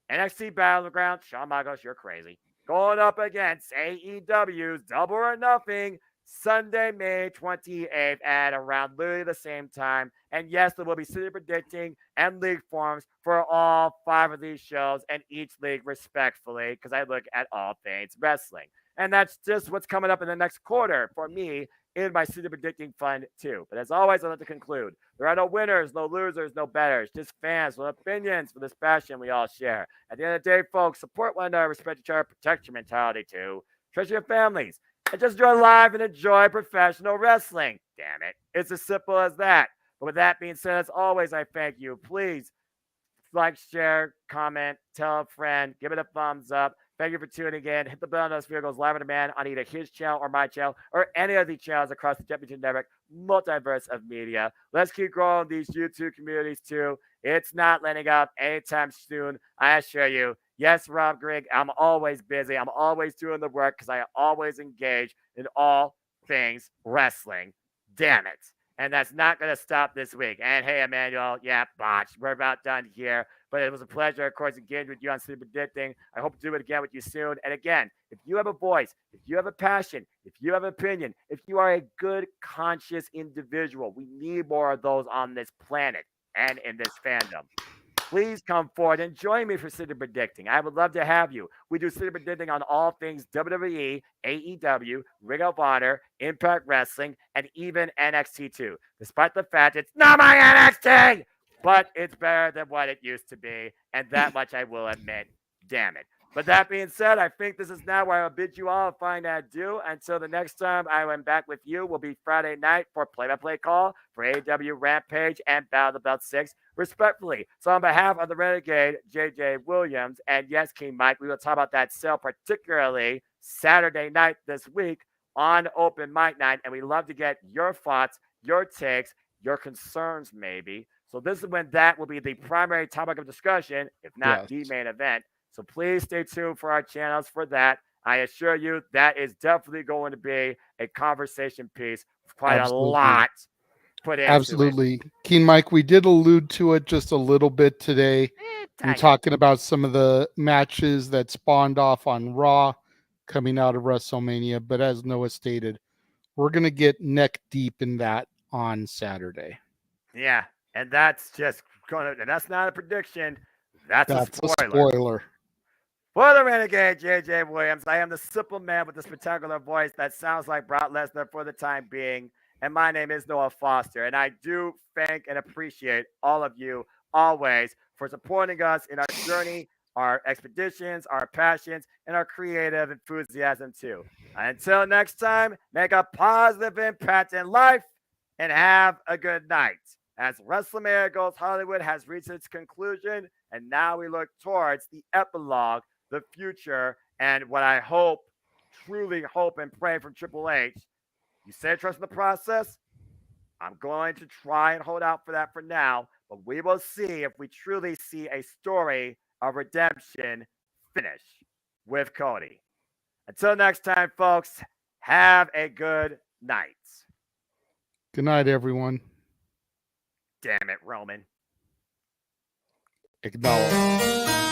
NXT Battleground, Shawn Michaels, you're crazy. Going up against AEW's Double or Nothing, Sunday, May 28th at around literally the same time. And yes, there will be city predicting and league forms for all 5 of these shows and each league respectfully because I look at all things wrestling. And that's just what's coming up in the next quarter for me in my city predicting fund too. But as always, I'd like to conclude. There are no winners, no losers, no betters, just fans with opinions for this passion we all share. At the end of the day, folks, support one another, respect each other, protect your mentality too. Treasure your families and just enjoy live and enjoy professional wrestling. Damn it. It's as simple as that. But with that being said, as always, I thank you. Please like, share, comment, tell a friend, give it a thumbs up. Thank you for tuning in. Hit the bell on those vehicles live on demand on either his channel or my channel or any of the channels across the Championship Network multiverse of media. Let's keep growing these YouTube communities too. It's not letting up anytime soon. I assure you. Yes, Rob Grigg, I'm always busy. I'm always doing the work because I always engage in all things wrestling. Damn it. And that's not going to stop this week. And hey, Emmanuel, yeah, botch. We're about done here. But it was a pleasure, of course, engaging with you on City Predicting. I hope to do it again with you soon. And again, if you have a voice, if you have a passion, if you have an opinion, if you are a good, conscious individual, we need more of those on this planet and in this fandom. Please come forward and join me for City Predicting. I would love to have you. We do City Predicting on all things WWE, AEW, Ring of Honor, Impact Wrestling, and even NXT too. Despite the fact it's not my NXT, but it's better than what it used to be, and that much I will admit. Damn it. But that being said, I think this is now where I'll bid you all a fine adieu. Until the next time I am back with you will be Friday night for play-by-play call for AEW Rampage and Battle of the Belt 6, respectfully. So on behalf of the Renegade, JJ Williams, and yes, King Mike, we will talk about that sale particularly Saturday night this week on Open Mic Night, and we love to get your thoughts, your takes, your concerns maybe. So this is when that will be the primary topic of discussion, if not the main event. So please stay tuned for our channels for that. I assure you that is definitely going to be a conversation piece with quite a lot put into Absolutely. Keen Mike, we did allude to it just a little bit today. We're talking about some of the matches that spawned off on Raw coming out of WrestleMania. But as Noah stated, we're going to get neck deep in that on Saturday. Yeah. And that's just going to, and that's not a prediction. That's a spoiler. For the Renegade, JJ Williams, I am the simple man with the spectacular voice that sounds like Brock Lesnar for the time being. And my name is Noah Foster. And I do thank and appreciate all of you always for supporting us in our journey, our expeditions, our passions, and our creative enthusiasm too. Until next time, make a positive impact in life and have a good night. As WrestleMania Goes Hollywood has reached its conclusion, and now we look towards the epilogue, the future, and what I hope, truly hope and pray from Triple H. You say trust in the process. I'm going to try and hold out for that for now, but we will see if we truly see a story of redemption finish with Cody. Until next time, folks, have a good night. Good night, everyone. Damn it, Roman. Acknowledge.